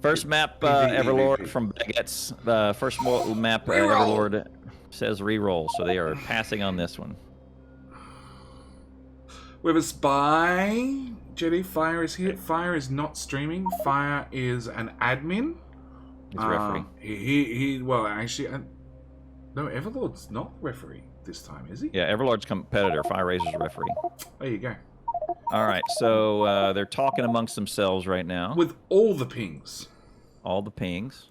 First map, PvP. Everlord from Baguette's. First map, Everlord says reroll, so they are passing on this one. We have a spy. Jetty, Fire is here. Fire is not streaming. Fire is an admin. He's referee. Well, actually, no, Everlord's not referee this time, is he? Yeah, Everlord's competitor. Fire Razor's referee. There you go. All right, so they're talking amongst themselves right now. With all the pings. All the pings.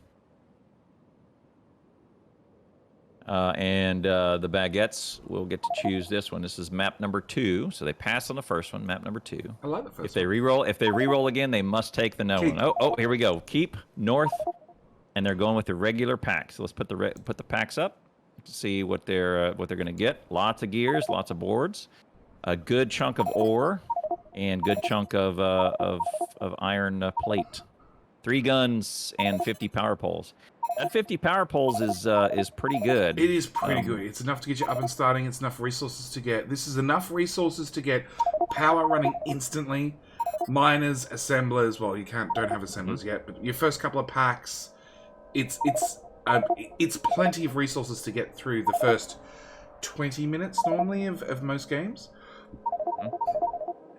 And the Baguettes will get to choose this one. This is map number 2, so they pass on the first one. Map number 2. I like the first. If they reroll again, they must take the no one. Oh, here we go. Keep north, and they're going with the regular pack. So let's put the packs up to see what they're going to get. Lots of gears, lots of boards, a good chunk of ore, and good chunk of iron plate. 3 guns and 50 power poles. That 50 power poles is pretty good. It is pretty good. It's enough to get you up and starting. It's enough resources to get. This is enough resources to get power running instantly. Miners, assemblers. Well, you don't have assemblers yet, but your first couple of packs. It's plenty of resources to get through the first 20 minutes normally of most games.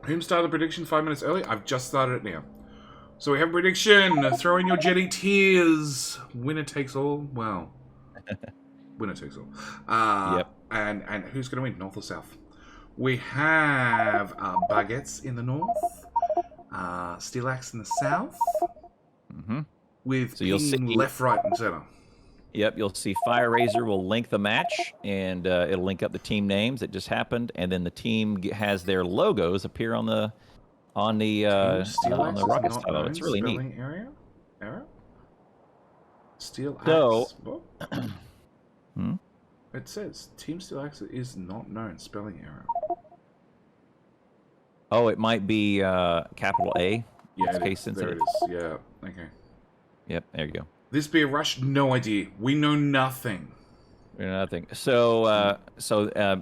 Whom started the prediction 5 minutes early? I've just started it now. So we have a prediction. Throw in your Jetty tears. Winner takes all. Well, winner takes all. Yep. And who's going to win, north or south? We have Baguettes in the north. Steelaxe in the south. With so you'll see left, right, and center. Yep, you'll see Fire Razor will link the match, and it'll link up the team names that just happened, and then the team has their logos appear on the rocket style. It's really neat. Error? Steelaxe. So, it says Team Steelaxe is not known. Spelling error. Oh, it might be capital A. Yeah, case sensitive. There it is. Yeah. Okay. Yep. There you go. This be a rush? No idea. We know nothing. We know nothing. So,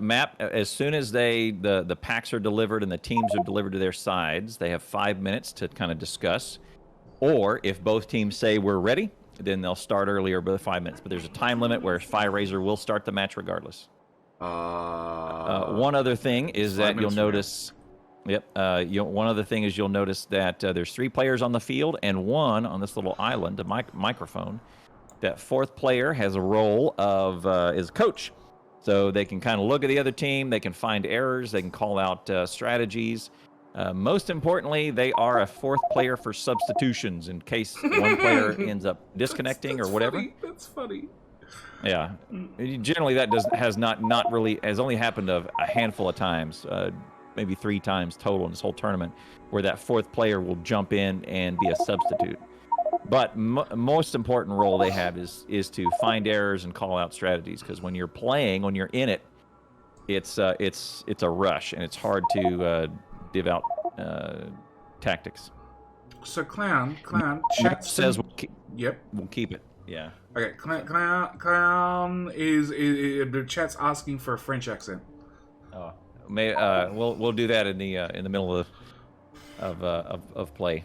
map. As soon as the packs are delivered and the teams are delivered to their sides, they have 5 minutes to kind of discuss. Or if both teams say we're ready, then they'll start earlier by 5 minutes. But there's a time limit where Fire Razor will start the match regardless. One other thing is that you'll notice. Yep. One other thing is you'll notice that there's 3 players on the field and 1 on this little island, a microphone. That 4th player has a role of is coach, so they can kind of look at the other team. They can find errors. They can call out strategies. Most importantly, they are a 4th player for substitutions in case one player ends up disconnecting that's or whatever. Funny. That's funny. Yeah. Generally, that has only happened a handful of times. Maybe 3 times total in this whole tournament, where that 4th player will jump in and be a substitute. But most important role they have is to find errors and call out strategies. Because when you're playing, when you're in it, it's a rush and it's hard to give out tactics. So clown, chat says we'll keep it. Yeah. Okay, clown is the chat's asking for a French accent. Oh. We'll do that in the middle of play.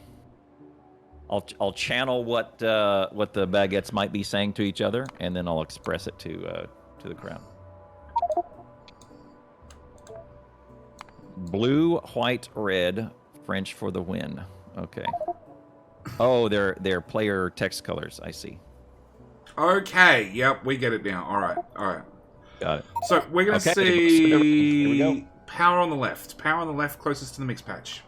I'll channel what the Baguettes might be saying to each other, and then I'll express it to the crowd. Blue, white, red, French for the win. Okay. Oh, they're player text colors. I see. Okay. Yep, we get it now. All right. Got it. So we're gonna see. Here we go. Power on the left. Power on the left closest to the mix patch.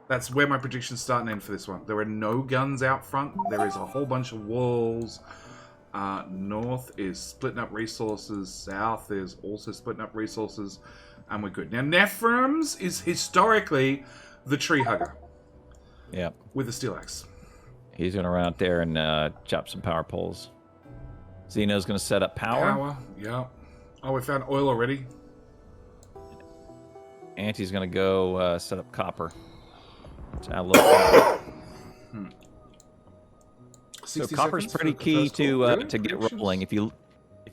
That's where my predictions start and end for this one. There are no guns out front. There is a whole bunch of walls. North is splitting up resources. South is also splitting up resources. And we're good. Now, Nephrons is historically the tree hugger. Yeah. With the Steelaxe. He's going to run out there and chop some power poles. Zeno's going to set up power. Yeah. Oh, we found oil already. Auntie's going to go set up copper. So copper's pretty key to get rolling. If you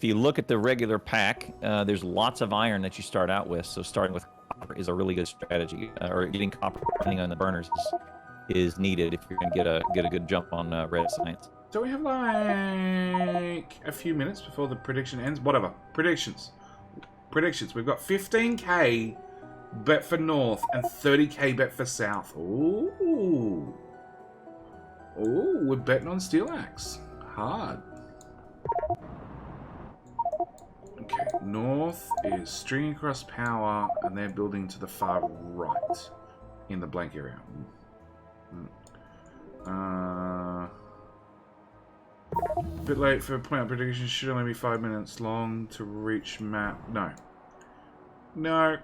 look at the regular pack, there's lots of iron that you start out with. So starting with copper is a really good strategy. Or getting copper running on the burners is needed if you're going to get a good jump on red science. Don't we have like a few minutes before the prediction ends? Whatever. Predictions. We've got 15k bet for North and 30k bet for South. Ooh. Ooh, we're betting on Steelaxe. Hard. Okay, North is stringing across power, and they're building to the far right in the blank area. Bit late for point out prediction. Should only be 5 minutes long to reach map. No.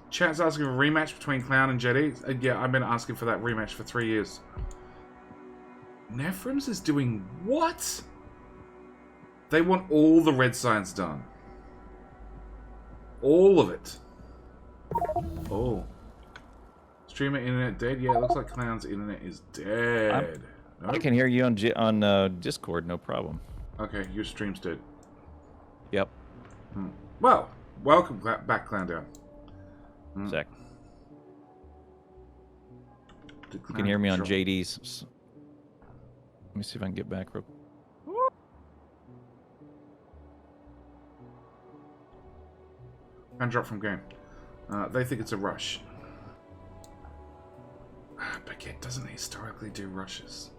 Chat's asking for a rematch between Clown and Jetty. Yeah, I've been asking for that rematch for 3 years. Nephrums is doing what? They want all the red signs done. All of it. Oh. Streamer internet dead? Yeah, it looks like Clown's internet is dead. I can hear you on Discord, no problem. Okay, your stream's dead. Yep. Well, welcome back, Clown Down. Zach. You can hear me on JD's. Let me see if I can get back real quick. And drop from game. They think it's a rush. Baguette doesn't historically do rushes.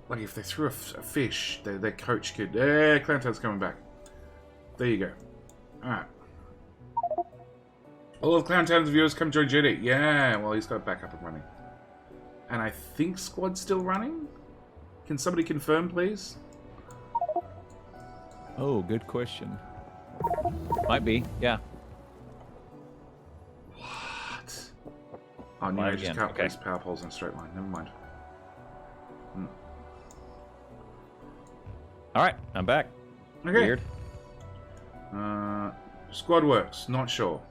Like if they threw a fish, their coach could... Clanto's coming back. There you go. Alright. All of Clowntown's viewers come join JD. Yeah, well, he's got back up and running. And I think squad's still running? Can somebody confirm, please? Oh, good question. Might be, yeah. What? Oh, no, I just can't place power poles in a straight line. Never mind. Alright, I'm back. Okay. Weird. Squad works. Not sure.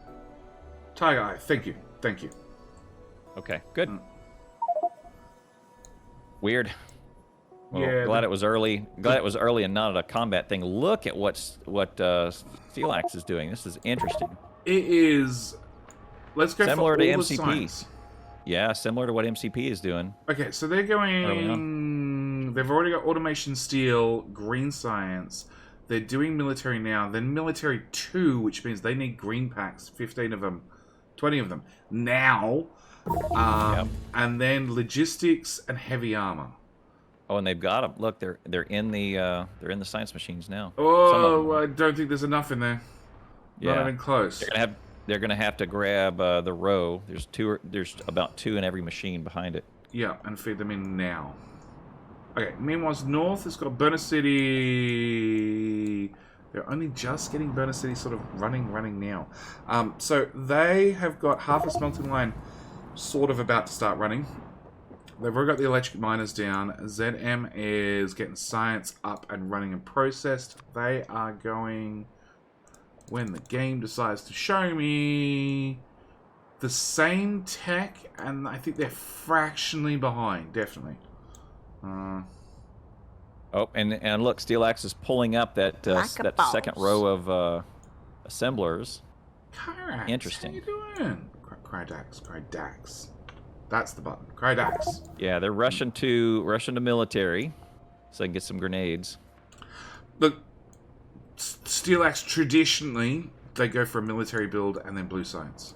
Tiger Eye, thank you. Thank you. Okay, good. Weird. Well, Yeah, glad it was early. Glad it was early and not a combat thing. Look at what Steelaxe is doing. This is interesting. It is. Let's go similar for to all MCP. the signs. Yeah, similar to what MCP is doing. Okay, so they're going. They've already got automation steel, green science. They're doing military now. Then military 2, which means they need green packs, 15 of them, 20 of them now. And then logistics and heavy armor. Oh, and they've got them. Look, they're in the science machines now. Oh, I don't think there's enough in there. Yeah. Not even close. They're gonna have to grab the row. There's about 2 in every machine behind it. Yeah, and feed them in now. Okay. Meanwhile, North has got Burner City. They're only just getting Burner City sort of running now. So they have got half a smelting line sort of about to start running. They've already got the electric miners down. ZM is getting science up and running and processed. They are going, when the game decides to show me, the same tech, and I think they're fractionally behind, definitely. Oh, and look, Steelaxe is pulling up that second row of assemblers. Kyrax, interesting. How you doing? Crydax. That's the button. Crydax. Yeah, they're rushing to military, so they can get some grenades. Look, Steelaxe traditionally they go for a military build and then blue science.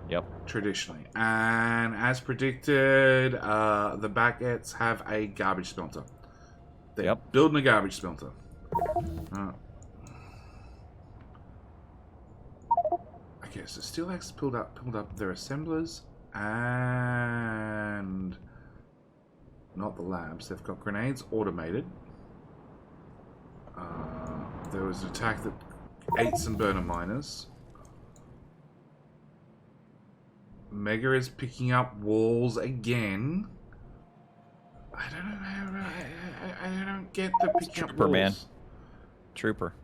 Yep. Traditionally, and as predicted, the Baguettes have a garbage smelter. They're building a garbage smelter. Okay, so Steelaxe pulled up their assemblers and not the labs. They've got grenades automated. There was an attack that ate some burner miners. Mega is picking up walls again. I don't know. I don't get the picking up walls. Man. Trooper.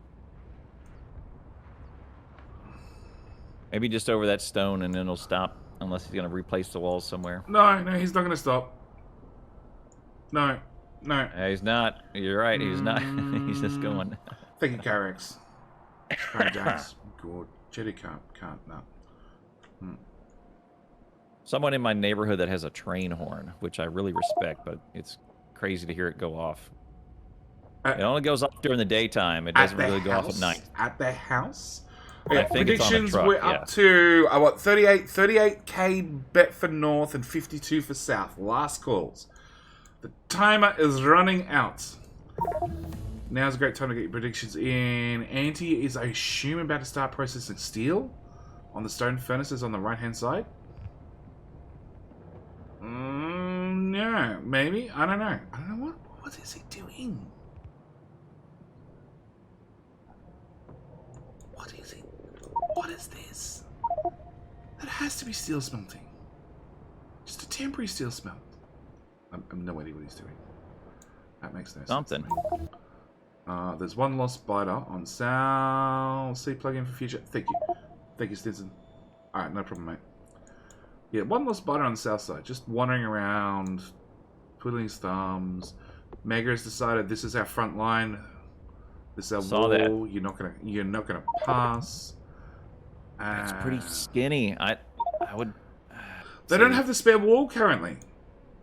Maybe just over that stone and then it'll stop unless he's going to replace the walls somewhere. No, he's not going to stop. No. He's not. You're right. He's not. He's just going. Thank you, Carex. Crydax. Good. Jetty can't. No. someone in my neighborhood that has a train horn, which I really respect, but it's crazy to hear it go off. It only goes off during the daytime. It doesn't really go off at night. At their house? I think it's on a predictions, truck, we're up to, what, 38K bet for North and 52 for South. Last calls. The timer is running out. Now's a great time to get your predictions in. Anti is, I assume, about to start processing steel on the stone furnaces on the right-hand side. No, maybe. I don't know. I don't know what is he doing? What is it? What is this? That has to be steel smelting. Just a temporary steel smelt. I have no idea what he's doing. That makes no sense. Something. There's one lost biter on South. See plug-in for future. Thank you. Thank you, Stinson. Alright, no problem, mate. Yeah, one lost biter on the south side. Just wandering around, twiddling his thumbs. Mega has decided this is our front line. This is our wall. That. You're not gonna pass. It's pretty skinny. I would. They don't have the spare wall currently.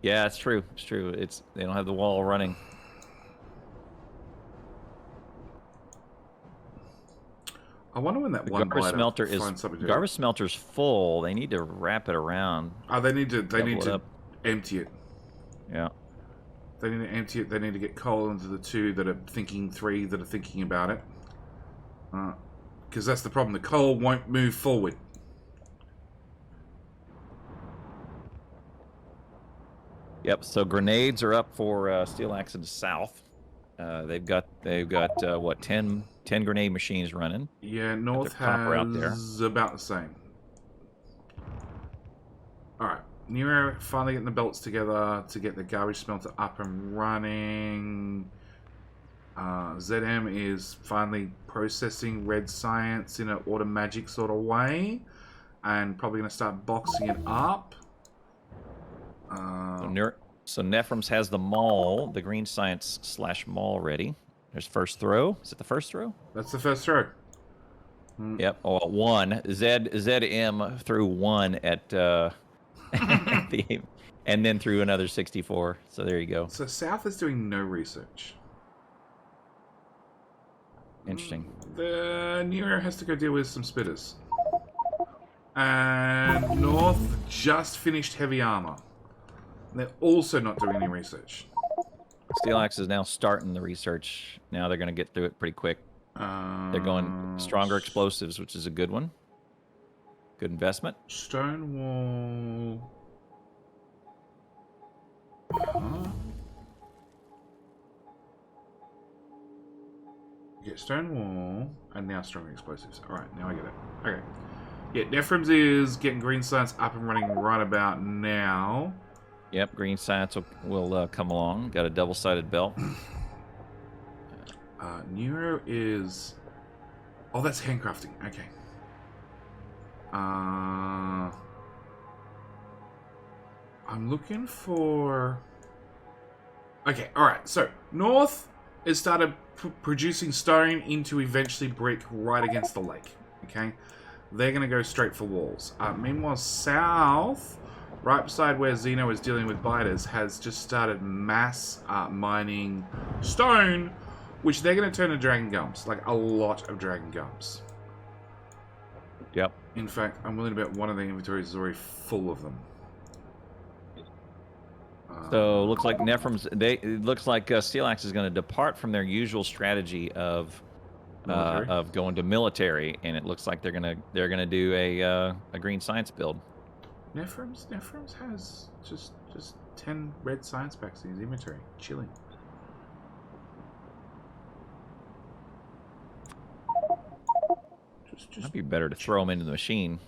Yeah, it's true. It's true. They don't have the wall running. I wonder when that the one garbage smelter is garbage smelter's full. They need to wrap it around. Oh, they need to empty it. Yeah. They need to empty it. They need to get coal into the three that are thinking about it. Because that's the problem. The coal won't move forward. Yep. So grenades are up for Steelaxe in the south. They've got what 10 grenade machines running. Yeah, North has about the same. All right, Nero finally getting the belts together to get the garbage smelter up and running. ZM is finally processing red science in an auto magic sort of way, and probably going to start boxing it up. So Nephrons has the maul, the green science / maul ready. There's first throw. Is it the first throw? That's the first throw. Yep. Oh, one. ZM threw one at the and then threw another 64. So there you go. So South is doing no research. Interesting. The Nero has to go deal with some spitters. And North just finished heavy armor. They're also not doing any research. Steelaxe is now starting the research. Now they're going to get through it pretty quick. They're going stronger explosives, which is a good one. Good investment. Stonewall. Get Stonewall, and now stronger explosives. Alright, now I get it. Okay. Yeah, Nephrons is getting green science up and running right about now. Yep, green science will come along. Got a double-sided belt. Nero is... Oh, that's handcrafting. Okay. I'm looking for... Okay, alright. So, North has started producing stone into eventually brick right against the lake. Okay? They're going to go straight for walls. Meanwhile, South... right beside where Xeno is dealing with biters, has just started mass mining stone, which they're going to turn to dragon gums. Like, a lot of dragon gums. Yep. In fact, I'm willing to bet one of the inventories is already full of them. So, looks like Nephrons... It looks like Steelaxe is going to depart from their usual strategy of going to military, and it looks like they're gonna do a green science build. Nephrons has just 10 red science packs in his inventory, chilling. It'd be better to throw them into the machine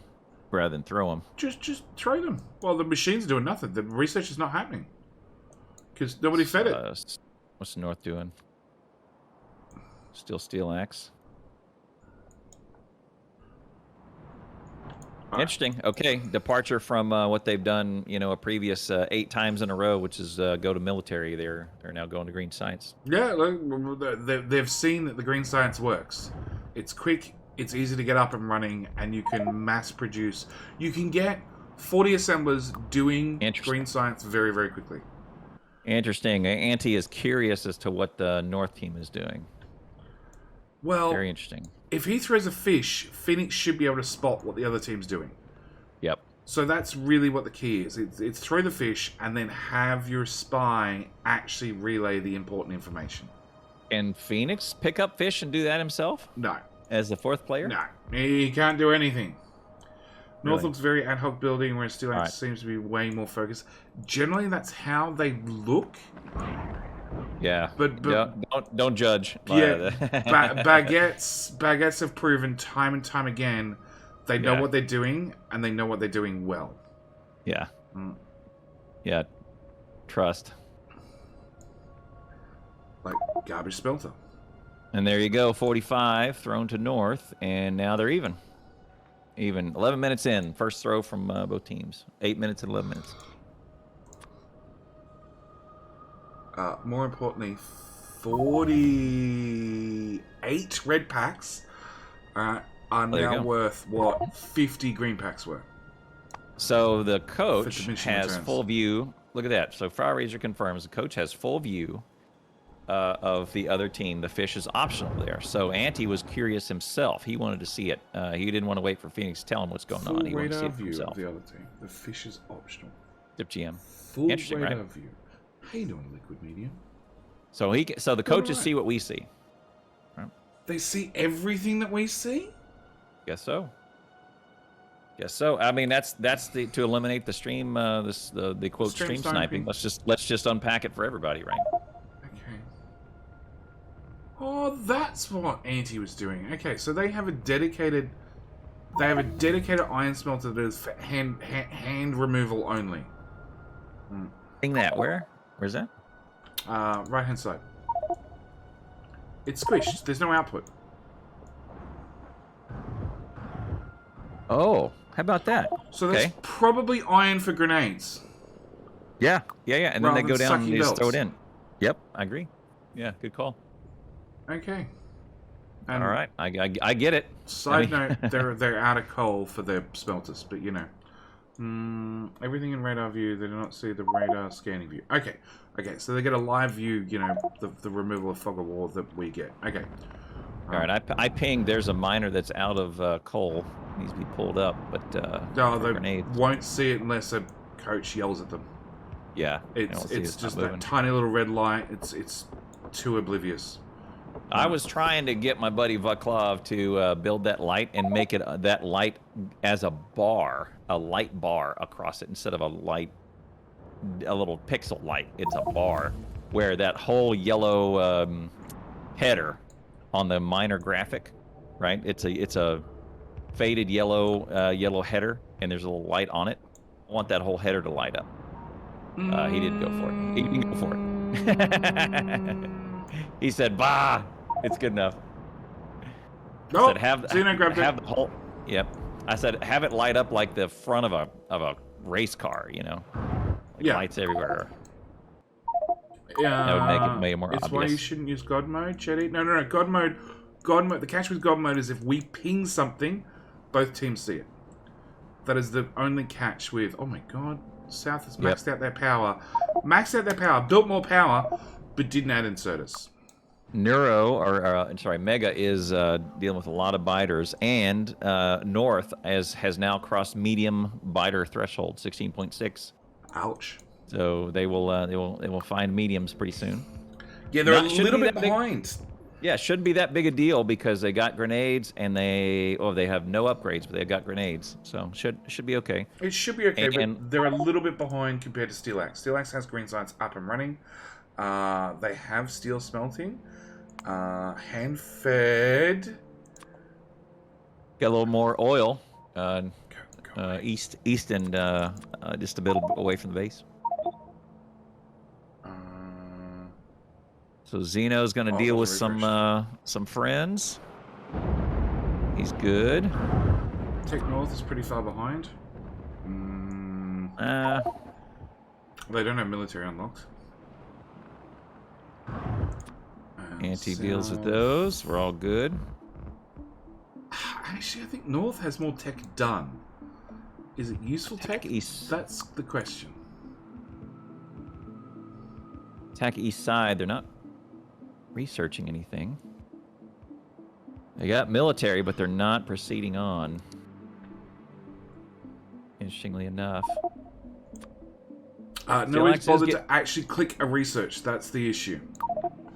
rather than throw them. Just throw them. Well, the machine's doing nothing. The research is not happening because nobody fed it. What's the North doing? Still Steelaxe. Interesting. Okay, departure from what they've done, a previous 8 times in a row, which is go to military. They're now going to green science. Yeah, they've seen that the green science works. It's quick, it's easy to get up and running, and you can mass produce. You can get 40 assemblers doing Interesting. green science very, very quickly. Interesting. Auntie is curious as to what the North team is doing. Well, very interesting. If he throws a fish, Phoenix should be able to spot what the other team's doing. Yep. So that's really what the key is. It's throw the fish and then have your spy actually relay the important information. Can Phoenix pick up fish and do that himself? No. As the fourth player? No. He can't do anything. North Really? looks very ad hoc building, whereas Steelaxe seems to be way more focused. Generally, that's how they look. Yeah. But don't judge. Yeah. Baguettes have proven time and time again they know what they're doing and they know what they're doing well. Yeah. Yeah. Trust. Like garbage smelter. And there you go, 45 thrown to North, and now they're even. 11 minutes in, first throw from both teams. 8 minutes and 11 minutes. More importantly, 48 red packs are now worth what 50 green packs were. So the coach has full view. Look at that. So Fire Razor confirms the coach has full view of the other team. The fish is optional there. So Ante was curious himself. He wanted to see it. He didn't want to wait for Phoenix to tell him what's going on. He wanted to see it for himself. Full radar view of the other team. The fish is optional. Dip GM. Full Interesting, radar right? view. How you doing, Liquid Medium? So the coaches see what we see. Right. They see everything that we see? Guess so. Guess so. I mean, that's to eliminate the stream the quote stream sniping. Let's just unpack it for everybody, right? Okay. Oh, that's what Ante was doing. Okay, so they have a dedicated iron smelter that is for hand removal only. Seeing that where's that? Right hand side. It's squished. There's no output. Oh, how about that? So that's probably iron for grenades. Yeah. And then they go down and they just throw it in. Yep, I agree. Yeah, good call. Okay. All right, I get it. Side note, they're out of coal for their smelters, but you know. Everything in radar view, they do not see the radar scanning view. Okay, so they get a live view, you know, the removal of fog of war that we get. Okay. All right, I pinged. There's a miner that's out of coal. Needs to be pulled up, but no, they grenades. won't see it unless a coach yells at them. Yeah, it's just that tiny little red light. It's too oblivious. I was trying to get my buddy Vaclav to build that light and make it that light as a light bar across it instead of a little pixel light. It's a bar where that whole yellow header on the miner graphic, right? It's a faded yellow header, and there's a little light on it. I want that whole header to light up. He didn't go for it. He didn't go for it. He said, "Bah, it's good enough." No, I said, have the whole. Yep. I said, have it light up like the front of a race car, you know, lights everywhere. Yeah, that would make it more obvious. It's why you shouldn't use God mode, Chetty. No. God mode. The catch with God mode is if we ping something, both teams see it. That is the only catch with. Oh my God, South has maxed out their power. Built more power. But didn't add inserters. Mega is dealing with a lot of biters, and North has now crossed medium biter threshold, 16.6. Ouch. So they will find mediums pretty soon. Yeah, they're a little bit behind. Yeah, shouldn't be that big a deal because they got grenades and they have no upgrades, but they got grenades, so should be okay. It should be okay, but they're a little bit behind compared to Steelaxe. Steelaxe has green science up and running. They have steel smelting. Hand-fed. Got a little more oil. East and just a bit away from the base. So Zeno's going to deal with some friends. He's good. Tech North is pretty far behind. They don't have military unlocked. Ante deals with those. We're all good. Actually, I think North has more tech done. Is it useful tech? East. That's the question. Attack east side. They're not researching anything. They got military, but they're not proceeding on. Interestingly enough. Nobody's bothered to actually click a research. That's the issue.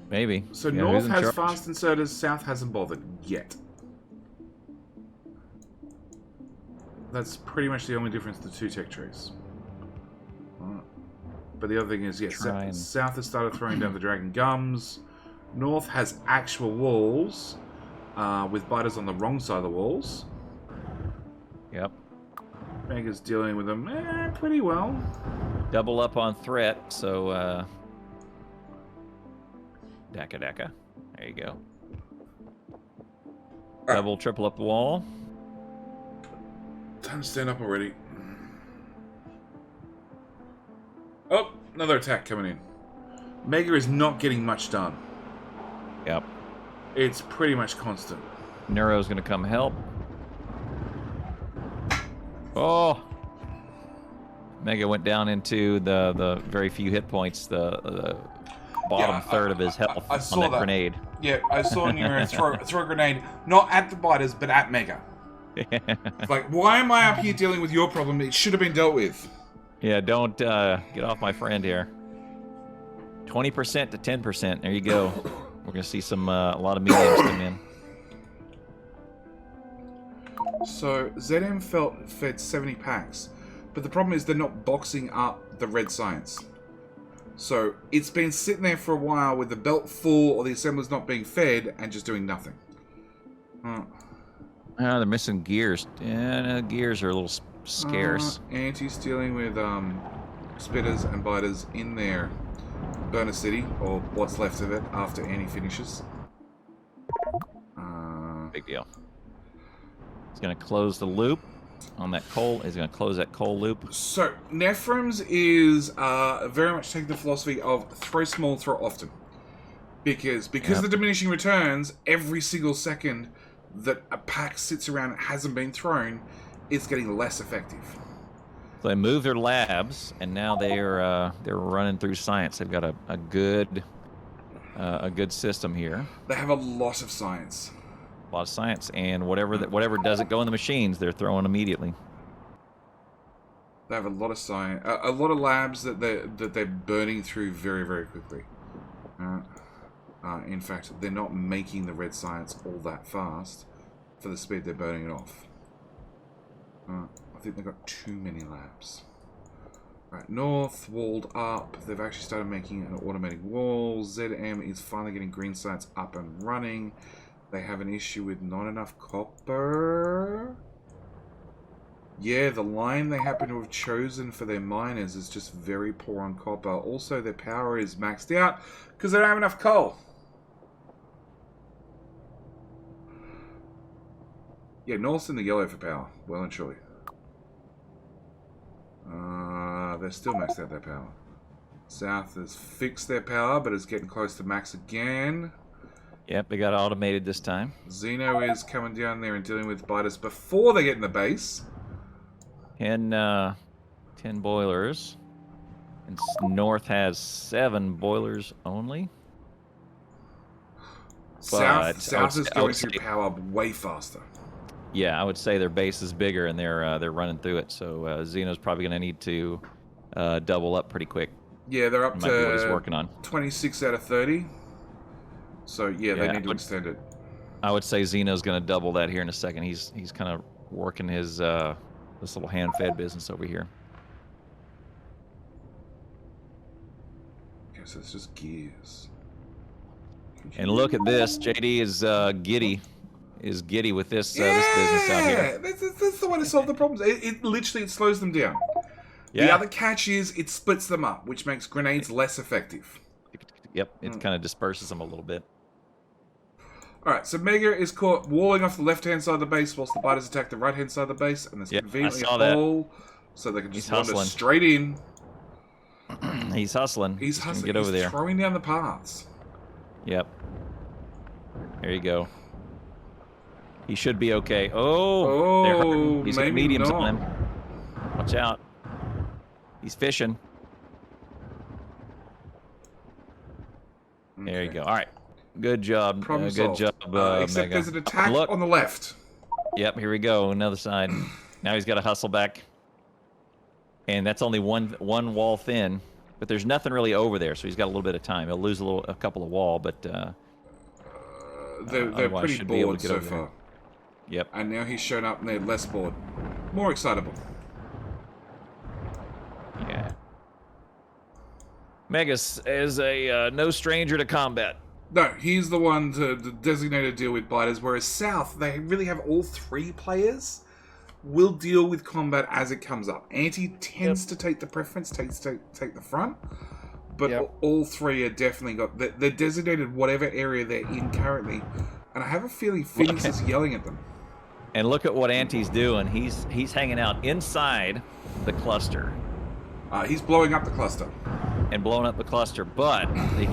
Maybe. So Yeah, North has fast inserters, South hasn't bothered yet. That's pretty much the only difference to the two tech trees. But the other thing is, yes, South has started throwing down the Dragon Gums. North has actual walls, with biters on the wrong side of the walls. Yep. Mega's dealing with them pretty well. Double up on threat, so Daka. There you go. Double, triple up the wall. Time to stand up already. Oh, another attack coming in. Mega is not getting much done. Yep. It's pretty much constant. Neuro's gonna come help. Oh! Mega went down into the very few hit points, the bottom third of his health on that grenade. Yeah, I saw Neuro throw a grenade, not at the biters, but at Mega. It's like, why am I up here dealing with your problem? It should have been dealt with. Yeah, don't get off my friend here. 20% to 10%. There you go. We're gonna see some a lot of mediums come in. So ZM fed 70 packs, but the problem is they're not boxing up the red science. So it's been sitting there for a while with the belt full or the assemblers not being fed and just doing nothing. They're missing gears. Yeah, gears are a little scarce. Anti's dealing with spitters and biters in their burner city, or what's left of it after Anti finishes. Big deal. He's going to close the loop on that coal. He's going to close that coal loop. So, Nephrem's is very much taking the philosophy of throw small, throw often. Because the diminishing returns, every single second that a pack sits around and hasn't been thrown, it's getting less effective. So they moved their labs, and now they're running through science. They've got a good system here. They have a lot of science. A lot of science, and whatever doesn't go in the machines, they're throwing immediately. They have a lot of science, a lot of labs that they're burning through very, very quickly. In fact, they're not making the red science all that fast for the speed they're burning it off. I think they've got too many labs. Right, North, walled up. They've actually started making an automatic wall. ZM is finally getting green science up and running. They have an issue with not enough copper. Yeah, the line they happen to have chosen for their miners is just very poor on copper. Also, their power is maxed out because they don't have enough coal. Yeah, North's in the yellow for power. Well and truly. They're still maxed out their power. South has fixed their power, but is getting close to max again. Yep, they got automated this time. Xeno is coming down there and dealing with biters before they get in the base. 10 boilers. And North has 7 boilers only. South is going through power way faster. Yeah, I would say their base is bigger and they're running through it. So Xeno's probably going to need to double up pretty quick. Yeah, they're up to what he's working on. 26 out of 30. So yeah, they need to extend it. I would say Xeno's going to double that here in a second. He's kind of working his this little hand-fed business over here. Okay, so it's just gears. And look at this. JD is giddy. Is giddy with this business out here. That's the way to solve the problems. It literally slows them down. Yeah. The other catch is it splits them up, which makes grenades less effective. Yep, it kind of disperses them a little bit. Alright, so Mega is caught walling off the left-hand side of the base whilst the biters attack the right-hand side of the base, and there's conveniently a hole, so they can just wander straight in. He's hustling. He's hustling. Get over there. Throwing down the paths. Yep. There you go. He should be okay. Oh, they're hurting. He's got mediums on him. Watch out. He's fishing. Okay. There you go. All right. Good job. Problem Good solved. job, except Mega. there's an attack Look. on the left. Yep, here we go. Another side. Now he's got to hustle back. And that's only one wall thin. But there's nothing really over there, so he's got a little bit of time. He'll lose a couple of wall, but They're pretty bored so far. Yep. And now he's shown up and they're less bored. More excitable. Yeah. Megas is a no stranger to combat. No, he's the one to designate to deal with biters, whereas South, they really have all three players will deal with combat as it comes up. Anti tends to take the preference, take the front, but all three are definitely got... They're designated whatever area they're in currently, and I have a feeling Phoenix is yelling at them. And look at what Anti's doing. He's hanging out inside the cluster. He's blowing up the cluster. And blowing up the cluster, but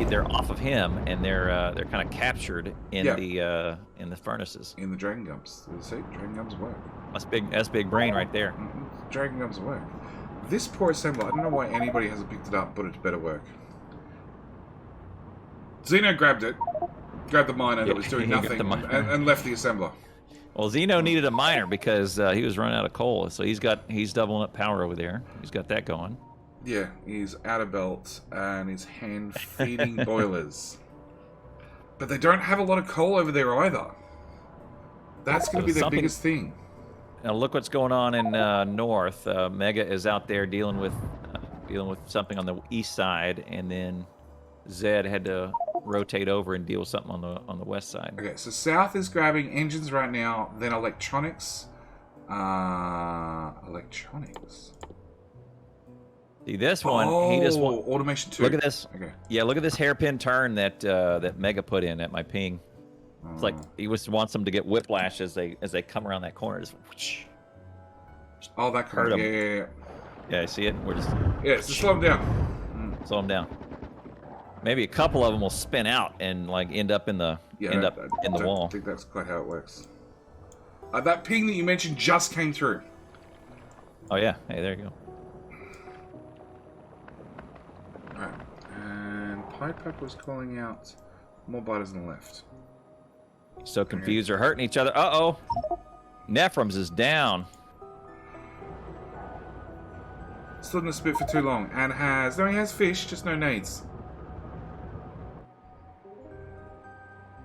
they're off of him, and they're kind of captured in the furnaces. In the dragon gums. See, dragon gums work. That's big brain right there. Dragon gums work. This poor assembler, I don't know why anybody hasn't picked it up, but it better work. Xeno grabbed it, grabbed the miner that was doing nothing, and left the assembler. Well, Xeno needed a miner because he was running out of coal, so he's doubling up power over there. He's got that going. Yeah, he's out of belt and he's hand feeding boilers. But they don't have a lot of coal over there either. That's going to be their biggest thing. Now look what's going on in north. Mega is out there dealing with something on the east side, and then Zed had to rotate over and deal with something on the west side. Okay, so south is grabbing engines right now, then electronics. Electronics. See this one? He just automation 2. Look at this. Okay. Yeah, look at this hairpin turn that Mega put in at my ping. It's like he wants them to get whiplash as they come around that corner. Just that hurt him. Yeah. Yeah, I see it. We're just so slow him down. Slow him down. Maybe a couple of them will spin out and like end up in the wall. I think that's quite how it works. That ping that you mentioned just came through. Oh yeah. Hey, there you go. Alright, and Pipe was calling out more biters on the left. So confused, they're hurting each other. Uh-oh. Nephrons is down. Stood in the spit for too long, and he has fish, just no nades.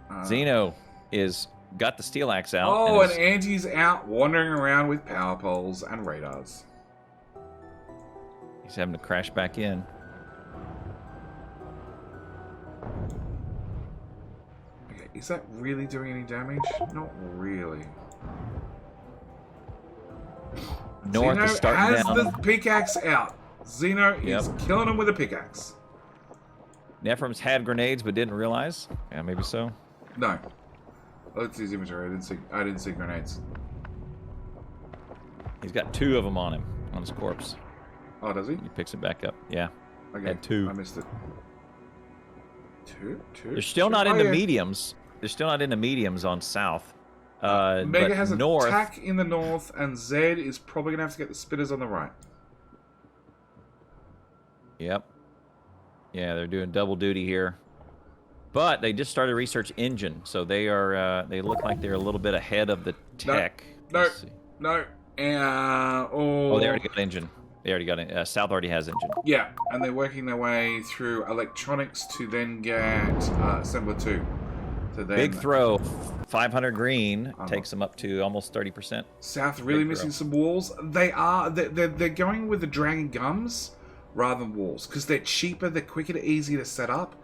Xeno is got the Steelaxe out. Oh, and Andy's out wandering around with power poles and radars. He's having to crash back in. Okay, is that really doing any damage? Not really. North Xeno is starting has down. the pickaxe out. Xeno is killing him with a pickaxe. Nephrons had grenades but didn't realize. Yeah, maybe so. No. I looked at his inventory. I didn't see grenades. He's got 2 of them on him, on his corpse. Oh, does he? He picks it back up. Yeah. Okay. Had 2. I missed it. 2? They're still not into mediums. They're still not into mediums on south. Mega has an north, attack in the north, and Zed is probably going to have to get the spitters on the right. Yep. Yeah, they're doing double duty here. But they just started research engine, so they are they look like they're a little bit ahead of the tech. No. They already got engine. They already got it. South already has engine. Yeah, and they're working their way through electronics to then get assembler 2. Big throw. 500 green takes them up to almost 30%. South really missing some walls. They're going with the dragon gums rather than walls because they're cheaper, they're quicker, easier to set up,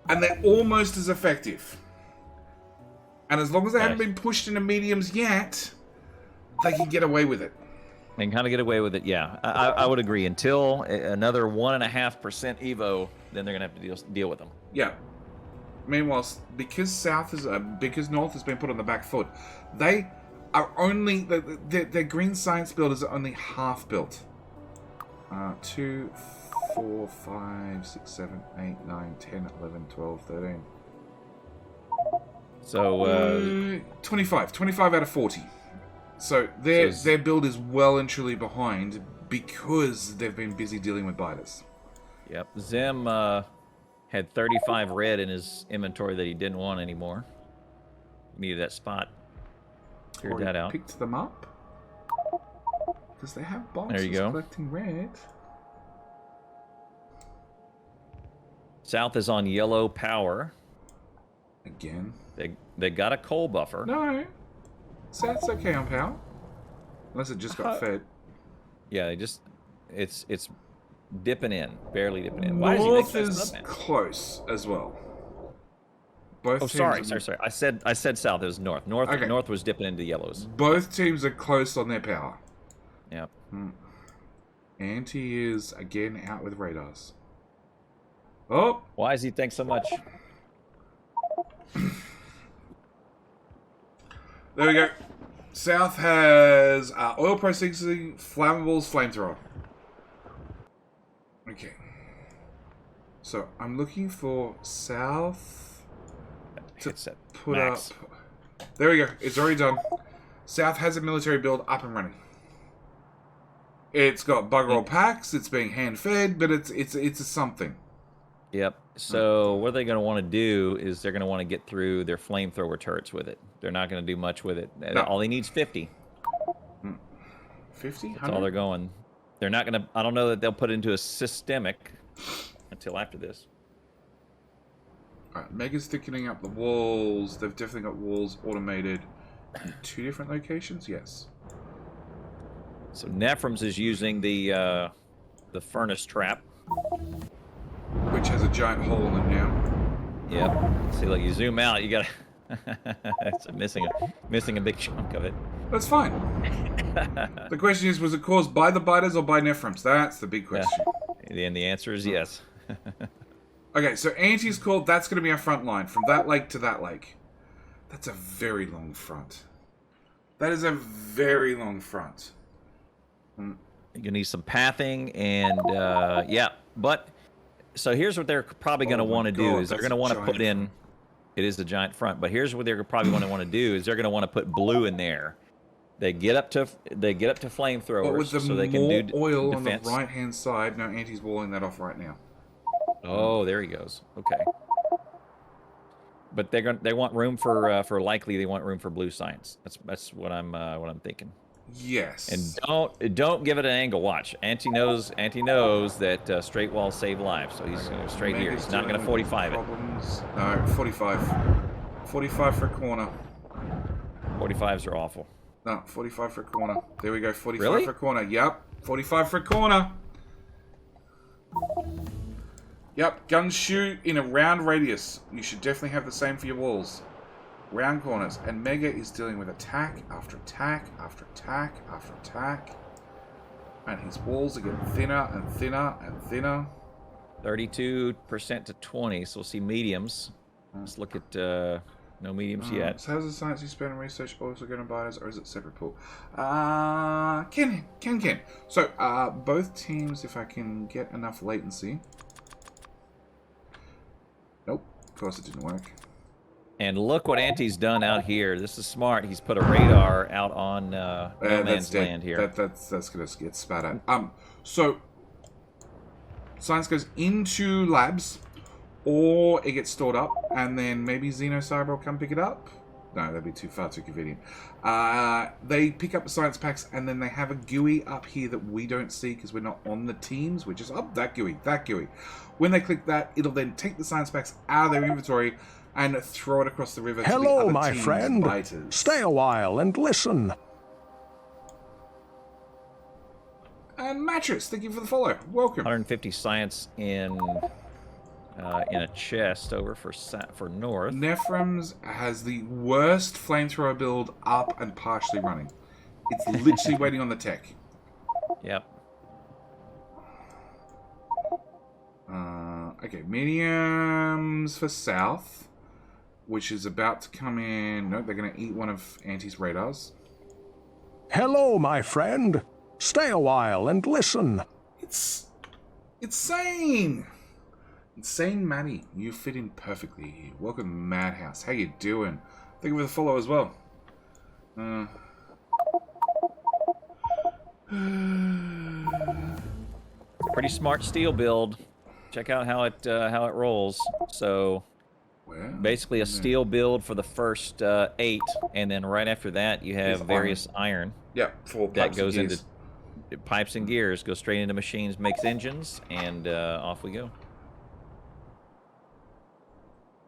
and they're almost as effective. And as long as they haven't been pushed into mediums yet, they can get away with it. They can kind of get away with it, yeah. I would agree. Until another 1.5% Evo, then they're gonna have to deal with them. Yeah. Meanwhile, because North has been put on the back foot, they are only their green science builders are only half built. 2, 4, 5, 6, 7, 8, 9, 10, 11, 12, 13. So 25 out of 40. So their build is well and truly behind because they've been busy dealing with biters. Yep. Zim had 35 red in his inventory that he didn't want anymore. Needed that spot. Figured that out. Picked them up. Because they have boxes there you go. collecting red. South is on yellow power. Again. They got a coal buffer. No. South's okay on power. Unless it just got fed. Yeah, it's dipping in, barely dipping in. Why North is close as well. Both sorry. I said south. It was north. North was dipping into yellows. Both teams are close on their power. Yep. Anti is again out with radars. Oh! Why does he think so much? There we go. South has oil processing, flammables, flamethrower. Okay. So I'm looking for South to put Max. up. There we go. It's already done. South has a military build up and running. It's got bugger all packs. It's being hand fed, but it's a something. Yep. So what they're going to want to do is they're going to want to get through their flamethrower turrets with it. They're not going to do much with it. No. All they need is 50. 50? That's all they're going. They're not going to... I don't know that they'll put it into a systemic until after this. Alright, Mega's thickening up the walls. They've definitely got walls automated in 2 different locations. Yes. So Nephrem's is using the furnace trap. Which has a giant hole in it now. Yep. See, look, you zoom out, you got it's missing a big chunk of it. That's fine. The question is, was it caused by the biters or by Nephrims? That's the big question. Yeah. And the answer is yes. Okay, so Anti's called. That's going to be our front line. From that lake to that lake. That's a very long front. That is a very long front. You're going to need some pathing and, yeah. But, so here's what they're probably going to want to do is they're going to want to put in... It is a giant front, but here's what they're probably going to want to do is they're going to want to put blue in there. They get up to flamethrowers so they can do oil defense. On the right-hand side. No, Anti's walling that off right now. Oh, there he goes. Okay. But they want room for likely they want room for blue science. That's what I'm thinking. Yes. And don't give it an angle. Watch. Anti knows that straight walls save lives, so he's going to straight here. He's not going to 45 problems. It. No, 45. 45 for a corner. 45s are awful. No, 45 for a corner. There we go. 45 really? for a corner. Yep. 45 for a corner. Yep. Guns shoot in a round radius. You should definitely have the same for your walls. Round corners, and Mega is dealing with attack after attack after attack after attack, and his walls are getting thinner and thinner and thinner. 32% to 20, so we'll see mediums. Let's look at no mediums yet. So how's the science you spend on research also going to buy us, or is it separate pool? Can. So both teams, if I can get enough latency. Nope, of course it didn't work. And look what Anti's done out here. This is smart. He's put a radar out on no man's land here. That's going to get spat at. So, science goes into labs, or it gets stored up, and then maybe Xenocyber will come pick it up. No, that'd be far too convenient. They pick up the science packs, and then they have a GUI up here that we don't see because we're not on the teams. We're just, that GUI. When they click that, it'll then take the science packs out of their inventory and throw it across the river. Hello, to the other my team's friend. Biters. Stay a while and listen. And Mattress, thank you for the follow. Welcome. 150 science in a chest over for north. Nephrem's has the worst flamethrower build up and partially running. It's literally waiting on the tech. Yep. Okay, mediums for south, which is about to come in. No, they're going to eat one of Anti's radars. Hello, my friend. Stay a while and listen. It's insane. Insane Maddie, you fit in perfectly here. Welcome, Madhouse. How you doing? Thank you for the follow as well. pretty smart steel build. Check out how it rolls. So basically a steel build for the first 8, and then right after that you have various iron. Yeah, for that goes into pipes and gears, goes straight into machines, makes engines, and off we go.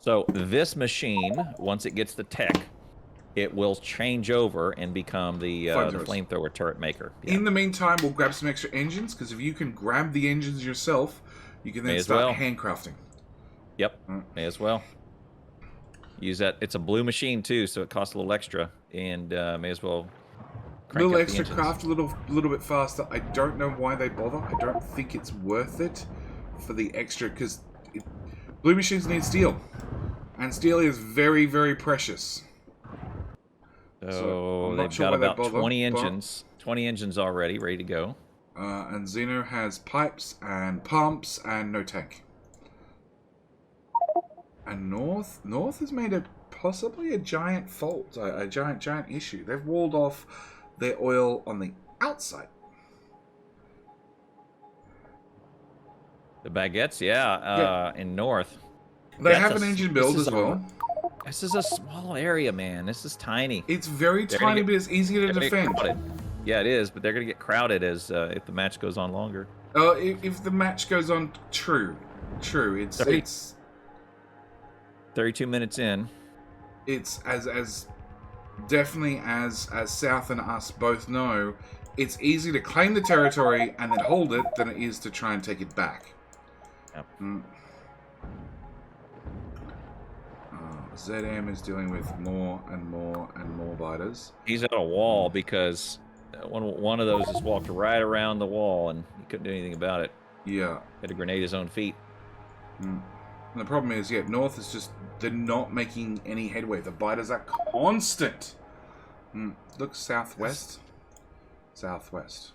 So this machine, once it gets the tech, it will change over and become the flamethrower turret maker. Yeah. In the meantime, we'll grab some extra engines, because if you can grab the engines yourself, you can then start handcrafting. Yep, may as well. Use that. It's a blue machine too, so it costs a little extra, and may as well crank a little up extra the engines. craft, a little bit faster. I don't know why they bother. I don't think it's worth it for the extra, because blue machines need steel, and steel is very, very precious. So they've got about 20 engines. 20 engines already ready to go. And Xeno has pipes and pumps and no tank. And North has made possibly a giant fault, a giant issue. They've walled off their oil on the outside. The Baguettes, yeah. In North. They have an engine build as well. This is a small area, man. This is tiny. It's very tiny, but it's easy to defend. Yeah, it is, but they're going to get crowded as if the match goes on longer. If the match goes on, true. It's 32 minutes in. It's as definitely as South and us both know, it's easy to claim the territory and then hold it than it is to try and take it back. Yep. ZM is dealing with more and more biters. He's at a wall because one of those just walked right around the wall and he couldn't do anything about it. Yeah. Had to grenade his own feet. And the problem is, North is just, they're not making any headway. The biters are constant. Look, southwest. Southwest.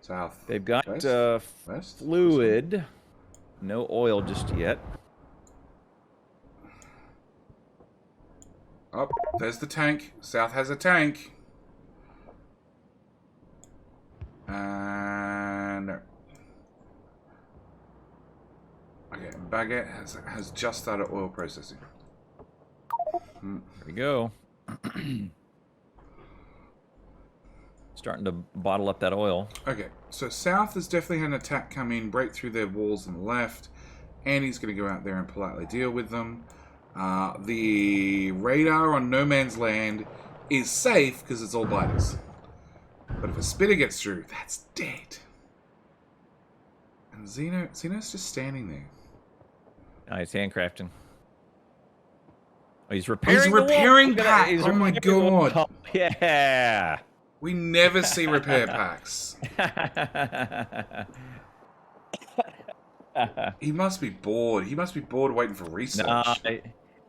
South. They've got West? fluid. No oil just yet. Oh, there's the tank. South has a tank. And okay, Baguette has just started oil processing. There we go. Starting to bottle up that oil. Okay, so South has definitely had an attack come in, break through their walls on the left, and he's going to go out there and politely deal with them. The radar on No Man's Land is safe because it's all biters. But if a spitter gets through, that's dead. And Xeno's just standing there. He's handcrafting. Oh, he's repairing. He's repairing packs. Oh my god! Oh, yeah. We never see repair packs. He must be bored. He must be bored waiting for research.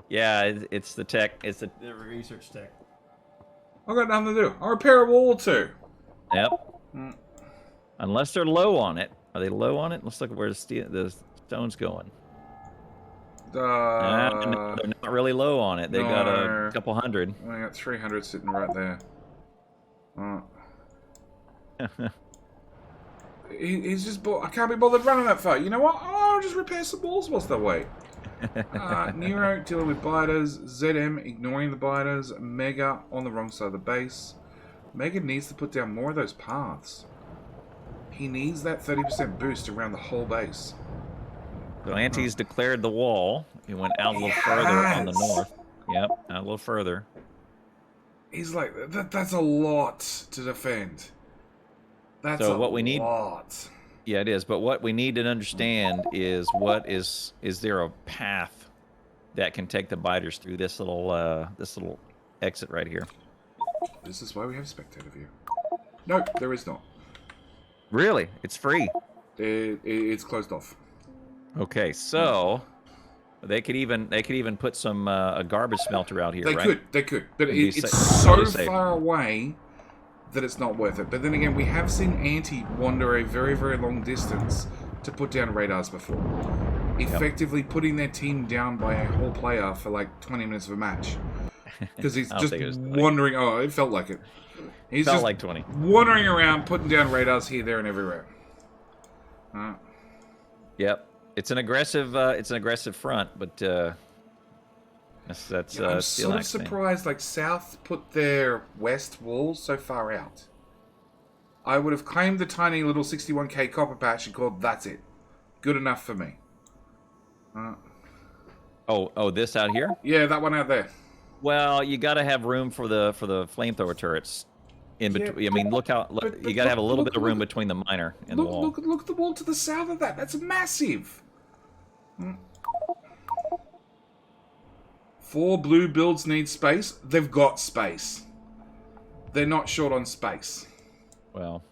Yeah, it's the tech. It's the research tech. I've got nothing to do. I'll repair a wall or two. Yep. Unless they're low on it. Are they low on it? Let's look at where the stone's going. No, they're not really low on it. They got a couple hundred. I got 300 sitting right there. He's just bored. I can't be bothered running that far. You know what? I'll just repair some walls whilst they wait. Nero dealing with biters. ZM ignoring the biters. Mega on the wrong side of the base. Mega needs to put down more of those paths. He needs that 30% boost around the whole base. So Anti's declared the wall. He went out a little further on the north. Yep, out a little further. He's like, that's a lot to defend. That's so a what we need, lot. Yeah, it is. But what we need to understand is is there a path that can take the biters through this little exit right here? This is why we have spectator view. No, there is not. Really? It's free. It's closed off. Okay, so they could even put some a garbage smelter out here. They could, but it's so far away that it's not worth it. But then again, we have seen Anti wander a very, very long distance to put down radars before, effectively putting their team down by a whole player for like 20 minutes of a match, because he's just wandering. Oh, it felt like it. He's felt just like 20. Wandering around, putting down radars here, there, and everywhere. Yep. It's an aggressive front, but that's I'm sort of Steelaxe thing. surprised. Like South put their west wall so far out. I would have claimed the tiny little 61k copper patch and called that's it, good enough for me. Oh, this out here? Yeah, that one out there. Well, you got to have room for the flamethrower turrets. In between, I mean, look how you got to have a little bit of room between the miner and the wall. Look at the wall to the south of that. That's massive. 4 blue builds need space. They've got space. They're not short on space. Well,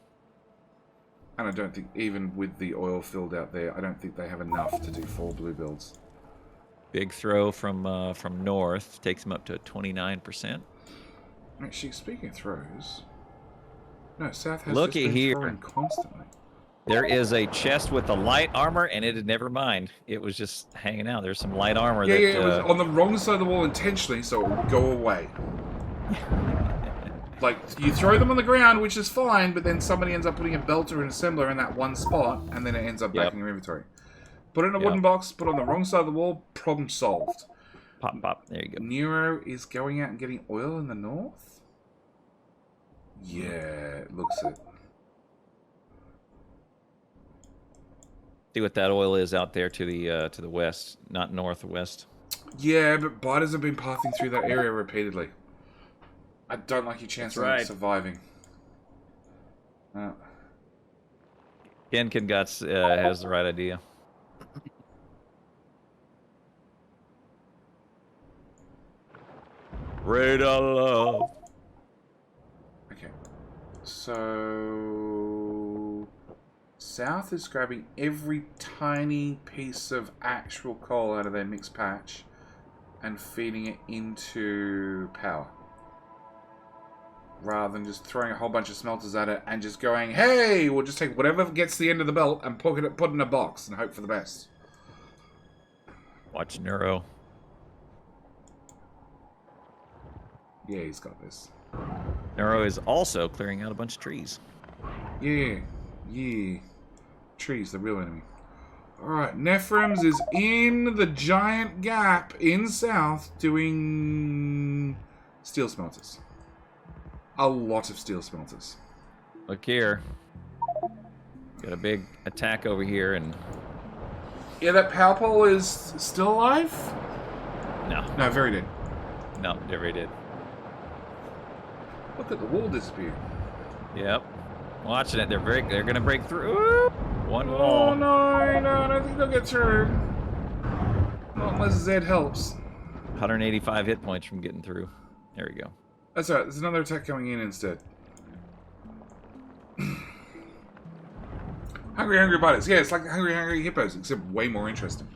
and I don't think even with the oil filled out there, I don't think they have enough to do 4 blue builds. big throw from north takes them up to 29%. Actually, speaking of throws. No, South has Look just at been here. throwing constantly. There is a chest with the light armor, and it had never mind. It was just hanging out. There's some light armor. Yeah, that, it was on the wrong side of the wall intentionally, so it would go away. Like, you throw them on the ground, which is fine, but then somebody ends up putting a belter and assembler in that one spot, and then it ends up back in your inventory. Put it in a wooden box, put it on the wrong side of the wall, problem solved. Pop, pop. There you go. Nero is going out and getting oil in the north? Yeah, it looks it. See what that oil is out there to the west, not northwest. Yeah, but biters have been passing through that area repeatedly. I don't like your chance of surviving. Kenkin Guts has the right idea. Radar love. Okay. So South is grabbing every tiny piece of actual coal out of their mixed patch and feeding it into power. Rather than just throwing a whole bunch of smelters at it and just going, hey, we'll just take whatever gets to the end of the belt and put it in a box and hope for the best. Watch Neuro. Yeah, he's got this. Neuro is also clearing out a bunch of trees. Yeah. Trees, the real enemy. Alright, Nephrem's is in the giant gap in south doing steel smelters. A lot of steel smelters. Look here. Got a big attack over here and... Yeah, that power pole is still alive? No. No, very dead. No, never did. Look at the wall disappear. Yep. Watching it. They're gonna break through. Ooh, one wall. Oh no, I don't think they'll get through. Not unless Zed helps. 185 hit points from getting through. There we go. That's alright, there's another attack coming in instead. Hungry Biters. Yeah, it's like Hungry Hippos, except way more interesting.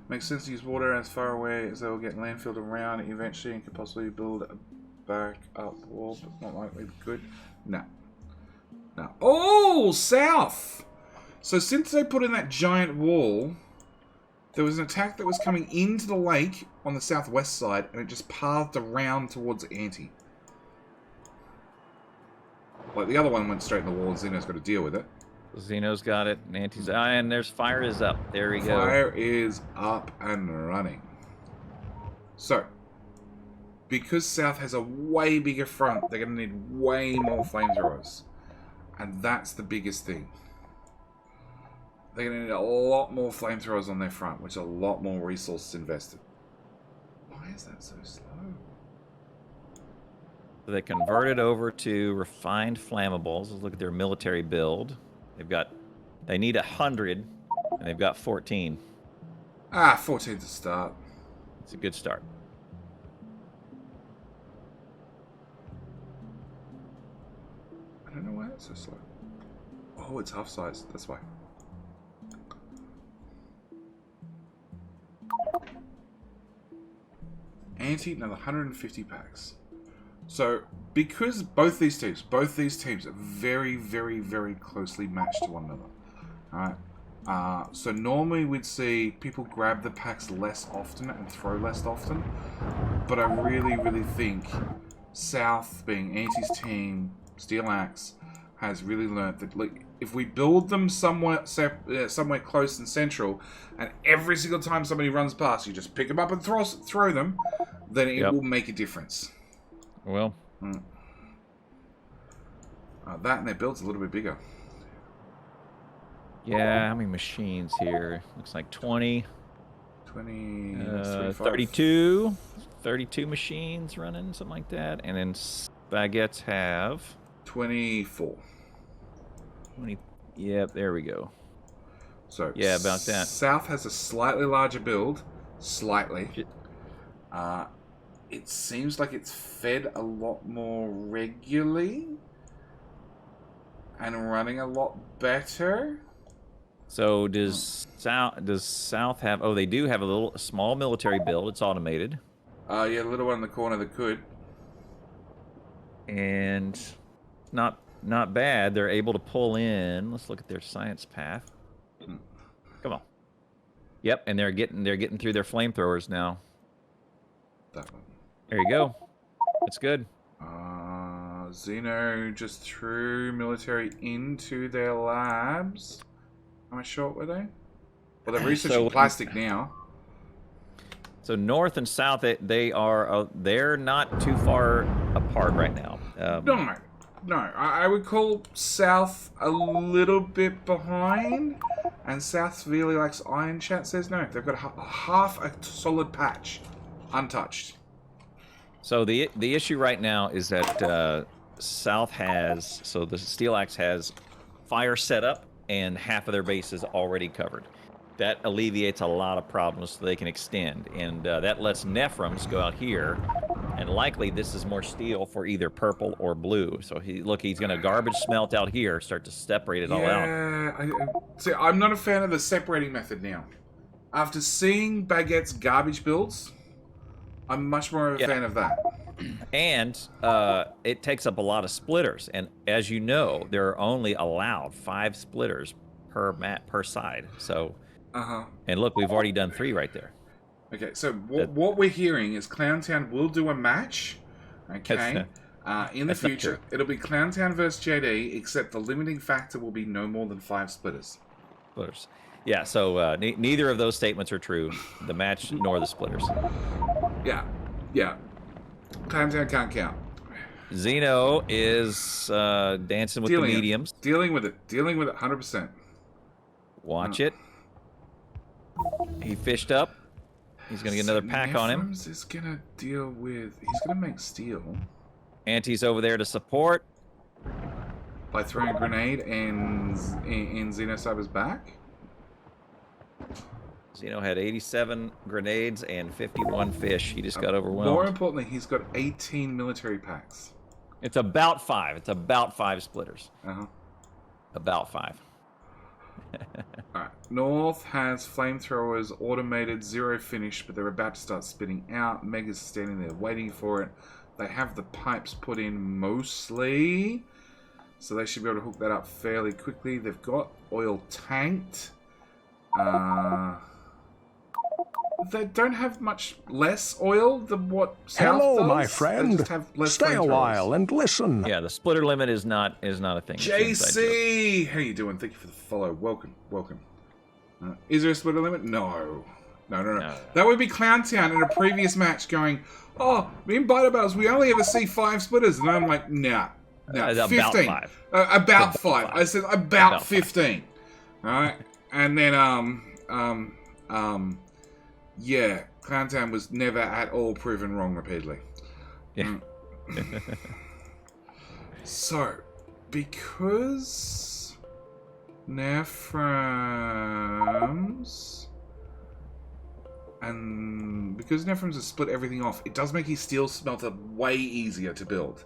Makes sense to use water as far away as they will get landfilled around eventually and could possibly build a back up wall, but not likely good. No. Oh, south! So since they put in that giant wall, there was an attack that was coming into the lake on the southwest side, and it just pathed around towards Ante. Like, the other one went straight in the wall, and Xeno's got to deal with it. Xeno's got it. And Anti's... and there's fire is up. There we go. Fire is up and running. So, because South has a way bigger front, they're going to need way more flamethrowers. And that's the biggest thing. They're going to need a lot more flamethrowers on their front, which is a lot more resources invested. Why is that so slow? So they converted over to refined flammables. Let's look at their military build. They need 100, and they've got 14. 14 to start. It's a good start. I don't know why it's so slow. Oh, it's half size. That's why. Ante, another 150 packs. So, because both these teams are very, very, very closely matched to one another. Alright? So normally we'd see people grab the packs less often and throw less often. But I really, really think South, being Auntie's team, Steelaxe, has really learnt that, like, if we build them somewhere close and central, and every single time somebody runs past, you just pick them up and throw them, then it will make a difference. Well, that and their build's a little bit bigger. yeah, how many machines here? Looks like 20. 32 machines running, something like that. And then Baguettes have 24. 20. Yep, there we go. So yeah, about that. South has a slightly larger build, slightly. It seems like it's fed a lot more regularly and running a lot better. So does South have? Oh, they do have a small military build. It's automated. Yeah, a little one in the corner that could. And not bad. They're able to pull in. Let's look at their science path. Come on. Yep, and they're getting through their flamethrowers now. That one. There you go. That's good. Xeno just threw military into their labs. How much short were they? Well, they're researching plastic now. So north and south, they're not too far apart right now. No. I would call South a little bit behind, and South really likes Iron Chat says no. They've got half a solid patch, untouched. So the issue right now is that South has, so the Steelaxe has fire set up, and half of their base is already covered. That alleviates a lot of problems so they can extend, and that lets Nephrons go out here, and likely this is more steel for either purple or blue. So he's going to garbage smelt out here, start to separate it all out. See, I'm not a fan of the separating method now. After seeing Baguette's garbage builds, I'm much more of a fan of that. And it takes up a lot of splitters, and as you know, there are only allowed 5 splitters per side. So, and look, we've already done 3 right there. Okay, so what we're hearing is Clowntown will do a match. Okay, in the future, it'll be Clowntown versus JD, except the limiting factor will be no more than 5 splitters. Yeah. So neither of those statements are true. The match nor the splitters. Yeah. Clowntown can't count. Xeno is dancing with the mediums. Dealing with it 100%. Watch it. He fished up. He's going to get another pack on him. Is going to deal with... He's going to make steel. Auntie's over there to support. By throwing a grenade in Xenocyber's back? Xeno had 87 grenades and 51 fish. He just got overwhelmed. More importantly, he's got 18 military packs. It's about 5. It's about 5 splitters. About 5. Alright. North has flamethrowers, automated, 0 finish, but they're about to start spitting out. Mega's standing there waiting for it. They have the pipes put in mostly, so they should be able to hook that up fairly quickly. They've got oil tanked. They don't have much less oil than what South Hello, does. my friend. Stay a while and listen. Yeah, the splitter limit is not a thing. JC, how you doing? Thank you for the follow. Welcome. Is there a splitter limit? No. That would be Clowntown in a previous match going, oh, in Biter Battles, we only ever see 5 splitters. And I'm like, nah, 15. About 5. I said about 15. All right. And then, yeah, Clowntown was never at all proven wrong repeatedly. Yeah. So, because Nephrons has split everything off, it does make his steel smelter way easier to build.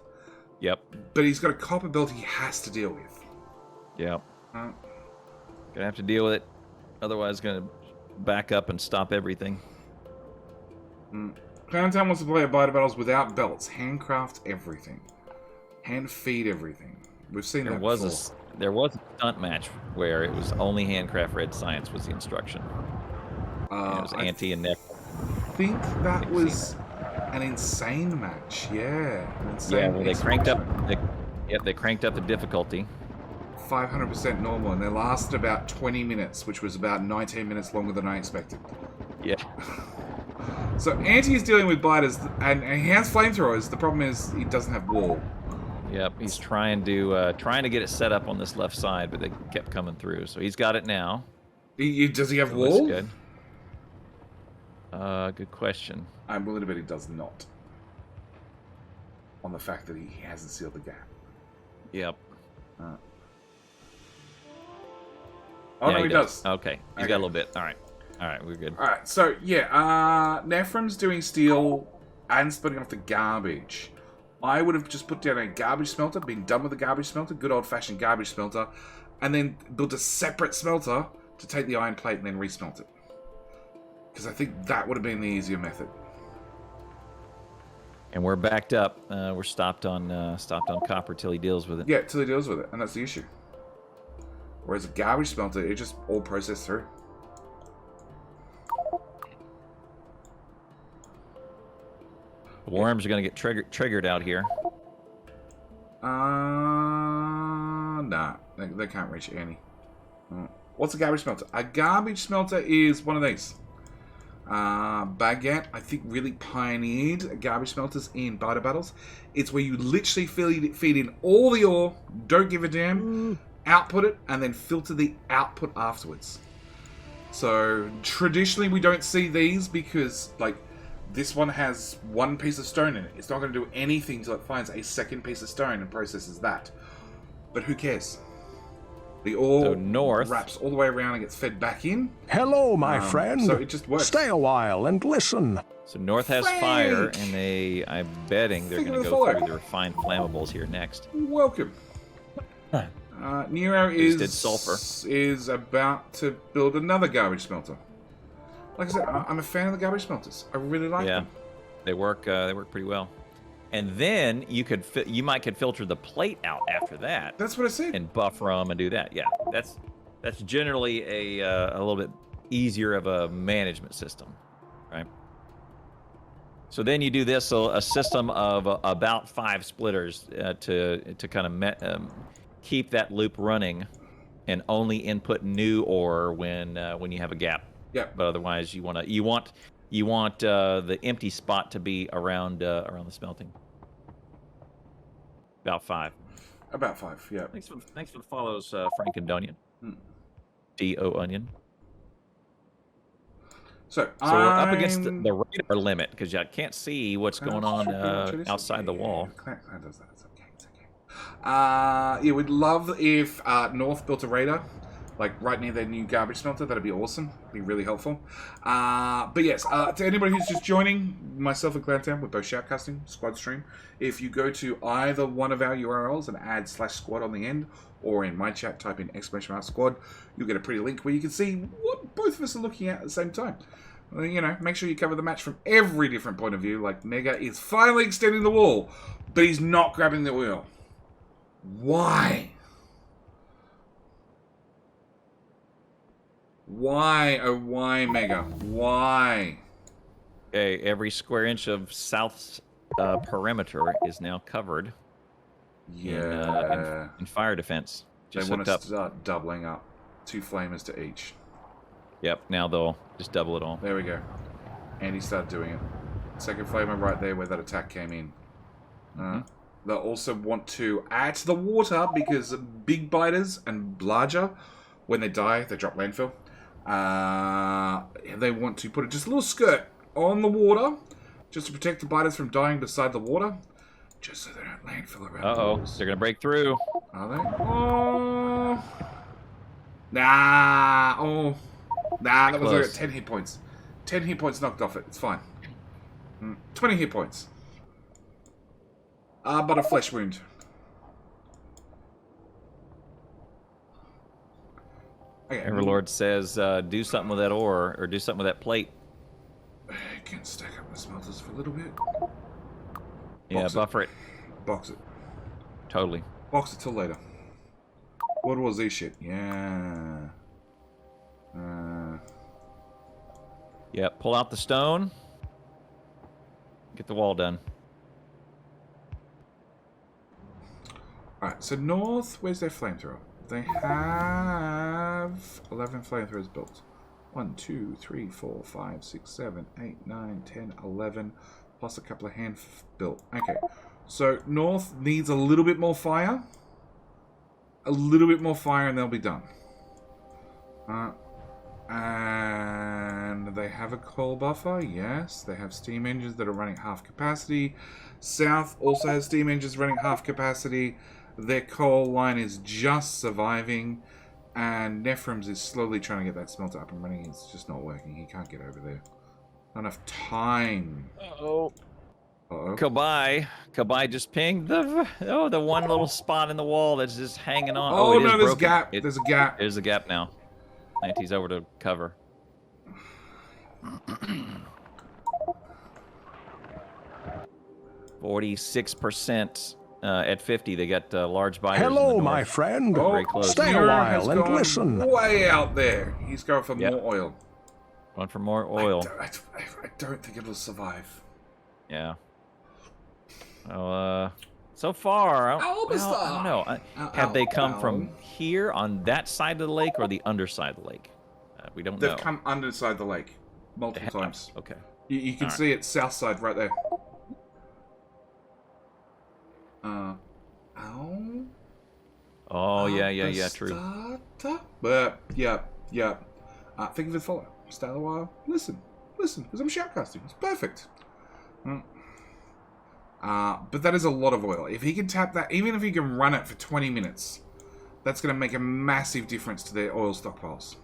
Yep. But he's got a copper build he has to deal with. Yep. Gonna have to deal with it. Otherwise, gonna back up and stop everything. Clowntown wants to play a Biter Battles without belts. Handcraft everything. Hand feed everything. We've seen that before. There was a stunt match where it was only handcraft red science was the instruction. It was Auntie and Nick. I think that was An insane match, yeah. An insane, Yeah, well, they cranked up. They cranked up the difficulty. 500% normal, and they lasted about 20 minutes, which was about 19 minutes longer than I expected. Yeah. So Anti is dealing with biters, and he has flamethrowers. The problem is he doesn't have wall. Yep, he's trying to get it set up on this left side, but they kept coming through. So he's got it now. Does he have It wall? looks good. Good question. I'm willing to bet he does not. On the fact that he hasn't sealed the gap. Yep. Oh, yeah, no, he does. Okay, he's got a little bit. All right, we're good. All right, so yeah, Nephrim's doing steel and splitting off the garbage. I would have just put down a garbage smelter, been done with the garbage smelter, good old-fashioned garbage smelter, and then built a separate smelter to take the iron plate and then resmelt it. Because I think that would have been the easier method. And we're backed up. We're stopped on copper till he deals with it. Yeah, till he deals with it, and that's the issue. Whereas a garbage smelter, it just all processed through. The worms are going to get triggered out here. Nah, they can't reach any. What's a garbage smelter? A garbage smelter is one of these. Baguette, I think, really pioneered garbage smelters in biter battles. It's where you literally feed in all the ore, don't give a damn, output it, and then filter the output afterwards. So traditionally we don't see these because, like, this one has one piece of stone in it. It's not going to do anything until it finds a second piece of stone and processes that. But who cares? The ore wraps all the way around and gets fed back in. Hello, my friend. So it just works. Stay a while and listen. So North has fire, and I'm betting they're going to go through the refined flammables here next. Welcome. Nero sulfur. is about to build another garbage smelter. Like I said, I'm a fan of the garbage smelters. I really like them. They work pretty well. And then you might could filter the plate out after that. That's what I said. And buffer them and do that. Yeah, that's generally a little bit easier of a management system, right? So then you do this, so a system of about 5 splitters to kind of keep that loop running, and only input new ore when you have a gap. Yeah. But otherwise, you want the empty spot to be around the smelting. About 5. About 5. Yeah. Thanks for the follows, Frank and Donian. D.O. Onion. So we're up against the radar limit because you can't see what's going on outside the wall. Does that. It's okay. It's okay. Yeah, we'd love if North built a radar, like right near their new garbage smelter. That'd be awesome. Be really helpful. But yes, to anybody who's just joining, myself and Clowntown, we're both shoutcasting squad stream. If you go to either one of our URLs and add /squad on the end, or in my chat type in !squad, you'll get a pretty link where you can see what both of us are looking at the same time. You know, make sure you cover the match from every different point of view. Like Mega is finally extending the wall, but he's not grabbing the wheel. Why? Why, oh why, Mega? Why? Okay, every square inch of South's perimeter is now covered. Yeah. In fire defense. They want to start doubling up. 2 flamers to each. Yep, now they'll just double it all. There we go. And he started doing it. Second flamer right there where that attack came in. They'll also want to add to the water because big biters and larger, when they die, they drop landfill. They want to put just a little skirt on the water just to protect the biters from dying beside the water. Just so they don't landfill around the walls. They're going to break through. Are they? Oh. Nah. Oh. Nah, that was like 10 hit points. 10 hit points knocked off it. It's fine. 20 hit points. But a flesh wound. Okay. Everlord says, do something with that ore, or do something with that plate. I can stack up the smelters for a little bit. Buffer it. Box it. Totally. Box it till later. What was this shit? Yeah. Pull out the stone. Get the wall done. Alright, so north, where's their flamethrower? They have 11 flamethrowers built. 1, 2, 3, 4, 5, 6, 7, 8, 9, 10, 11, plus a couple of hand built. Okay, so north needs a little bit more fire. A little bit more fire and they'll be done. And they have a coal buffer, yes. They have steam engines that are running half capacity. South also has steam engines running half capacity. Their coal line is just surviving. And Nephrem's is slowly trying to get that smelter up and running. It's just not working. He can't get over there. Not enough time. Uh-oh. Uh-oh. Kabai just pinged the one little spot in the wall that's just hanging on. Oh, it no, is there's a broken. gap. There's a gap. There's a gap now. Anti's over to cover. 46% at 50. They got large buyers. Hello, my friend. Very close. Stay a Nero while has and gone listen. way out there. He's going for more oil. Going for more oil. I don't think it'll survive. Yeah. Well, so far, I don't know. Have they come from here on that side of the lake or the underside of the lake? We don't know. They've come underside the lake multiple times. Okay. You can see it south side right there. Ow. Oh, yeah, true. But, yeah. Think of it follow. Stay a while. Listen, because I'm shoutcasting. It's perfect. But that is a lot of oil. If he can tap that, even if he can run it for 20 minutes, that's going to make a massive difference to their oil stockpiles.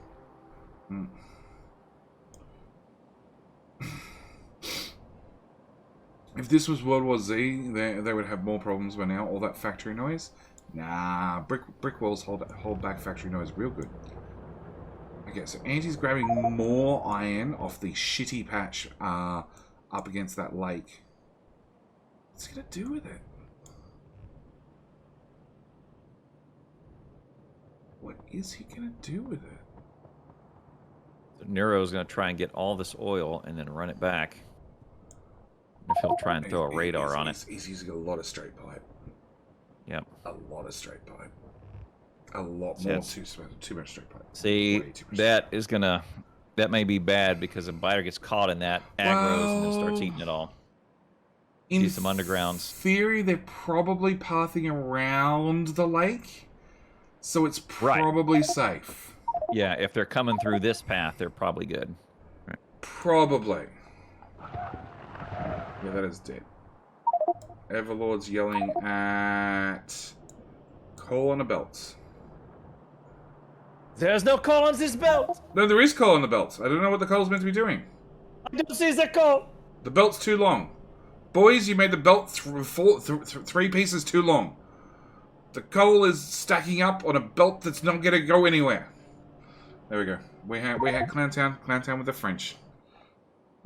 If this was World War Z, they would have more problems by now. All that factory noise. Nah, brick walls hold back factory noise real good. Okay, so Anti's grabbing more iron off the shitty patch up against that lake. What's he gonna do with it? What is he gonna do with it? So Nero's going to try and get all this oil and then run it back. If he'll try and throw a radar on it. He's using a lot of straight pipe. Yep. A lot of straight pipe. A lot more. Too much straight pipe. See, that may be bad because a biter gets caught in that, aggroes, and then starts eating it all. See some undergrounds. In theory, they're probably pathing around the lake, so it's probably safe. Yeah, if they're coming through this path, they're probably good. Right. Probably. Yeah, that is dead. Everlord's yelling at coal on a belt. There's no coal on this belt! No, there is coal on the belt. I don't know what the coal's meant to be doing. I don't see the coal! The belt's too long. Boys, you made the belt three pieces too long. The coal is stacking up on a belt that's not going to go anywhere. There we go. We had Clowntown with the French.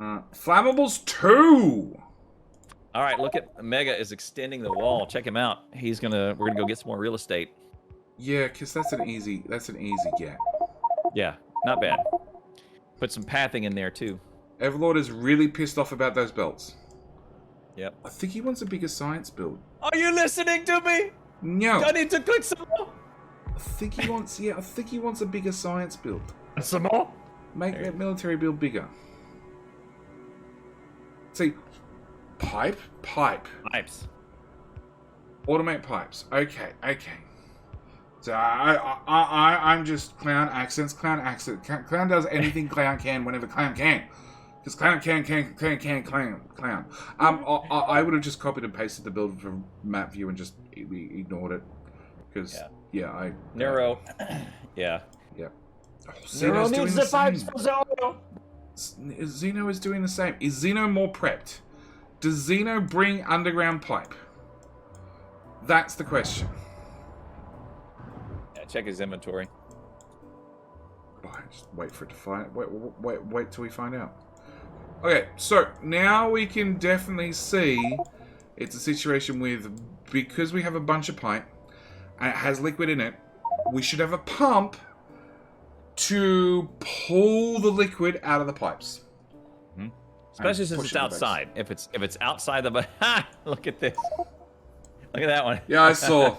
Flammables 2! All right, look at Mega is extending the wall. Check him out. We're gonna go get some more real estate. Yeah, because that's an easy get. Yeah, not bad. Put some pathing in there too. Everlord is really pissed off about those belts. Yep. I think he wants a bigger science build. Are you listening to me? No. I need to click some more. I think he wants a bigger science build. Some more? Make that military build bigger. See, pipes. Automate pipes. Okay. So I'm just clown accents. Clown does anything clown can whenever clown can. Because clown can clown. I would have just copied and pasted the build from map view and just ignored it. Because Nero. Yeah. Oh, Nero needs the pipes for the oil. Xeno is doing the same. Is Xeno more prepped? Does Xeno bring underground pipe? That's the question. Yeah, check his inventory. Just wait for it to find. Wait till we find out. Okay, so now we can definitely see it's a situation with, because we have a bunch of pipe and it has liquid in it, we should have a pump to pull the liquid out of the pipes. Especially since it's outside. If it's outside the ha! Look at this. Look at that one. Yeah, I saw.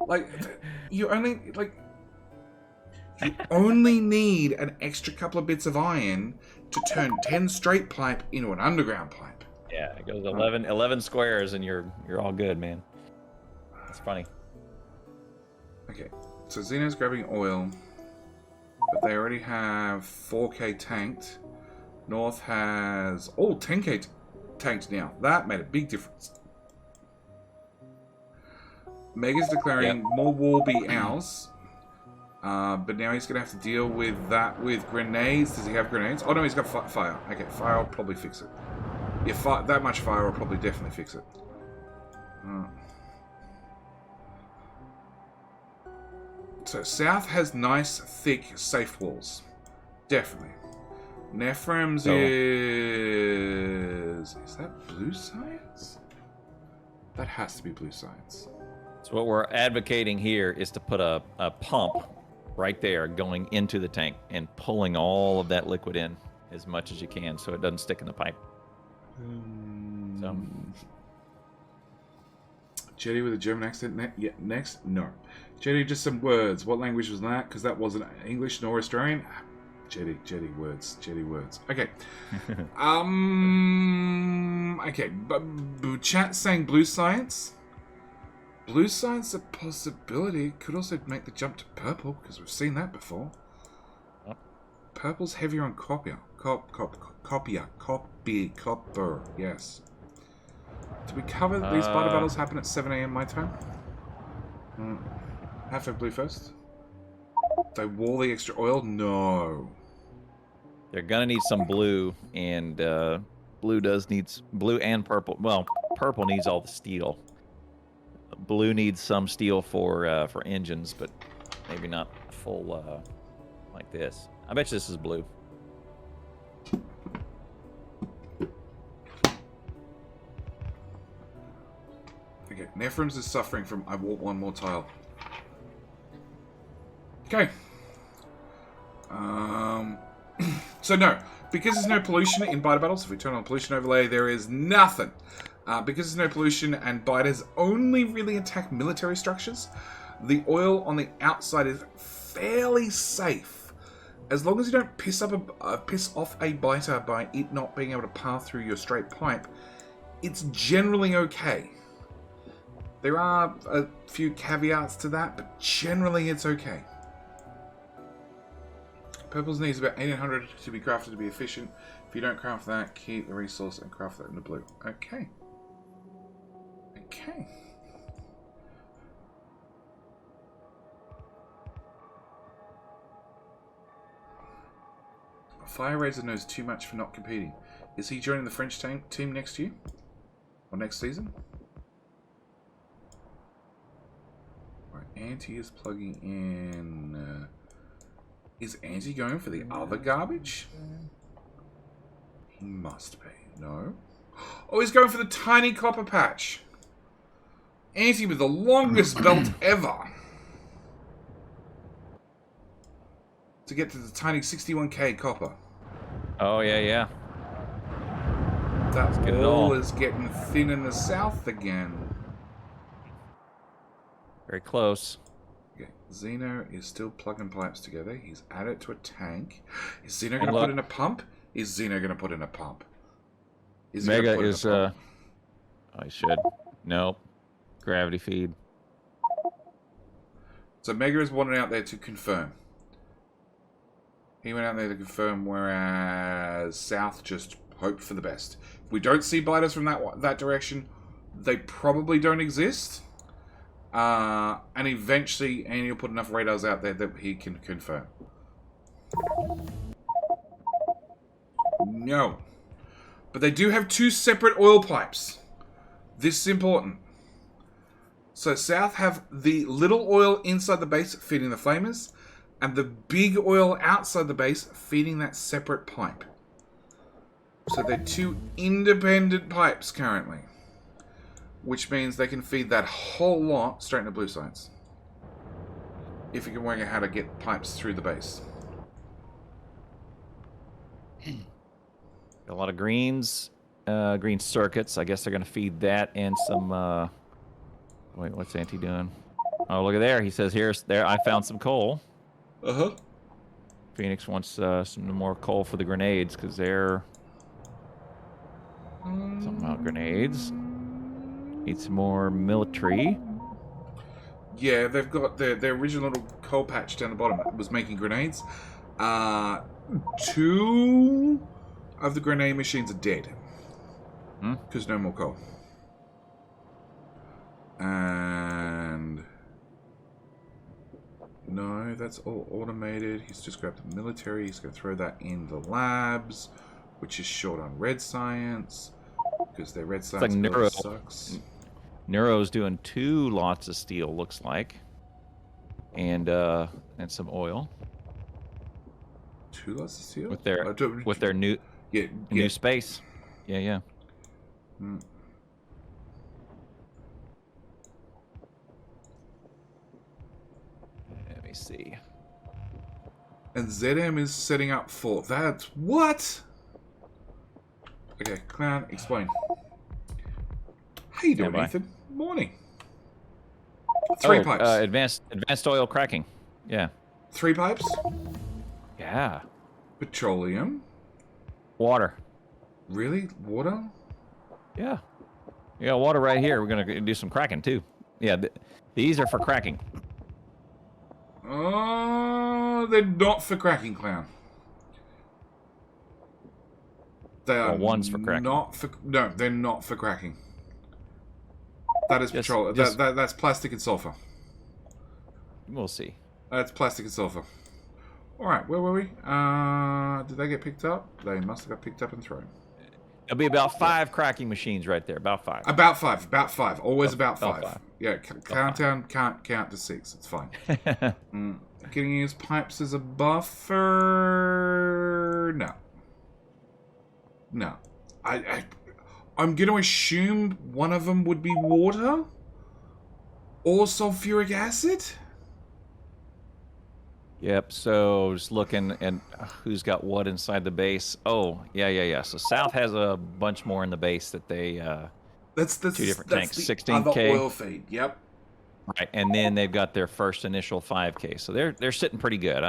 Like, you only need an extra couple of bits of iron to turn 10 straight pipe into an underground pipe. Yeah, it goes 11 squares and you're all good, man. That's funny. Okay, so Xeno's grabbing oil, but they already have 4k tanked. North has 10k tanked now. That made a big difference. Mega's declaring more will be ours. But now he's going to have to deal with that with grenades. Does he have grenades? Oh no, he's got fire. Okay, fire will probably fix it. Yeah, that much fire will probably definitely fix it. So South has nice, thick, safe walls. Definitely. Nephrem's is that blue science? That has to be blue science. So what we're advocating here is to put a pump right there going into the tank and pulling all of that liquid in as much as you can so it doesn't stick in the pipe. So. Jetty with a German accent. Next? No. Jetty, just some words. What language was that? Because that wasn't English nor Australian. Jetty words. Okay. Okay. But chat's saying blue science. Blue science a possibility. Could also make the jump to purple because we've seen that before. Purple's heavier on copper. Copper. Yes. Did we cover that these spider battles happen at 7 AM my time? Have to have blue first. They wall the extra oil? No. They're gonna need some blue, and blue needs blue and purple. Well, purple needs all the steel. Blue needs some steel for engines, but maybe not full like this. I bet you this is blue. Okay, Nephrem's is suffering from I want one more tile. Okay. So no, because there's no pollution in biter battles, if we turn on the pollution overlay, there is nothing. Because there's no pollution and biters only really attack military structures, the oil on the outside is fairly safe. As long as you don't piss off a biter by it not being able to pass through your straight pipe, it's generally okay. There are a few caveats to that, but generally it's okay. Purple's needs about 1800 to be crafted to be efficient. If you don't craft that, keep the resource and craft that in the blue. Okay. Okay. Fire Razor knows too much for not competing. Is he joining the French team next year? Or next season? Right, Auntie is plugging in... is Auntie going for the other garbage? He must be. No? Oh, he's going for the tiny copper patch. Auntie with the longest belt ever. To get to the tiny 61k copper. Oh, yeah. That wall is getting thin in the south again. Very close. Okay, Xeno is still plugging pipes together. He's added to a tank. Is Xeno going to put in a pump? Is Xeno going to put in a pump? Mega is, I should. Nope. Gravity feed. So Mega is wanted out there to confirm. He went out there to confirm, whereas South just hoped for the best. If we don't see biters from that direction, they probably don't exist. And eventually, Andy will put enough radars out there that he can confirm. No. But they do have two separate oil pipes. This is important. So South have the little oil inside the base feeding the flamers, and the big oil outside the base feeding that separate pipe. So they're two independent pipes currently. Which means they can feed that whole lot straight into blue science. If you can work out how to get pipes through the base. A lot of greens, green circuits. I guess they're going to feed that and some... wait, what's Auntie doing? Oh, look at there. He says, there, I found some coal. Uh-huh. Phoenix wants some more coal for the grenades, because they're... Something about grenades. Need some more military. Yeah, they've got their original little coal patch down the bottom was making grenades. 2 of the grenade machines are dead. Because no more coal. And... no, that's all automated. He's just grabbed the military. He's going to throw that in the labs, which is short on red science. Because their red science like sucks. Neuro's doing 2 lots of steel, looks like. And some oil. 2 lots of steel? With their new new space. Yeah. Let me see. And ZM is setting up for that. What? Okay, Clown, explain. How you doing, Ethan? Morning. 3 pipes. Advanced oil cracking. Yeah. 3 pipes? Yeah. Petroleum? Water. Really? Water? Yeah. You got water right here. We're going to do some cracking, too. Yeah, these are for cracking. Oh, they're not for cracking, Clown. They are one's for cracking. No, they're not for cracking. That is petroleum. That's plastic and sulfur. We'll see. That's plastic and sulfur. Alright, where were we? Did they get picked up? They must have got picked up and thrown. It'll be about 5 cracking machines right there. About 5. About 5. Always about 5. About 5. Yeah, countdown can't count to 6. It's fine. Can you use pipes as a buffer? No. No. I'm going to assume one of them would be water? Or sulfuric acid? Yep, so just looking at who's got what inside the base. Oh, yeah. So South has a bunch more in the base that they... That's 2 different tanks, the 16K. other oil feed, yep. Right, and then they've got their first initial 5K. So they're sitting pretty good.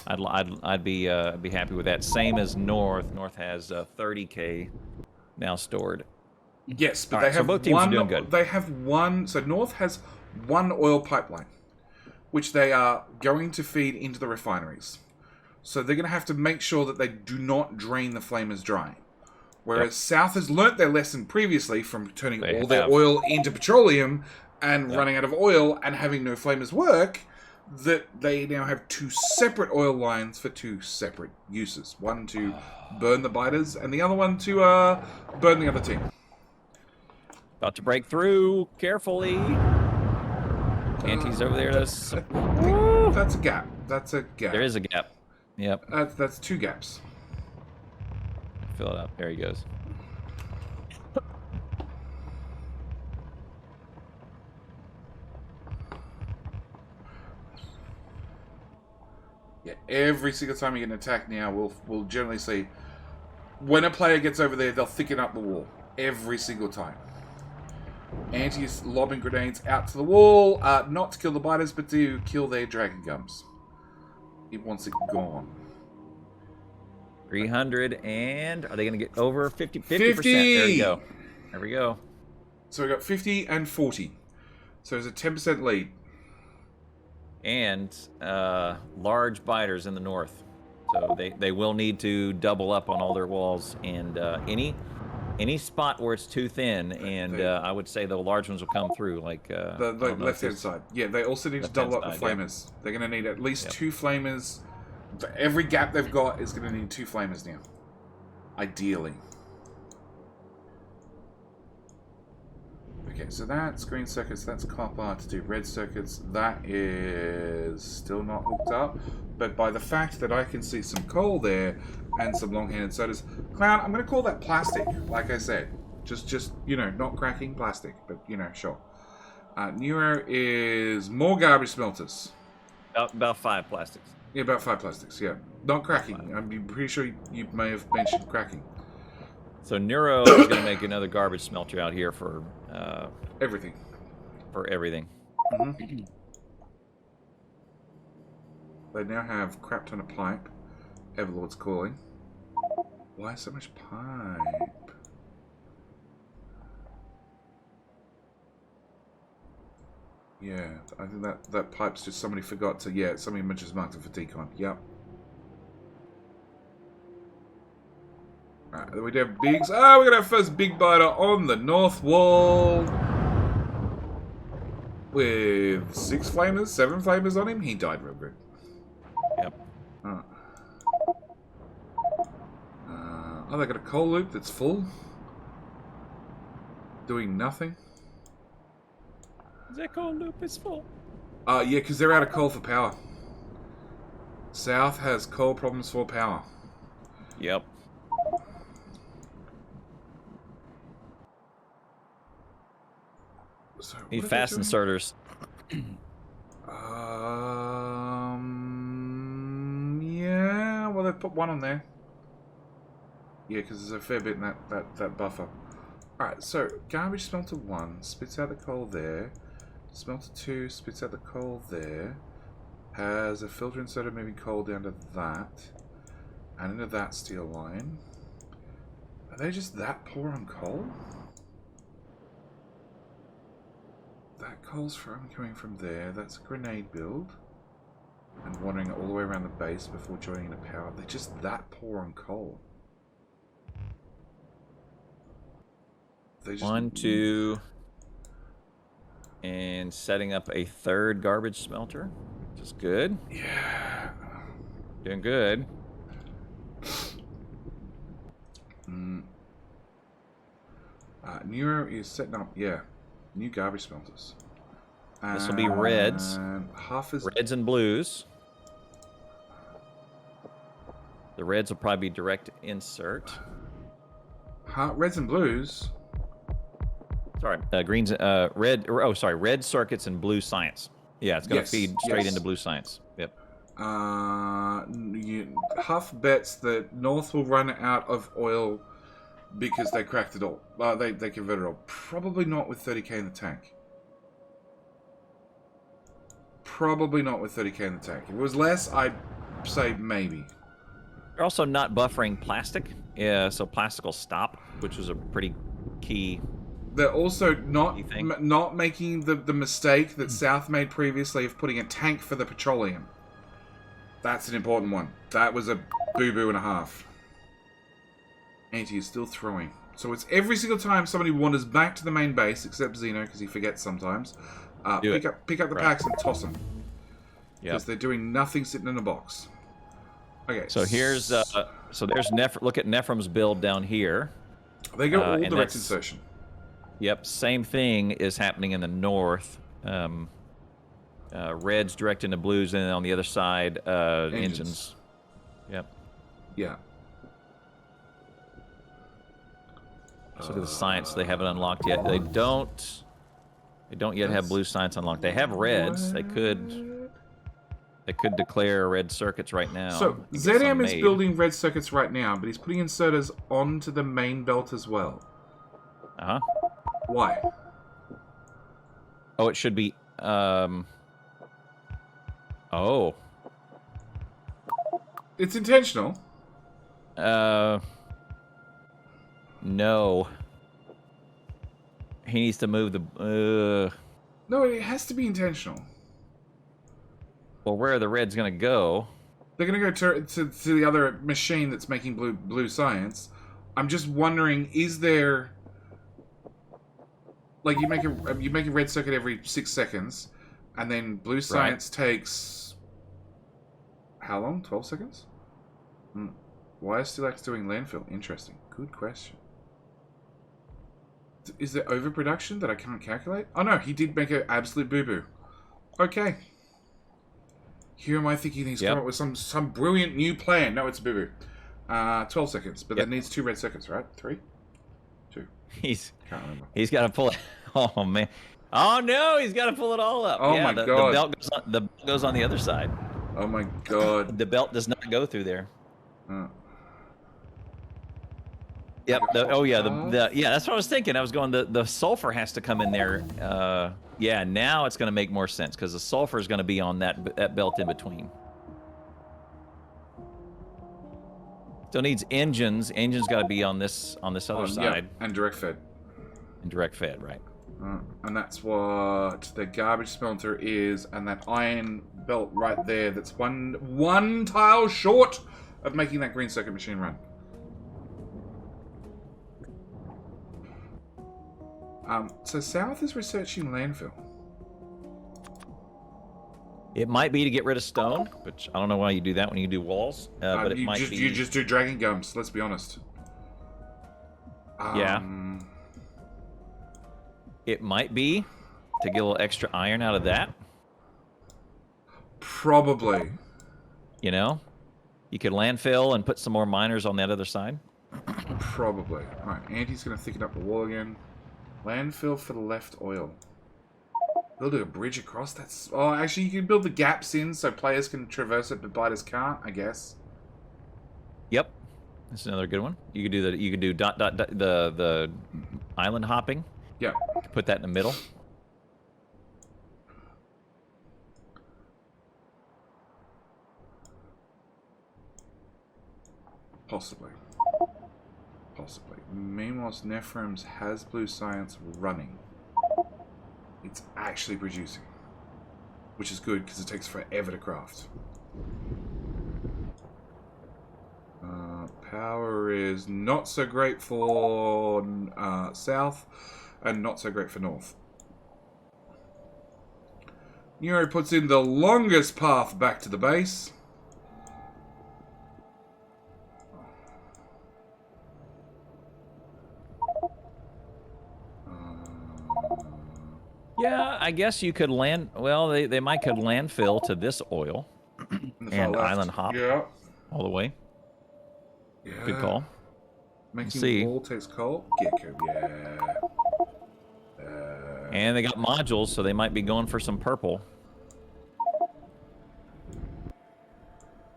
I'd be happy with that. Same as North. North has 30K now stored. Yes, but they have so both teams are doing good. They have one. So North has one oil pipeline, which they are going to feed into the refineries. So they're going to have to make sure that they do not drain the flamers dry. Whereas South has learnt their lesson previously from turning their oil into petroleum and running out of oil and having no flamers work, that they now have 2 separate oil lines for 2 separate uses. One to burn the biters and the other one to burn the other team. About to break through. Carefully. Auntie's over there. That's a gap. That's a gap. There is a gap. Yep. That's 2 gaps. Fill it up. There he goes. Yeah, every single time you get an attack now, we'll generally see when a player gets over there, they'll thicken up the wall. Every single time. Anti's lobbing grenades out to the wall, not to kill the biters, but to kill their dragon gums. He wants it gone. 300, and are they going to get over 50%? 50! There we go. There we go. So we got 50 and 40. So there's a 10% lead. And large biters in the north. So they will need to double up on all their walls. And any spot where it's too thin, and I would say the large ones will come through, like... the left-hand side. Yeah, they also need to double up the flamers. Yeah. They're going to need at least 2 flamers. For every gap they've got is going to need 2 flamers now. Ideally. Okay, so that's green circuits, that's copper to do red circuits. That is still not hooked up. But by the fact that I can see some coal there and some long-handed sodas... Clown, I'm going to call that plastic, like I said. Just you know, not cracking, plastic. But, you know, sure. Neuro is more garbage smelters. About 5 plastics. Yeah, about 5 plastics, yeah. Not cracking. I'm pretty sure you may have mentioned cracking. So Neuro is going to make another garbage smelter out here for everything. For everything. Mm-hmm. They now have crap ton of pipe. Everlord's calling. Why so much pipe? Yeah, I think that pipe's just somebody forgot to. Yeah, somebody just marked it for decon. Yep. Alright, then we do have bigs. Ah, we're gonna have first big biter on the north wall. With 6 flamers, 7 flamers on him. He died real good. Yep. Oh, they got a coal loop that's full. Doing nothing. That coal loop is full. Yeah, because they're out of coal for power. South has coal problems for power. Yep. So need fast inserters. Yeah, well, they've put one on there. Yeah, because there's a fair bit in that buffer. Alright, so garbage smelter 1 spits out the coal there. Smelter 2 spits out the coal there. Has a filter inserter moving coal down to that. And into that steel line. Are they just that poor on coal? That coal's coming from there. That's a grenade build. And wandering all the way around the base before joining into power. They're just that poor on coal. They just 1, 2, and setting up a 3rd garbage smelter, which is good. Yeah. Doing good. Neuro is setting up, new garbage smelters. This will be reds. Half is reds and blues. The reds will probably be direct insert. Reds and blues. Sorry, greens, red circuits and blue science. Yeah, it's going to feed straight into blue science. Yep. Huff bets that North will run out of oil because they cracked it all. They converted it all. Probably not with 30k in the tank. Probably not with 30k in the tank. If it was less, I'd say maybe. They're also not buffering plastic. Yeah, so plastic will stop, which was a pretty key. They're also not making the mistake that South made previously of putting a tank for the petroleum. That's an important one. That was a boo-boo and a half. Anti is still throwing. So it's every single time somebody wanders back to the main base, except Xeno, because he forgets sometimes, pick up the packs and toss them. Because they're doing nothing sitting in a box. Okay. So here's, so there's look at Nephrim's build down here. They go all direct insertion. Yep, same thing is happening in the north. Reds direct into blues, and then on the other side, engines. Yep. Yeah. Let's look at the science. They haven't unlocked yet. They don't yet have blue science unlocked. They have reds. They could declare red circuits right now. So ZM is building red circuits right now, but he's putting inserters onto the main belt as well. Uh-huh. Why? Oh, it should be, oh. It's intentional. No. He needs to move the, No, it has to be intentional. Well, where are the reds going to go? They're going to go to the other machine that's making blue science. I'm just wondering, is there... Like, you make a red circuit every 6 seconds, and then blue science takes... How long? 12 seconds? Why is Steelaxe doing landfill? Interesting. Good question. Is there overproduction that I can't calculate? Oh no, he did make an absolute boo-boo. Okay. Here am I thinking he's come up with some brilliant new plan. No, it's a boo-boo. 12 seconds, but that needs 2 red circuits, right? 3? 2. He's Can't got to pull it. Oh man. Oh no, he's got to pull it all up. Oh my god. The belt goes on the other side. Oh my god. The belt does not go through there. Uh, Yep. Yeah. That's what I was thinking. I was going. The sulfur has to come in there. Yeah. Now it's going to make more sense because the sulfur is going to be on that belt in between. So it needs engines. Engines got to be on this other side. Yeah, and direct fed. And direct fed, right? And that's what the garbage smelter is, and that iron belt right there. That's one tile short of making that green circuit machine run. So South is researching landfill. It might be to get rid of stone, which I don't know why you do that when you do walls. But it might be. You just do dragon gums. Let's be honest. Yeah. It might be to get a little extra iron out of that. Probably. You know, you could landfill and put some more miners on that other side. Probably. All right, Andy's gonna thicken up the wall again. Landfill for the left oil. Building a bridge across. That's. Oh, actually, you can build the gaps in so players can traverse it, but biters can't. I guess. Yep, that's another good one. You could do the island hopping. Yeah. Put that in the middle. Possibly. Possibly. Meanwhile, Nephrem's has blue science running. It's actually producing. Which is good, because it takes forever to craft. Power is not so great for South, and not so great for North. Nero puts in the longest path back to the base. Yeah, I guess you could land. Well, they could landfill to this oil and island hop all the way. Yeah. Good call. Making wall takes coal. Gecko, yeah. And they got modules, so they might be going for some purple.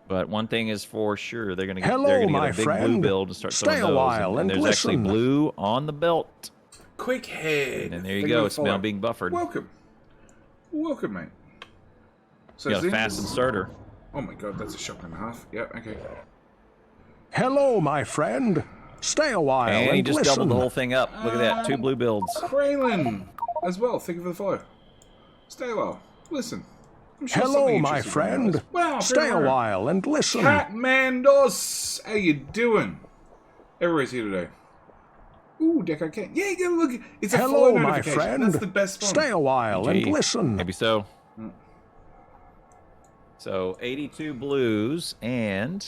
But one thing is for sure, they're gonna get a big blue build and start Stay a while and there's actually blue on the belt. Quick head. And there you go. It's now being buffered. Welcome. Welcome, mate. So you got a fast inserter. Oh my god, that's a shot and a half. Yeah, okay. Hello, my friend. Stay a while and he just listen. doubled the whole thing up. Look at that. 2 blue builds. Kralin as well. Thank you for the follow. Stay a while. Listen. I'm sure hello, my friend. Wow, stay a while and listen. Catmandos. How you doing? Everybody's here today. Ooh, Deco Cat. Yeah, you gotta look. It's a hello, follow my notification. friend. That's the best one. Stay a while and listen. Maybe so. So 82 blues and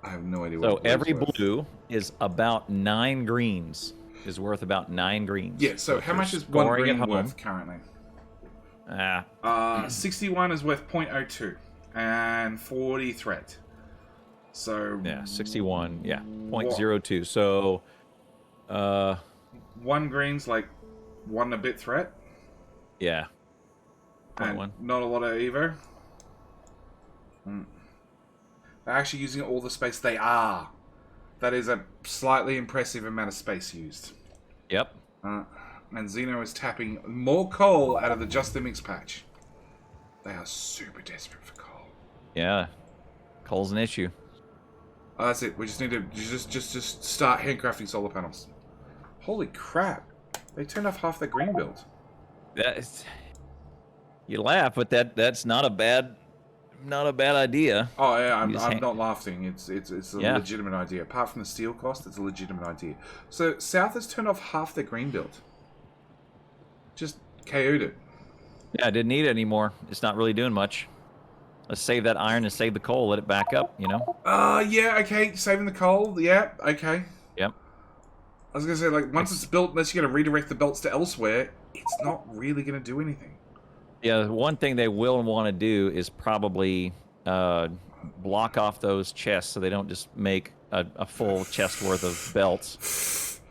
I have no idea what. So every blue is about 9 greens. Is worth about 9 greens. Yeah. So how much is one green worth currently? 61 is worth 0.02 and 40 threat. So yeah, 61. Yeah, 0.02. So 1 green's like 1 a bit threat. Yeah. And not a lot of evo. They're actually using all the space they are. That is a slightly impressive amount of space used. Yep. And Xeno is tapping more coal out of the Just the Mix patch. They are super desperate for coal. Yeah. Coal's an issue. Oh, that's it. We just need to just start handcrafting solar panels. Holy crap. They turned off half their green build. You laugh, but that's not a bad idea. Oh yeah, I'm not laughing. It's a legitimate idea. Apart from the steel cost, it's a legitimate idea. So South has turned off half their green build. Just KO'd it. Yeah, I didn't need it anymore. It's not really doing much. Let's save that iron and save the coal. Let it back up, you know? Yeah, okay. Saving the coal. Yeah, okay. Yep. I was going to say, like, once it's built, unless you're going to redirect the belts to elsewhere, it's not really going to do anything. Yeah, one thing they will want to do is probably block off those chests so they don't just make a full chest worth of belts.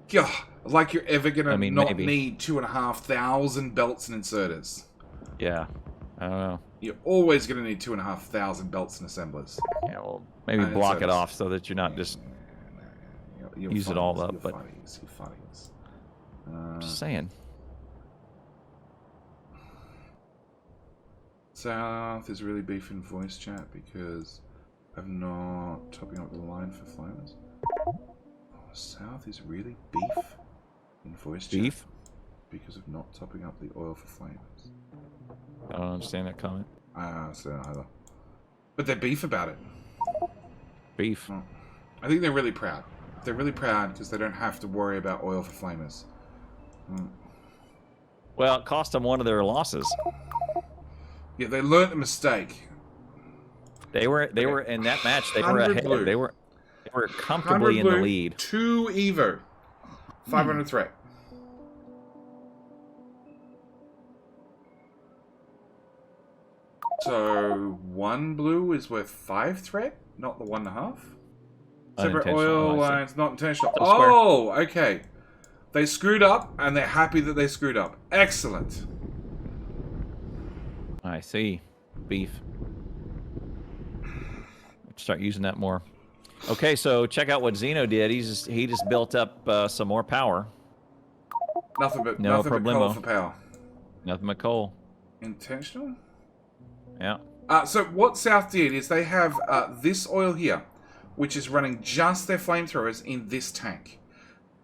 Yeah, Like you're ever gonna not maybe. need 2,500 belts and inserters. Yeah, I don't know. You're always gonna need 2,500 belts and assemblers. Yeah, well, maybe And block it inserters. off so that you're not just use it all up. But you're funnies. Just saying. South is really beefing voice chat because I'm not topping up the line for flamers. Oh, South is really beef in voice chat Beef? because of not topping up the oil for flamers. I don't understand that comment. I don't understand either. But they're beef about it. Beef. Oh. I think they're really proud. They're really proud because they don't have to worry about oil for flamers. Well, it cost them one of their losses. Yeah, they learned the mistake. They were in that match. They were 100 ahead. blue. They were comfortably in the lead. 2 Evo. 500 threat. So 1 blue is worth 5 threat, not the 1.5. Separate oil lines, not intentional. Oh, okay. They screwed up, and they're happy that they screwed up. Excellent. I see. Beef. Start using that more. Okay, so check out what Zeno did. He just built up some more power. Nothing but No nothing but problemo. coal for power. Nothing but coal. Intentional? Yeah. So what South did is they have this oil here, which is running just their flamethrowers in this tank.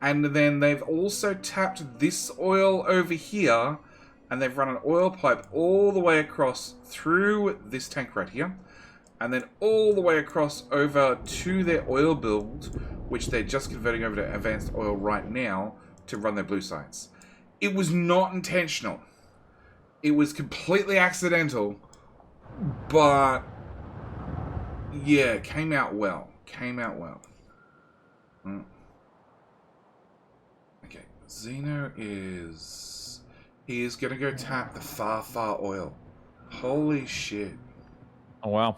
And then they've also tapped this oil over here, and they've run an oil pipe all the way across through this tank right here, and then all the way across over to their oil build, which they're just converting over to advanced oil right now to run their blue sites. It was not intentional. It was completely accidental, but yeah, came out well. Came out well. Okay, Zeno is... He is going to go tap the far, far oil. Holy shit. Oh, wow.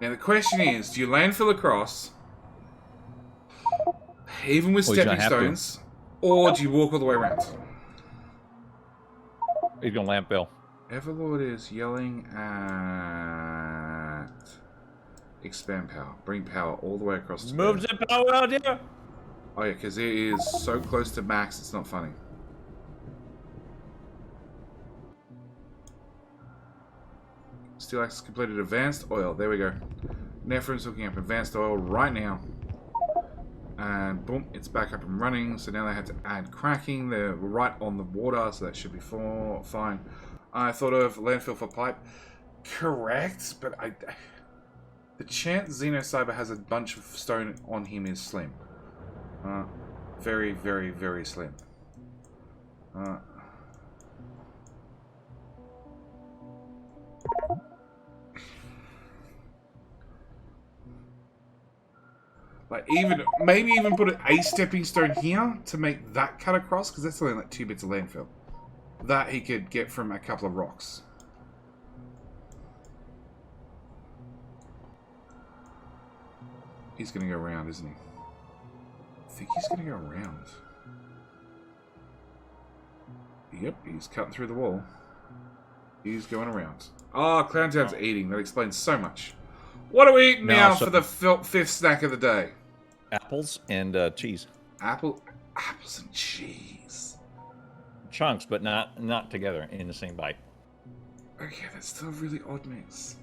Now the question is, do you landfill across, even with stepping stones, or do you walk all the way around? He's going to lamp bill. Everlord is yelling at... Expand power. Bring power all the way across the Move the power out here. Oh yeah, because it is so close to max, it's not funny. Steelaxe has completed advanced oil. There we go. Nephrim's hooking up advanced oil right now. And boom, it's back up and running. So now they had to add cracking. They're right on the water, so that should be fine. I thought of landfill for pipe. Correct, but the chance Xenocyber has a bunch of stone on him is slim. Very, very, very slim. Like maybe even put a stepping stone here to make that cut across, because that's only like 2 bits of landfill. That he could get from a couple of rocks. He's gonna go around, isn't he? I think he's gonna go around. Yep, he's cutting through the wall. He's going around. Oh, Clowntown's eating. That explains so much. What are we eating now for the 5th snack of the day? Apples and cheese. Apples and cheese. Chunks, but not together in the same bite. Okay, that's still a really odd mix.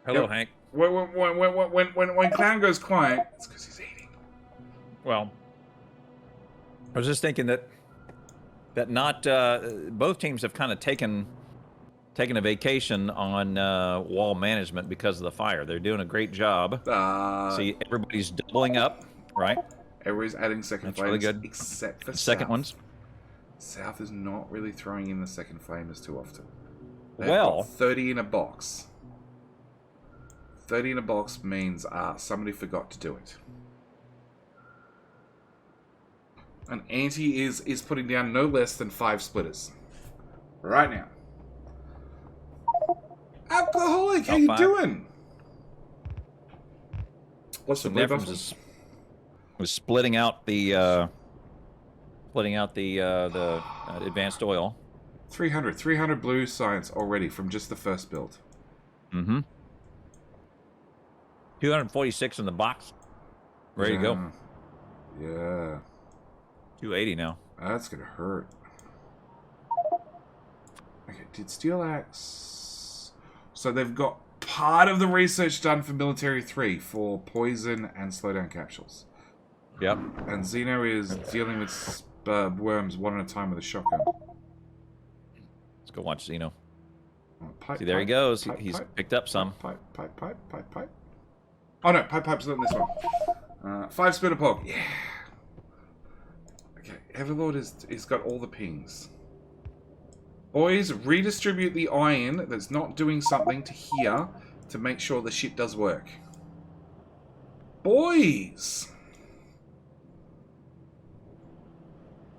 Hello, Hank. When Clown goes quiet, it's because he's eating. Well, I was just thinking that not both teams have kind of taken a vacation on wall management because of the fire. They're doing a great job. See, everybody's doubling up, right? Everybody's adding second flames, really good. Except for second South. Ones. South is not really throwing in the second flamers too often. They've Well, got 30 in a box. 30 in a box means somebody forgot to do it. And Anti is putting down no less than 5 splitters. Right now. Alcoholic, how you doing? What's So the blue Nephrons buffer? was splitting out the advanced oil. 300 blue science already from just the first build. Mm-hmm. 246 in the box. Ready to go. Yeah. 280 now. That's gonna hurt. Okay, did Steelaxe... So they've got part of the research done for Military 3 for poison and slowdown capsules. Yep. And Xeno is dealing with worms one at a time with a shotgun. Let's go watch Xeno. Pipe, See, there he pipe, goes. pipe, He's pipe, picked up some. Pipe. Oh no, pipe's not in this one. 5 spinner pog. Yeah. Okay, Everlord is got all the pings. Boys, redistribute the iron that's not doing something to here to make sure the shit does work. Boys!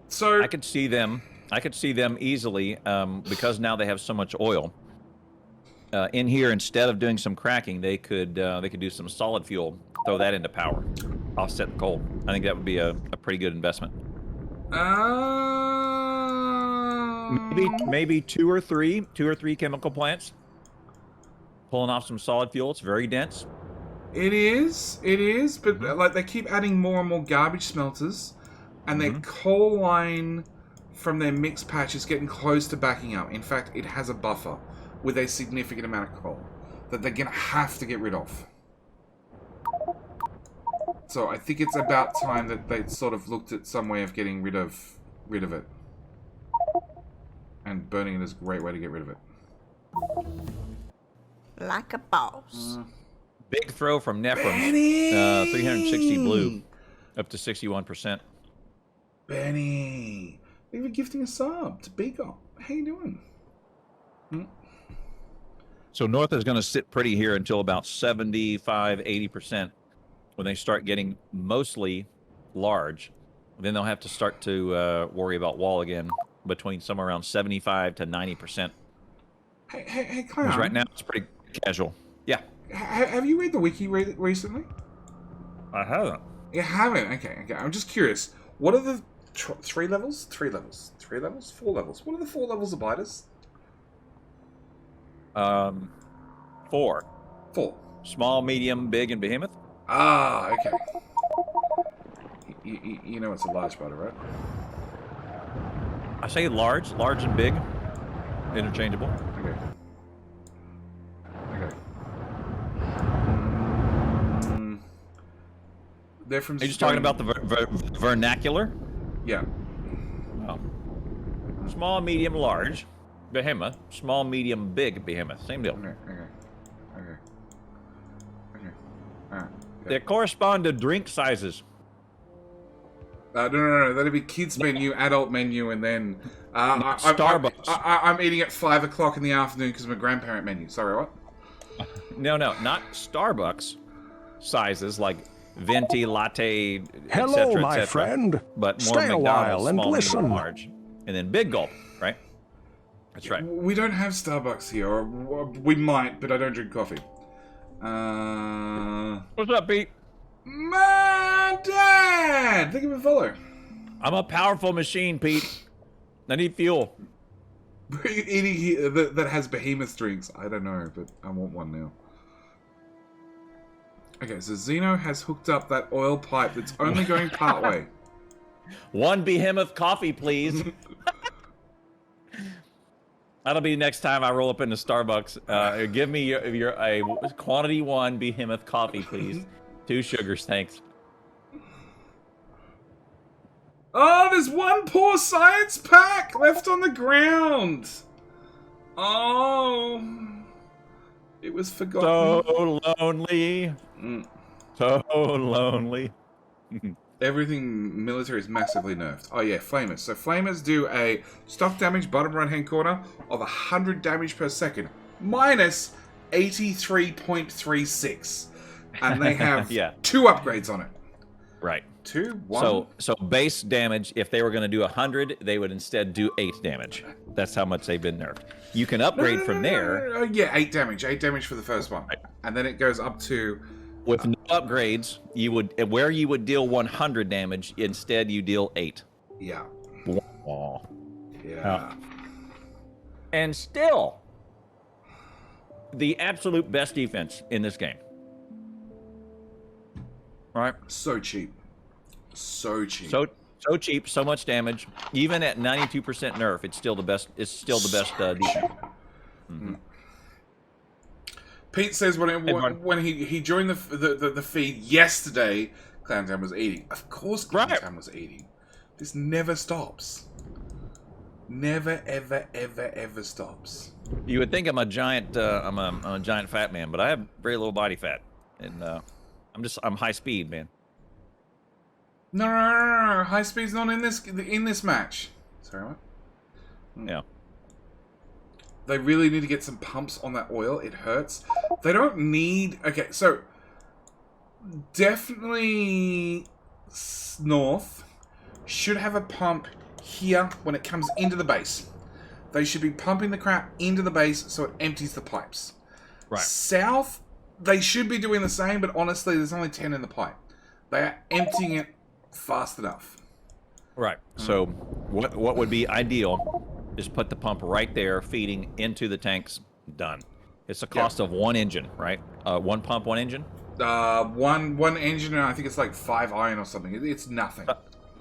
So I could see them easily because now they have so much oil. In here, instead of doing some cracking, they could do some solid fuel, throw that into power, offset the coal. I think that would be a pretty good investment. Maybe two or three chemical plants pulling off some solid fuel. It's very dense. It is, but like they keep adding more and more garbage smelters, and their coal line from their mix patch is getting close to backing up. In fact, it has a buffer with a significant amount of coal that they're gonna have to get rid of. So I think it's about time that they sort of looked at some way of getting rid of it. And burning it is a great way to get rid of it. Like a boss. Big throw from Nephrons. Benny! 360 blue, up to 61%. Benny! Thank you for gifting a sub to Beagle. How you doing? So North is going to sit pretty here until about 75, 80%. When they start getting mostly large, then they'll have to start to worry about wall again between somewhere around 75 to 90%. Hey, Clown. Because right now it's pretty casual. Yeah. Have you read the wiki recently? I haven't. You haven't? Okay. I'm just curious. What are the 3 levels? 3 levels? 3 levels? 4 levels? What are the 4 levels of biters? 4. 4. Small, medium, big, and behemoth. Ah, okay. You know it's a large biter, right? I say large and big, interchangeable. Okay. They're from. Are you just talking about the vernacular? Yeah. Oh. Small, medium, large, behemoth. Small, medium, big, behemoth. Same deal. Okay. Alright. They correspond to drink sizes. No. That'd be kids menu, adult menu, and then Starbucks. I'm eating at 5 o'clock in the afternoon because my grandparent menu. Sorry, what? No, not Starbucks sizes like venti, latte, Hello, etc., my etc., friend. but more Stay a McDonald's, while and small, listen. medium, large, and then big gulp, right? That's right. We don't have Starbucks here. Or we might, but I don't drink coffee. What's up, Pete? My dad! Thank you for the follow. I'm a powerful machine, Pete. I need fuel. Eating here that has behemoth drinks. I don't know, but I want one now. Okay, so Xeno has hooked up that oil pipe that's only going part way. One behemoth coffee, please. That'll be next time I roll up into Starbucks. Give me a quantity 1 behemoth coffee, please. 2 sugars, thanks. Oh, there's one poor science pack left on the ground. Oh, it was forgotten. So lonely. So lonely. Everything military is massively nerfed. Oh yeah, Flamers. So Flamers do a stock damage bottom right hand corner of 100 damage per second, minus 83.36. And they have 2 upgrades on it. Right. 2, 1. So base damage, if they were going to do 100, they would instead do 8 damage. That's how much they've been nerfed. You can upgrade from there. Yeah, 8 damage. 8 damage for the first one. Right. And then it goes up to With no upgrades, you would where you would deal 100 damage, instead you deal 8. Yeah. Oh. Yeah. And still, the absolute best defense in this game. Right? So cheap. So cheap. So cheap, so much damage. Even at 92% nerf, it's still the best. It's still the best defense. Mm-hmm. Pete says when he joined the feed yesterday, Clowntown was eating. Of course, Clowntown was eating. This never stops. Never, ever, ever, ever stops. You would think I'm a giant. I'm a giant fat man, but I have very little body fat, and I'm high speed, man. No. High speed's not in this match. Sorry, what? Yeah. They really need to get some pumps on that oil. It hurts. They don't need... Okay, so... Definitely... North should have a pump here when it comes into the base. They should be pumping the crap into the base so it empties the pipes. Right. South, they should be doing the same, but honestly, there's only 10 in the pipe. They are emptying it fast enough. Right. So what would be ideal is put the pump right there, feeding into the tanks. Done. It's a cost of one engine, right? One pump, one engine. One engine, and I think it's like 5 iron or something. It's nothing.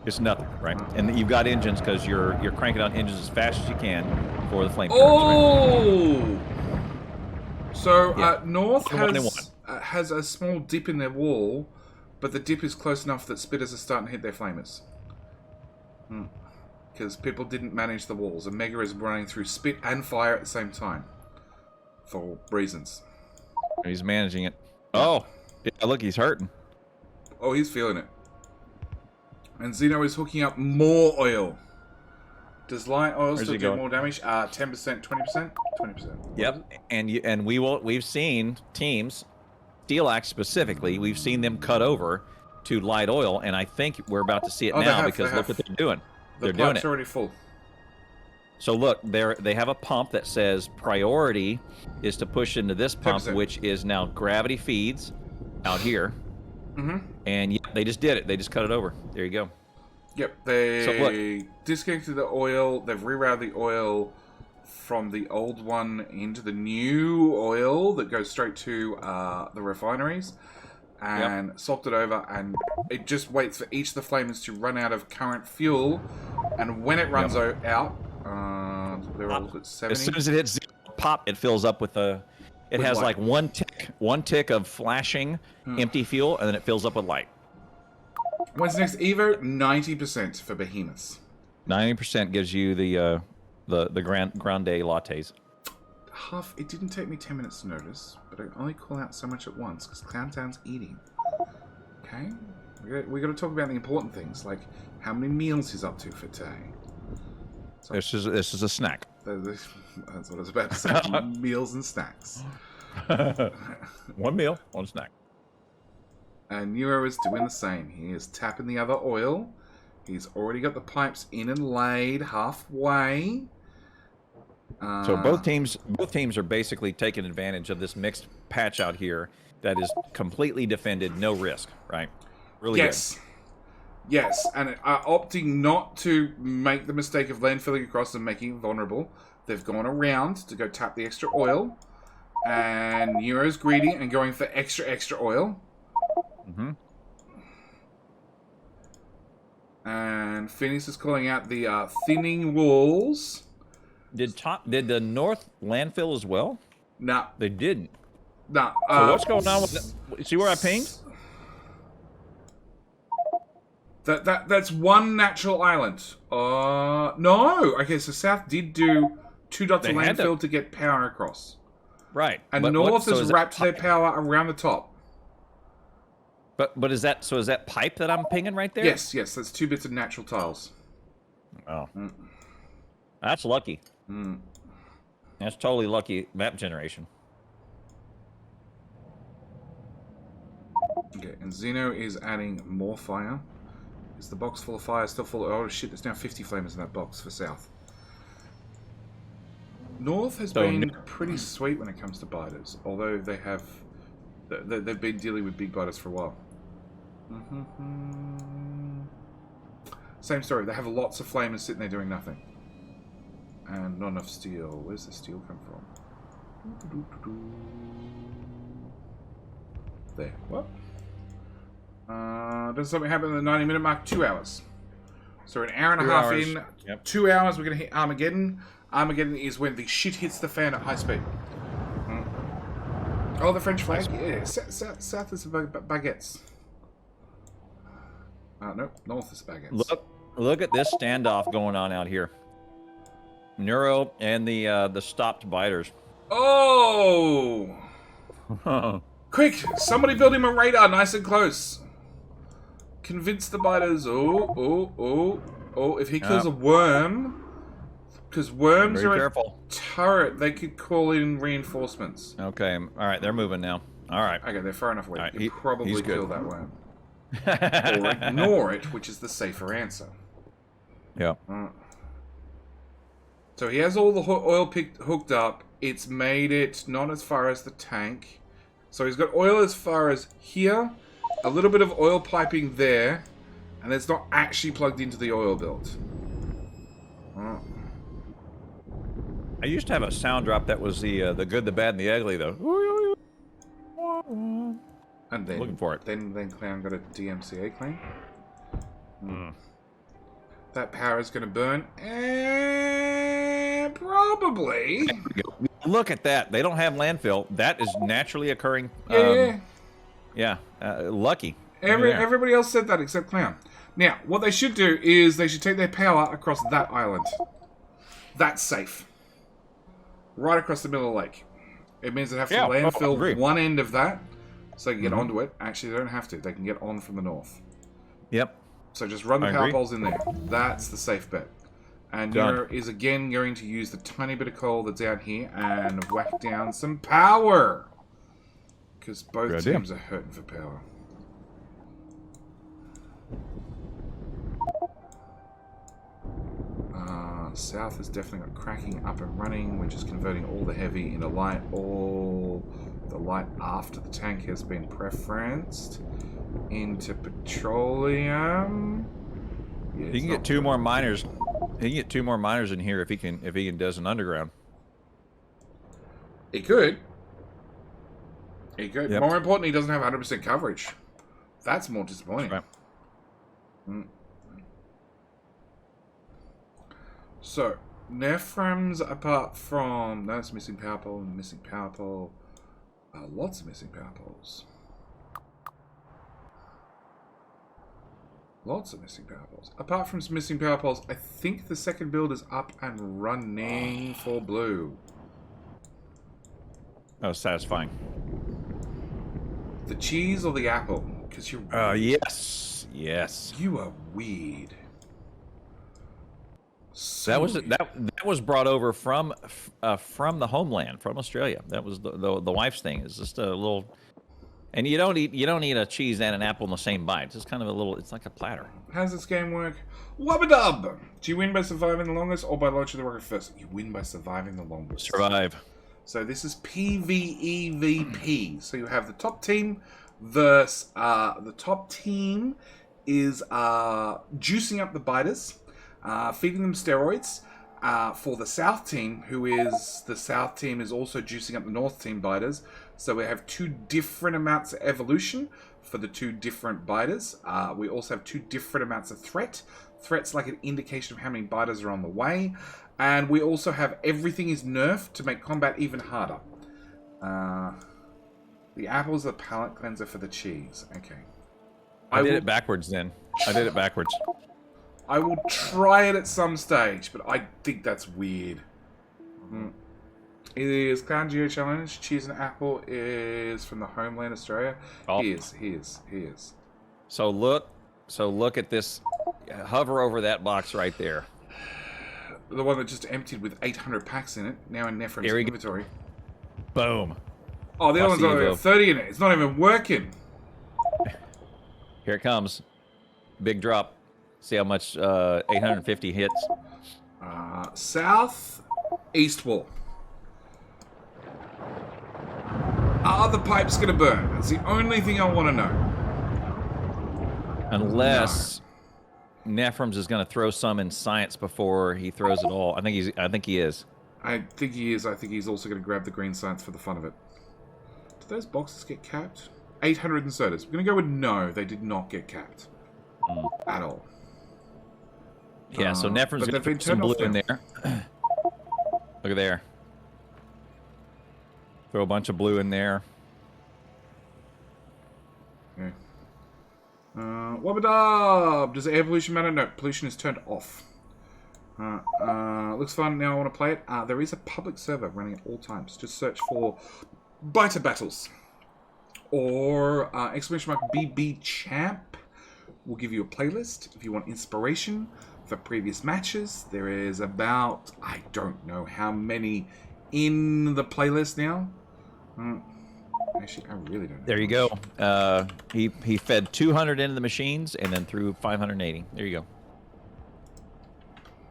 It's nothing, right? And you've got engines because you're cranking out engines as fast as you can for the flame. Oh! Right? So yeah. North has a small dip in their wall, but the dip is close enough that spitters are starting to hit their flamers. Because people didn't manage the walls. And Mega is running through spit and fire at the same time. For reasons. He's managing it. Oh, yeah, look, he's hurting. Oh, he's feeling it. And Zeno is hooking up more oil. Does light oil still do more damage? 10%, 20%? 20%. Yep, and we've seen teams, Steelaxe specifically, we've seen them cut over to light oil, and I think we're about to see it now because look what they're doing. They're doing it. Already full. So look, they have a pump that says priority is to push into this pump, 10%. which is now gravity feeds out here. Mm-hmm. And yeah, they just did it. They just cut it over. There you go. Yep, they disconnected the oil. They've rerouted the oil from the old one into the new oil that goes straight to the refineries. And swapped it over, and it just waits for each of the flamers to run out of current fuel. And when it runs out, they're all at 70. As soon as it hits zero, pop, it fills up with a. It has light. Like one tick of flashing empty fuel, and then it fills up with light. When's the next Evo? 90% for behemoths. 90% gives you the grande lattes. It didn't take me 10 minutes to notice, but I only call out so much at once because Clowntown's eating. Okay? We got to talk about the important things, like how many meals he's up to for today. So, this is a snack. That's what I was about to say. Meals and snacks. One meal, one snack. And Neuro is doing the same. He is tapping the other oil. He's already got the pipes in and laid halfway. So both teams are basically taking advantage of this mixed patch out here that is completely defended, no risk, right? Really yes. Good. Yes, and opting not to make the mistake of landfilling across and making it vulnerable. They've gone around to go tap the extra oil. And Neuro's greedy and going for extra oil. Mm-hmm. And Phineas is calling out the thinning walls. Did the North landfill as well? No. They didn't. No. So what's going on with that? See where I pinged? That's one natural island. No. Okay, so South did do 2 dots of landfill to get power across. Right. And North has wrapped their power around the top. But is that pipe that I'm pinging right there? Yes, that's 2 bits of natural tiles. Oh. That's lucky. That's totally lucky map generation. Okay, and Zeno is adding more fire. Is the box full of fire? Still full of... Oh shit, there's now 50 flamers in that box for South. North has been pretty sweet when it comes to biters, although they have They've been dealing with big biters for a while. Same story. They have lots of flamers sitting there doing nothing. And not enough steel. Where's the steel come from? There. What? Does something happen at the 90-minute mark? 2 hours. So an hour and a half in. Yep. 2 hours, we're going to hit Armageddon. Armageddon is when the shit hits the fan at high speed. Oh, the French flag? Yeah. South is the Baguettes. Nope. North is the Baguettes. Look at this standoff going on out here. Neuro and the stopped biters. Oh! Quick! Somebody build him a radar nice and close. Convince the biters. Oh, if he kills a worm, because worms are a turret, they could call in reinforcements. Okay, alright, they're moving now. Alright. Okay, they're far enough away. Right, You can probably kill that worm. Or ignore it, which is the safer answer. Yeah. So he has all the oil hooked up. It's made it not as far as the tank. So he's got oil as far as here, a little bit of oil piping there, and it's not actually plugged into the oil belt. I used to have a sound drop that was the good, the bad, and the ugly, though. And then looking for it. Then Clown got a DMCA claim. That power is going to burn. Probably. Look at that. They don't have landfill. That is naturally occurring. Yeah. Lucky. Everybody else said that except Clown. Now, what they should do is they should take their power across that island. That's safe. Right across the middle of the lake. It means they have to landfill one end of that so they can get onto it. Actually, they don't have to. They can get on from the north. Yep. So just run the power poles in there. That's the safe bet. And Nero is again going to use the tiny bit of coal that's out here and whack down some power. Because both teams are hurting for power. South has definitely got cracking up and running. We're just converting all the heavy into light. All the light after the tank has been preferenced into petroleum. Yeah, he can get two more miners. He can get 2 more miners in here if he can does an underground. He could. He could. Yep. More importantly, he doesn't have 100% coverage. That's more disappointing. Right. So, Nephrams, apart from... No, it's missing power pole and missing power pole. Lots of missing power poles. Lots of missing power poles. Apart from some missing power poles, I think the second build is up and running for blue. Oh, satisfying. The cheese or the apple? Because you're... yes. Yes. You are weird. So that was brought over from the homeland, from Australia. That was the wife's thing. It's just a little, and you don't eat a cheese and an apple in the same bite. It's just kind of a little. It's like a platter. How does this game work? Wubba-dub! Do you win by surviving the longest or by launching the rocket first? You win by surviving the longest. Survive. So this is PvEVP. So you have the top team versus the top team is juicing up the biters. Feeding them steroids for the South team, the South team is also juicing up the North team biters. So we have 2 different amounts of evolution for the 2 different biters. We also have 2 different amounts of threat. Threat's like an indication of how many biters are on the way. And we also have everything is nerfed to make combat even harder. The apple's a palate cleanser for the cheese. Okay. I did it backwards then. I did it backwards. I will try it at some stage, but I think that's weird. Is Clown Geo Challenge cheese and apple is from the homeland Australia? Oh. He is. So look at this. Hover over that box right there. The one that just emptied with 800 packs in it, now in Nephron's inventory. Boom. Oh, the other one's only got 30 in it. It's not even working. Here it comes. Big drop. See how much 850 hits. South, east wall. Are the pipes going to burn? That's the only thing I want to know. Unless Nephrem's is going to throw some in science before he throws it all. I think he is. I think he is. I think he's also going to grab the green science for the fun of it. Did those boxes get capped? 800 and sodas. We're going to go with no. They did not get capped. At all. Yeah, so Nephrem's going to put some blue in there. Look at there. Throw a bunch of blue in there. Okay. Wabadab! Does air pollution matter? No, pollution is turned off. Looks fun. Now I want to play it. There is a public server running at all times. Just search for Biter Battles. Or !BBChamp will give you a playlist. If you want inspiration for previous matches, there is about, I don't know how many in the playlist now. Actually, I really don't know. There you go. He fed 200 into the machines and then threw 580. There you go.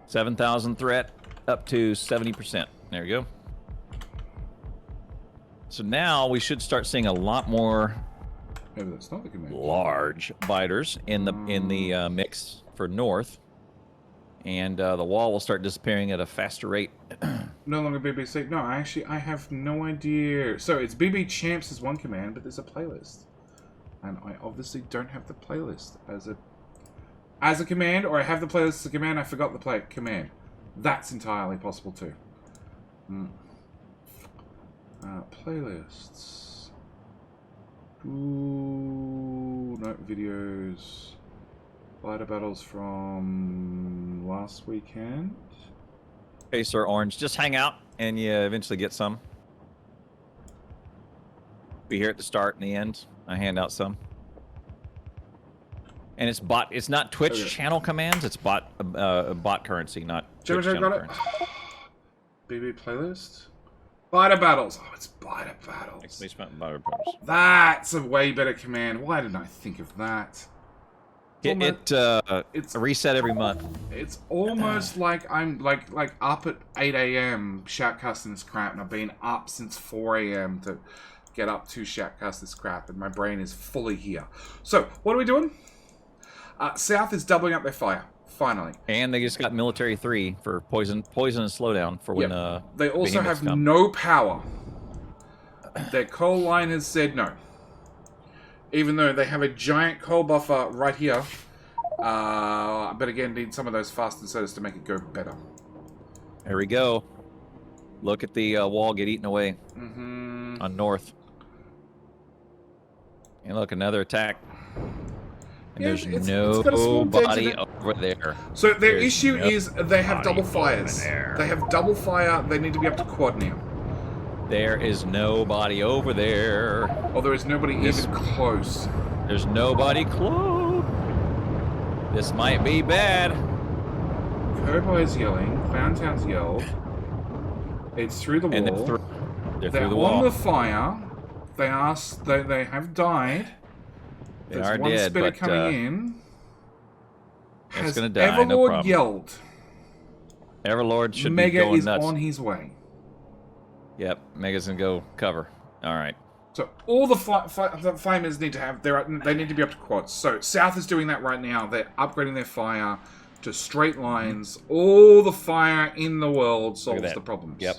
7,000 threat up to 70%. There you go. So now we should start seeing a lot more that's not the command. Large biters in the mix for north, and the wall will start disappearing at a faster rate. No longer BBC. No, actually, I have no idea. So it's BBChamps is one command, but there's a playlist, and I obviously don't have the playlist as a command, or I have the playlist as a command. I forgot the command. That's entirely possible too. Playlists. Ooh, no videos. Fighter battles from last weekend. Okay, Sir Orange, just hang out and you eventually get some. Be here at the start and the end. I hand out some. And it's bot. It's not Twitch channel commands. It's bot currency, not Twitch channel currency. BB playlist. Fighter battles. Oh, it's Fighter battles. Exclamation Fighter battles. That's a way better command. Why didn't I think of that? It's a reset every month. It's almost like I'm like up at 8 a.m. shoutcasting this crap, and I've been up since 4 a.m. to get up to shoutcast this crap, and my brain is fully here. So what are we doing? South is doubling up their fire. Finally. And they just got military 3 for poison and slowdown for when they also have no power. Their coal line has said no. Even though they have a giant coal buffer right here. But again, need some of those fast inserters to make it go better. There we go. Look at the wall get eaten away on north. And look, another attack. And there's nobody over there. So their issue is they have double fires. They have double fire. They need to be up to quad now. There is nobody over there. Oh, there is nobody even close. There's nobody close. This might be bad. Cowboy's yelling. Clowntown's yelled. It's through the wall. And they're through the wall. On the fire. They have died. They There's are one dead, spitter but coming in. Has gonna die, no Everlord problem. yelled. Everlord should Mega be going is nuts. on his way. Yep, Mega's gonna go cover. All right. So all the flamers need to have they need to be up to quads. So South is doing that right now. They're upgrading their fire to straight lines. All the fire in the world solves the problems. Yep.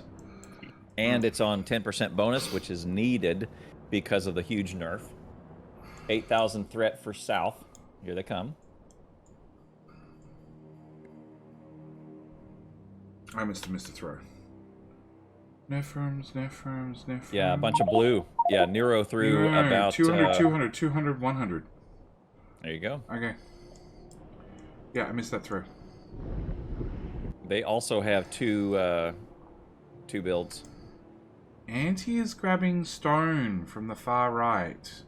And it's on 10% bonus, which is needed because of the huge nerf. 8,000 threat for South. Here they come. I missed a throw. Nephrons. Yeah, a bunch of blue. Yeah, Nero threw about 200, 200, 200, 100. There you go. Okay. Yeah, I missed that throw. They also have two builds. Anti is grabbing stone from the far right.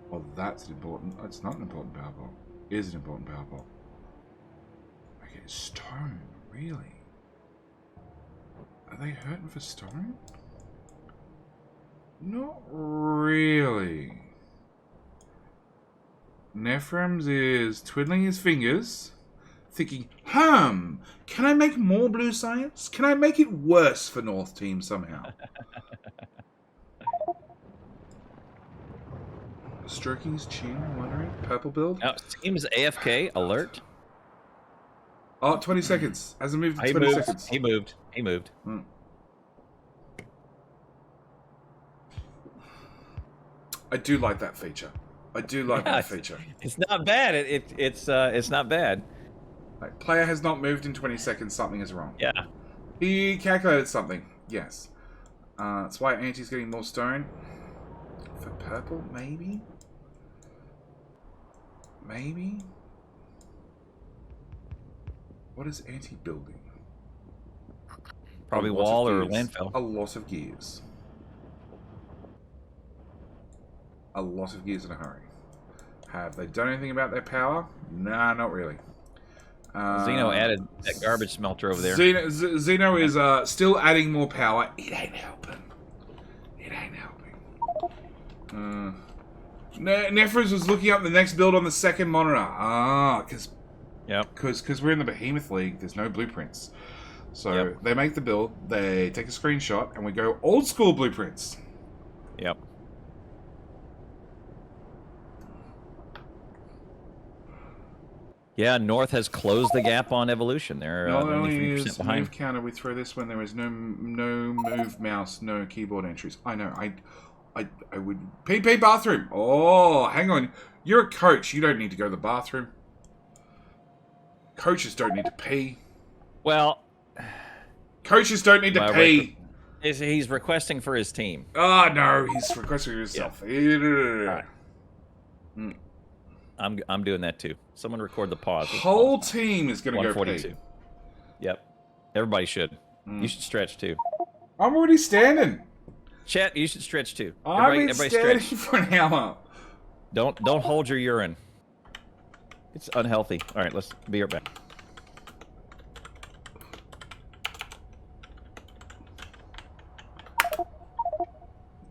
Well, that's an important. It's not an important power ball. It is an important power ball. Okay, stone. Really? Are they hurting for stone? Not really. Nephrem's is twiddling his fingers, thinking, can I make more blue science? Can I make it worse for North Team somehow? Stroking his chin, wondering. Purple build. Now, seems AFK alert. Oh, 20 seconds. Hasn't moved in 20 seconds. He moved. He moved. I do like that feature. I do like that feature. It's not bad. It's not bad. Like, player has not moved in 20 seconds. Something is wrong. Yeah. He calculated something. Yes. That's why Auntie's getting more stone. For purple, maybe? Maybe? What is Auntie building? Probably wall or landfill. A lot of gears. A lot of gears in a hurry. Have they done anything about their power? Nah, not really. Zeno added that garbage smelter over there. Zeno is still adding more power. It ain't helping. It ain't helping. Nefros was looking up the next build on the second monitor. Because we're in the Behemoth League, there's no blueprints. So they make the build, they take a screenshot, and we go old school blueprints. Yep. Yeah, North has closed the gap on evolution. They're only 3% behind. Move counter, we throw this when there is no move mouse, no keyboard entries. I know. I would PP bathroom. Oh, hang on. You're a coach. You don't need to go to the bathroom. Coaches don't need to pee. Well, coaches don't need to pee. He's requesting for his team. Oh no, he's requesting for himself. Yeah. Right. I'm doing that too. Someone record the pause. Whole team is going to go 142. pee. Yep. Everybody should. You should stretch too. I'm already standing. Chat, you should stretch too. I've been standing for an hour. Don't hold your urine. It's unhealthy. All right, let's be right back.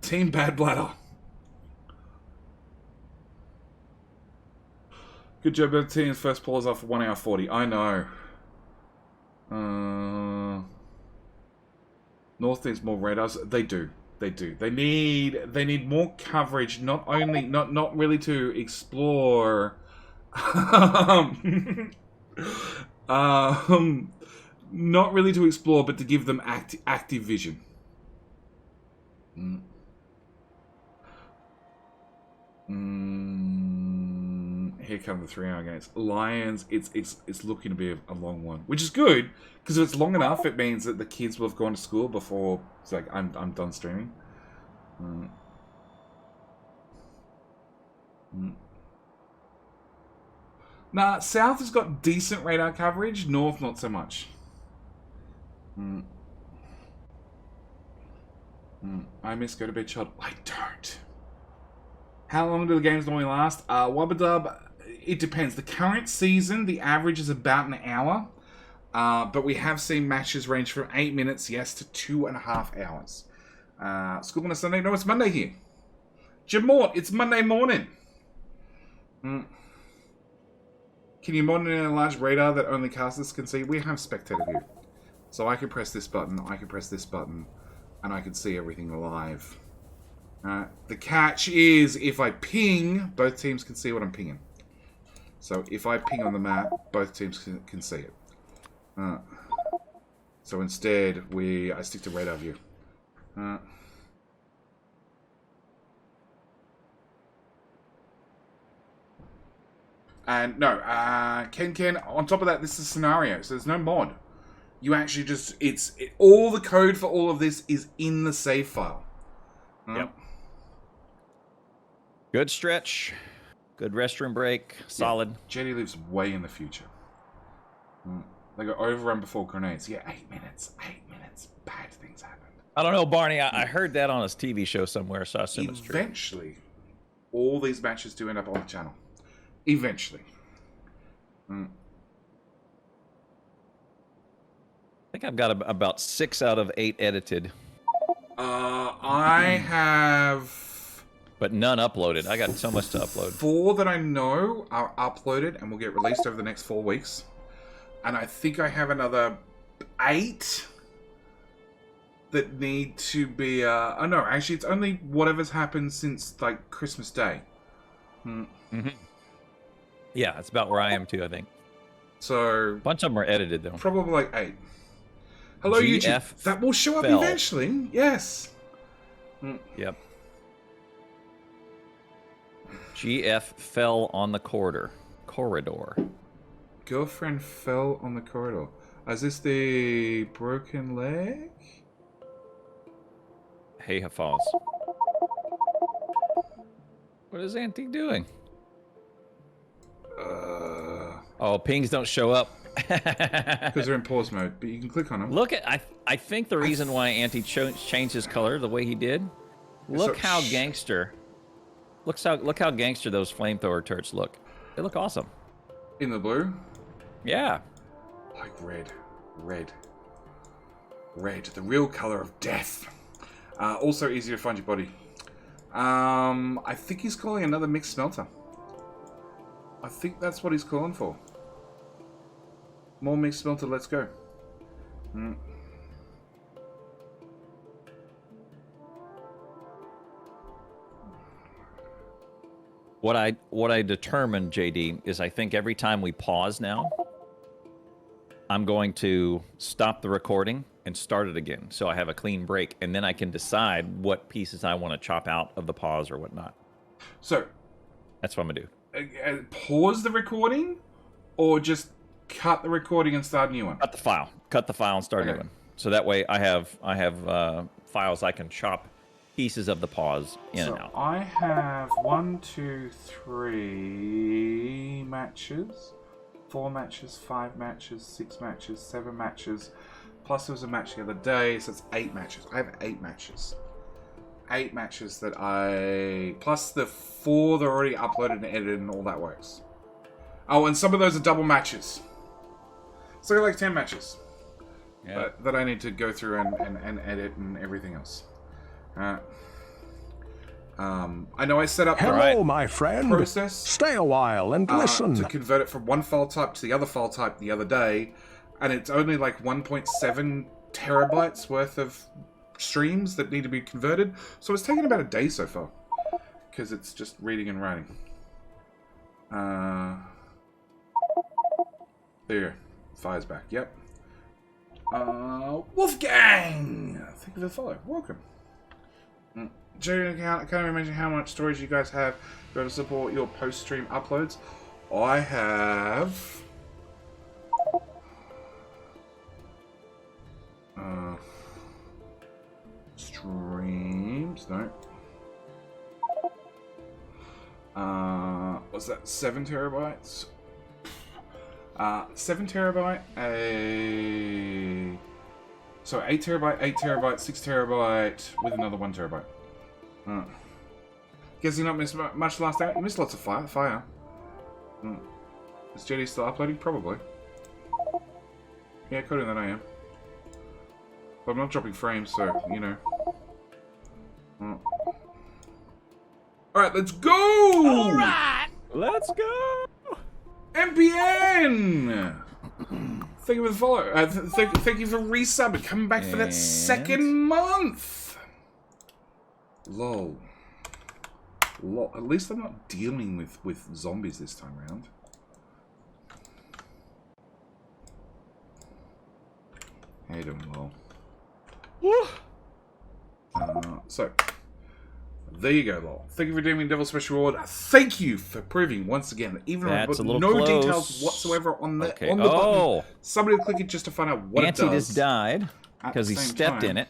Team Bad Bladder. Good job, the team's first pause off for 1 hour 40. I know. North needs more radars. They do. They do. They need more coverage. Not only not really to explore. Not really to explore, but to give them active vision. Here come the 3-hour games. Lions, it's looking to be a long one, which is good because if it's long enough, it means that the kids will have gone to school before it's like I'm done streaming. Nah, South has got decent radar coverage. North, not so much. I miss go to bed shot. I don't. How long do the games normally last? Wubadub, it depends. The current season, the average is about an hour. But we have seen matches range from 8 minutes, yes, to 2.5 hours. School on a Sunday? No, it's Monday here. Jamort, it's Monday morning. Can you monitor a large radar that only casters can see? We have spectator view. So I can press this button, I can press this button, and I can see everything live. The catch is, if I ping, both teams can see what I'm pinging. So if I ping on the map, both teams can see it. So instead, I stick to radar view. And no, Ken, on top of that, this is a scenario, so there's no mod. You actually just, all the code for all of this is in the save file. Yep. Good stretch. Good restroom break. Solid. Jetty lives way in the future. They go overrun before grenades. Yeah, 8 minutes. 8 minutes. Bad things happen. I don't know, Barney. I heard that on a TV show somewhere, so I assume it's true. Eventually, all these matches do end up on the channel. Eventually. I think I've got about 6 out of 8 edited. I have... But none uploaded. I got so much to upload. 4 that I know are uploaded and will get released over the next 4 weeks. And I think I have another 8 that need to be... oh no, actually it's only whatever's happened since, like, Christmas Day. Yeah, it's about where I am too, I think. So... A bunch of them are edited, though. Probably like 8. Hello, YouTube. That will show up eventually. Yes. Yep. GF fell on the corridor. Girlfriend fell on the corridor. Is this the broken leg? Hey, Hafaz. What is Auntie doing? Oh, pings don't show up. Because they're in pause mode, but you can click on them. Look at I think the reason why Auntie changed his color the way he did. Look how gangster. Look how gangster those flamethrower turrets look. They look awesome. In the blue? Yeah. Like red. The real color of death. Also easier to find your body. I think he's calling another mixed smelter. I think that's what he's calling for. More mixed smelter, let's go. What I determined, JD, is I think every time we pause now, I'm going to stop the recording and start it again, so I have a clean break, and then I can decide what pieces I want to chop out of the pause or whatnot. So, that's what I'm gonna do. Pause the recording, or just cut the recording and start a new one? Cut the file and start a new one. So that way I have files I can chop pieces of the pause in and out. I have 1, 2, 3 matches, 4 matches, 5 matches, 6 matches, 7 matches. Plus there was a match the other day, so it's 8 matches. I have 8 matches. 8 matches that plus the 4 that are already uploaded and edited and all that works. Oh, and some of those are double matches. So I got like 10 matches. Yeah. That I need to go through and edit and everything else. I know I set up Hello, my friend. Process. Stay a while and listen. To convert it from one file type to the other file type the other day, and it's only like 1.7 terabytes worth of streams that need to be converted. So it's taken about a day so far, because it's just reading and writing. There, Fire's back. Yep. Wolfgang, thank you for the follow. Welcome. Jerry, I can't imagine how much storage you guys have to be able to support your post-stream uploads. I have... streams, no. What's that, 7 terabytes? 7 terabyte, so 8 terabyte, 6 terabyte, with another 1 terabyte. Guess you not missed much last night. You missed lots of fire. Is JD still uploading? Probably. Yeah, according to that I am. But I'm not dropping frames, so, you know. Alright, let's go! Alright! Let's go! MPN! Thank you for the follow. Thank you for resubbing. Coming back for that 2nd month! Lol. At least I'm not dealing with zombies this time around. How you doing, lol? So, there you go, lol. Thank you for doing Devil's Special Reward. Thank you for proving once again that even though I put no details whatsoever on the button, somebody will click it just to find out what it does. Auntie just died because he stepped in it.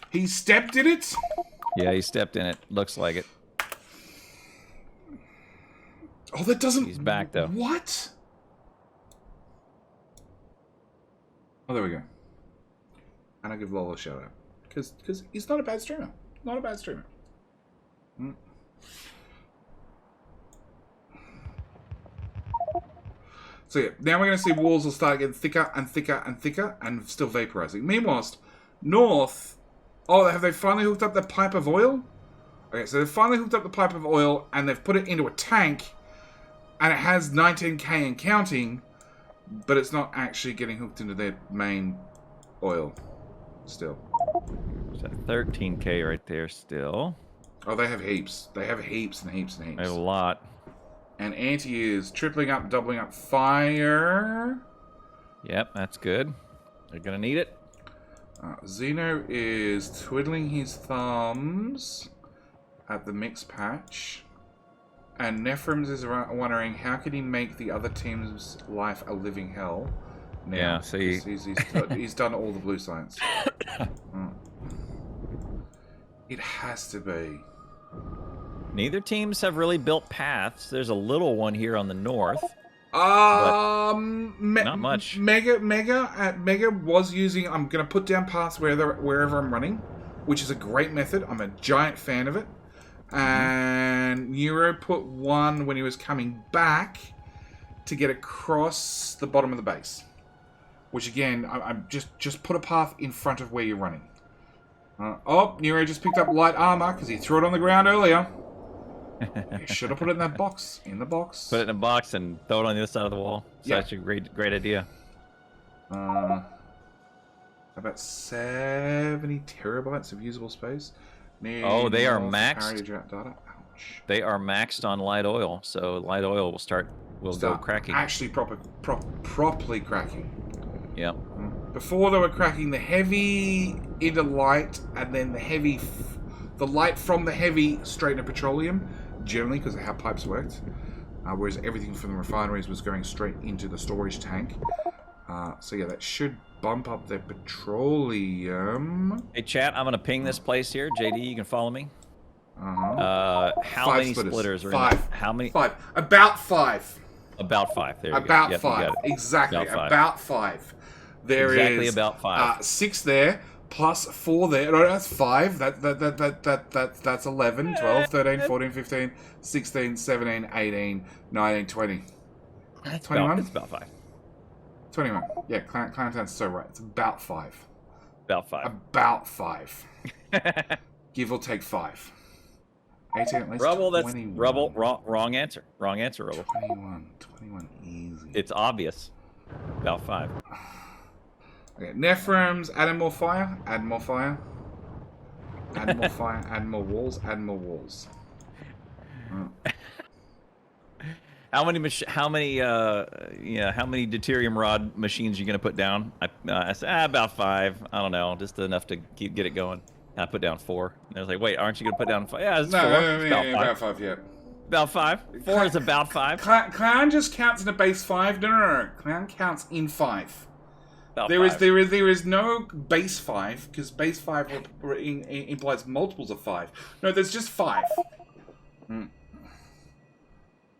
He stepped in it? Yeah, he stepped in it. Looks like it. Oh, that doesn't... He's back, though. What? Oh, there we go. And I give Lol a shout out. Because he's not a bad streamer. Not a bad streamer. So yeah, now we're going to see walls will start getting thicker and thicker and thicker and still vaporizing. Meanwhile, north... Oh, have they finally hooked up the pipe of oil? Okay, so they've finally hooked up the pipe of oil and they've put it into a tank and it has 19k and counting, but it's not actually getting hooked into their main oil still. There's that 13k right there still. Oh, they have heaps. They have heaps and heaps and heaps. They have a lot. And Anti is tripling up, doubling up fire. Yep, that's good. They're gonna need it. Xeno is twiddling his thumbs at the mix patch. And Nephrums is wondering how can he make the other team's life a living hell. Now, Yeah, see. He's done all the blue science. It has to be. Neither teams have really built paths. There's a little one here on the north. Not much. Mega was using. I'm gonna put down paths wherever I'm running, which is a great method. I'm a giant fan of it. And Neuro put one when he was coming back to get across the bottom of the base, which again, I'm just put a path in front of where you're running. Neuro just picked up light armor because he threw it on the ground earlier. You should have put it in that box. In the box. Put it in a box and throw it on the other side of the wall. Such a great idea. About 70 terabytes of usable space. They are maxed. Data. Ouch. They are maxed on light oil, so light oil will go cracking. Actually, properly cracking. Yep. Before they were cracking the heavy into light, and then the light from the heavy straight into petroleum, generally because of how pipes worked. Whereas everything from the refineries was going straight into the storage tank. So yeah, that should bump up their petroleum. Hey chat, I'm gonna ping this place here. JD, you can follow me. Uh-huh. How many splitters are in Five. there? How many? Five. About five. About five. There you about go. Yep, five. you got it. Exactly. About five. About five. There exactly is about five. 6 there, plus 4 there. No, that's 5. That's 11, 12, 13, 14, 15, 16, 17, 18, 19, 20. 21? It's about 5. 21. Yeah, Clantown's so right. It's about 5. About 5. About 5. Give or take 5. 18 at least. Rubble, 21. that's Rubble. Wrong answer. Wrong answer, Rubble. 21 easy. It's obvious. About 5. Okay, Nephrums, add more fire, add more fire. Add more fire, add more walls, add more walls. How many deuterium rod machines are you gonna put down? I said about 5. I don't know, just enough to get it going. I put down 4. And I was like, wait, aren't you gonna put down 5? Yeah, it's 4. It's about 5, yeah. About 5. 4 is about 5. Clan just counts in a base 5. No. Clan counts in 5. About There 5. is no base 5 because base 5 implies multiples of 5. No, there's just 5.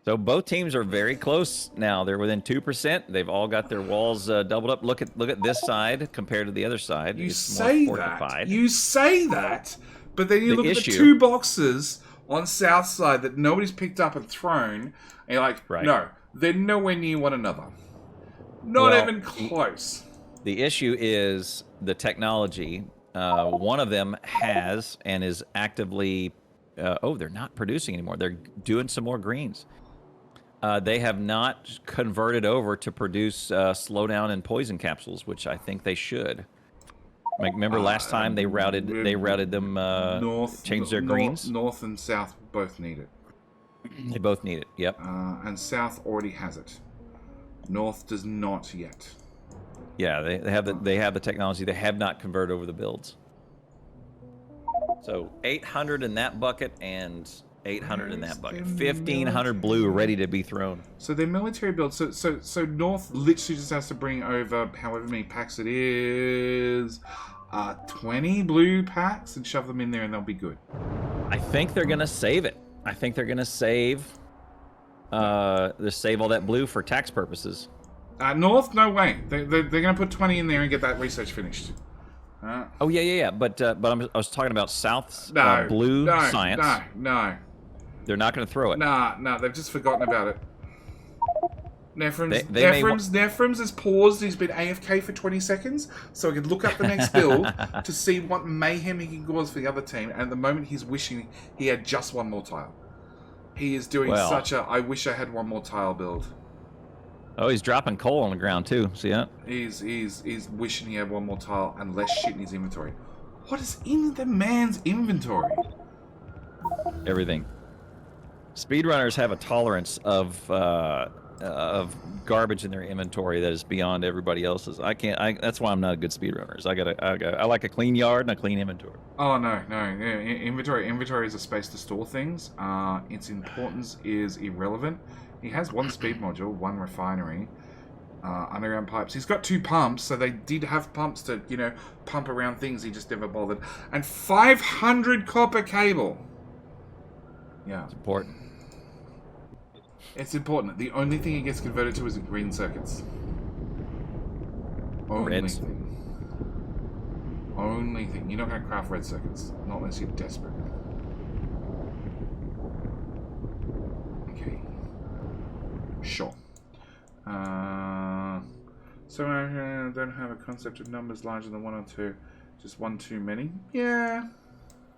So both teams are very close now. They're within 2%. They've all got their walls doubled up. Look at this side compared to the other side. You it's say more that. fortified. You say that, but then you look at the issue- 2 boxes on south side that nobody's picked up and thrown, and you're like, Right. no, they're nowhere near one another. Not Well, even close. The issue is the technology. One of them has and is actively. They're not producing anymore. They're doing some more greens. They have not converted over to produce slowdown and poison capsules, which I think they should. Like, remember last time they routed them. Changed their greens. North and south both need it. They both need it. Yep. And south already has it. North does not yet. Yeah, they have the technology. They have not converted over the builds. So 800 in that bucket and 800 in that bucket. 1,500 blue ready to be thrown. So their military build. So North literally just has to bring over however many packs it is, 20 blue packs, and shove them in there, and they'll be good. I think they're gonna save it. I think they're gonna save all that blue for tax purposes. North, no way. They're going to put 20 in there and get that research finished. Oh yeah. But I was talking about South's blue no, science. No. They're not going to throw it. No. They've just forgotten about it. Nephrums has paused. He's been AFK for 20 seconds, so I could look up the next build to see what mayhem he can cause for the other team. And at the moment, he's wishing he had just one more tile. He is doing such a I wish I had one more tile build. Oh, he's dropping coal on the ground too. See that? He's wishing he had one more tile and less shit in his inventory. What is in the man's inventory? Everything. Speedrunners have a tolerance of garbage in their inventory that is beyond everybody else's. That's why I'm not a good speedrunner. I like a clean yard and a clean inventory. Oh no. Yeah, inventory is a space to store things. Its importance is irrelevant. He has one speed module, one refinery, underground pipes. He's got 2 pumps, so they did have pumps to, pump around things. He just never bothered. And 500 copper cable. Yeah. It's important. It's important. The only thing it gets converted to is the green circuits. Only Reds. thing. Only thing. You're not going to craft red circuits. Not unless you're desperate. Okay. Sure. So I don't have a concept of numbers larger than 1 or 2. Just 1 too many? Yeah.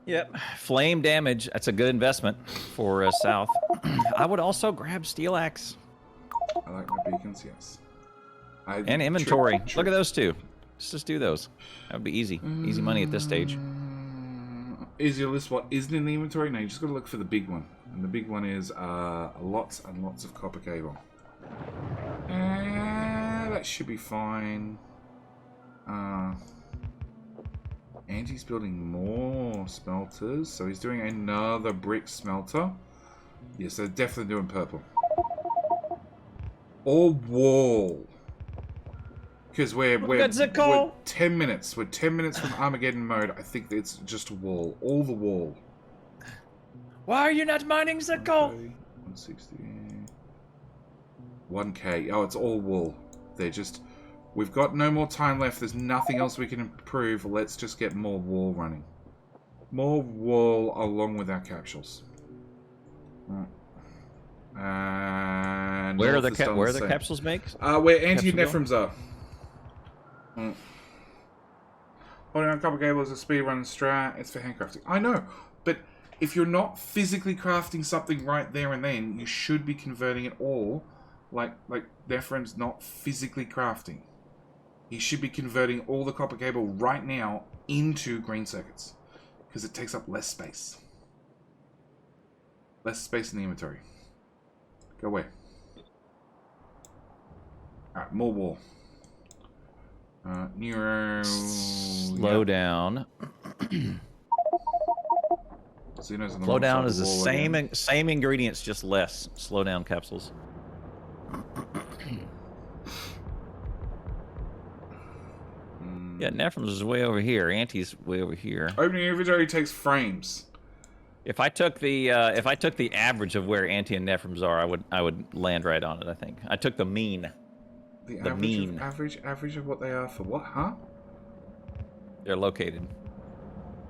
Yep. Flame damage. That's a good investment for South. I would also grab Steelaxe. I like my beacons, yes. And inventory. True. Look at those 2. Let's just do those. That would be easy. Easy money at this stage. Is your list what isn't in the inventory? No, you just got to look for the big one. And the big one is lots and lots of copper cable. That should be fine. And he's building more smelters. So he's doing another brick smelter. Yes, they're definitely doing purple. Or wall. Because we're 10 minutes. We're 10 minutes from Armageddon mode. I think it's just a wall. All the wall. Why are you not mining the coal? 160. 1k. Oh, it's all wall. They're just... We've got no more time left. There's nothing else we can improve. Let's just get more wall running. More wall along with our capsules. And where are the capsules made? Where anti-nephrons are. Holding on copper cable is a speedrun strat. It's for handcrafting. I know, but if you're not physically crafting something right there and then, you should be converting it all. Like Nephrons not physically crafting. You should be converting all the copper cable right now into green circuits. Because it takes up less space. Less space in the inventory. Go away. Alright, more wall. Nero... Slow down. Slow down is the same ingredients, just less. Slow down capsules. Yeah, Nephrons is way over here. Anti's way over here. Opening inventory takes frames. If I took the average of where Anti and Nephrons are, I would land right on it. I think I took the mean. The mean. Average of what they are for what? Huh? They're located.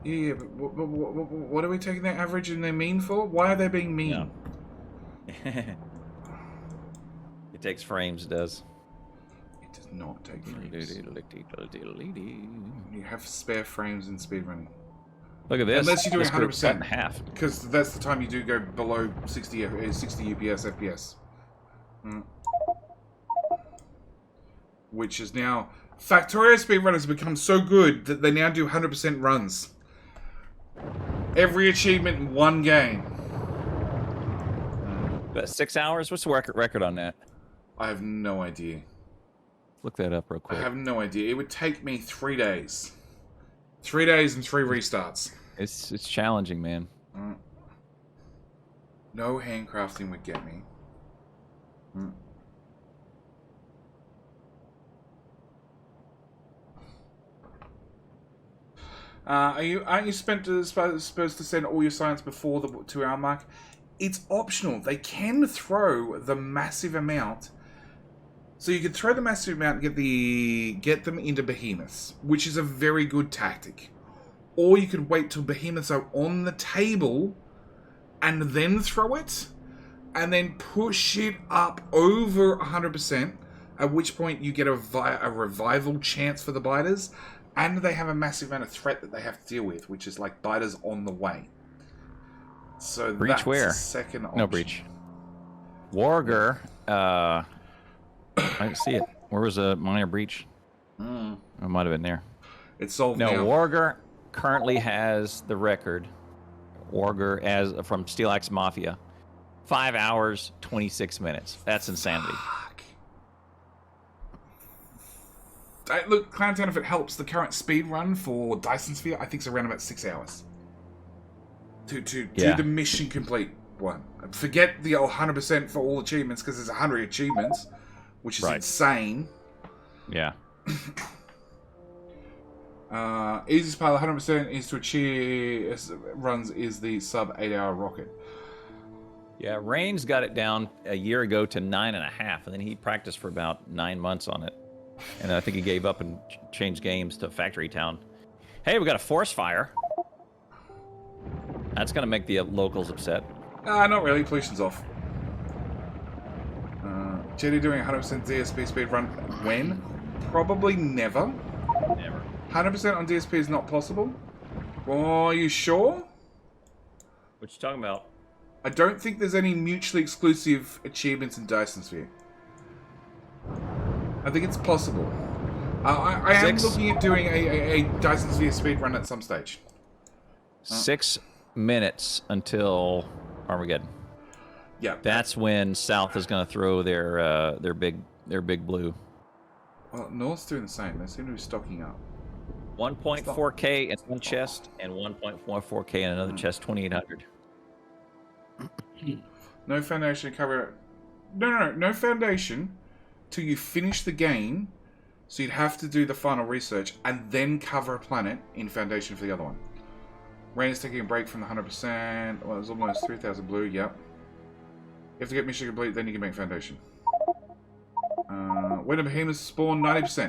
Yeah, but what are we taking their average and their mean for? Why are they being mean? Yeah. It takes frames. It does. It does not take frames. You have spare frames in speedrunning. Look at this. Unless you're doing 100%. Half. Because that's the time you do go below 60 UPS FPS. Which is now... Factorio speedrunners have become so good that they now do 100% runs. Every achievement in one game. About 6 hours? What's the record on that? I have no idea. Look that up real quick. I have no idea. It would take me 3 days. 3 days and 3 restarts. It's challenging, man. No handcrafting would get me. Aren't you supposed to send all your science before the 2 hour mark? It's optional. They can throw the massive amount. So you could throw the massive amount and get them into behemoths, which is a very good tactic. Or you could wait till behemoths are on the table and then throw it, and then push it up over 100%, at which point you get a revival chance for the biters, and they have a massive amount of threat that they have to deal with, which is like biters on the way. So breach that's where? the second option. No breach. Warger, I didn't see it. Where was a minor breach? It might have been there. It's solved no, now. Warger currently has the record. Orger as from Steelaxe Mafia. 5 hours, 26 minutes. That's insanity. Look, Clowntown, if it helps, the current speed run for Dyson Sphere, I think, is around about 6 hours. To do the mission complete one. Forget the 100% for all achievements, because there's 100 achievements, which is insane. Yeah. Easiest part of 100% is to achieve runs is the sub 8-hour rocket. Yeah, Rain's got it down a year ago to 9.5, and then he practiced for about 9 months on it. And I think he gave up and changed games to Factory Town. Hey, we got a force fire. That's going to make the locals upset. Not really. Pollution's off. Jetty doing 100% DSP speed run. When? Probably never. Never. 100% on DSP is not possible. Oh, are you sure? What you talking about? I don't think there's any mutually exclusive achievements in Dyson Sphere. I think it's possible. I am looking at doing a Dyson Sphere speedrun at some stage. 6 minutes until Armageddon. Yeah. That's when South is going to throw their big blue. Well, North's doing the same. They seem to be stocking up. 1.4K in one chest and 1.44K in another chest, 2,800. No foundation to cover. No foundation till you finish the game. So you'd have to do the final research and then cover a planet in foundation for the other one. Rain is taking a break from the 100%. Well, it was almost 3,000 blue. Yep. You have to get mission complete, then you can make foundation. When the behemoths spawn, 90%.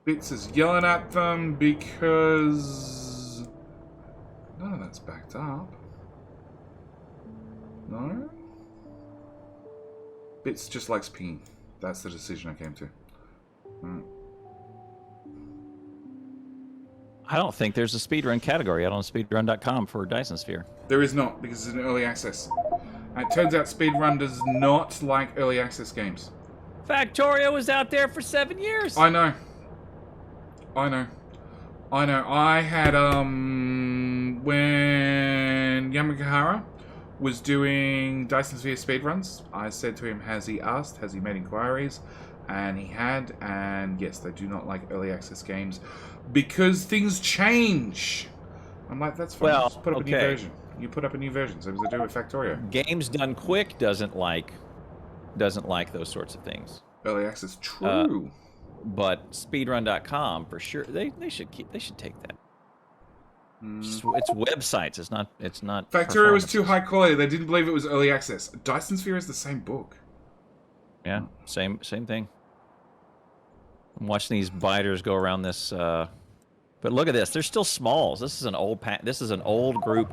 Bits is yelling at them because none of that's backed up. No? Bits just likes pinging. That's the decision I came to. I don't think there's a speedrun category out on speedrun.com for Dyson Sphere. There is not, because it's an early access. And it turns out speedrun does not like early access games. Factorio was out there for 7 years. I know. I had, when Yamagahara was doing Dyson Sphere speedruns, I said to him, has he asked, has he made inquiries? And he had, and yes, they do not like early access games because things change. I'm like, that's fine. Well, just put up a new version. You put up a new version, so as they do with Factorio. Games Done Quick doesn't like those sorts of things. Early access, true. But speedrun.com for sure, they should take that. It's websites. It's not. Factorio was too high quality. They didn't believe it was early access. Dyson Sphere is the same book. Yeah, same thing. I'm watching these biters go around this. But look at this. They're still smalls. This is an old This is an old group.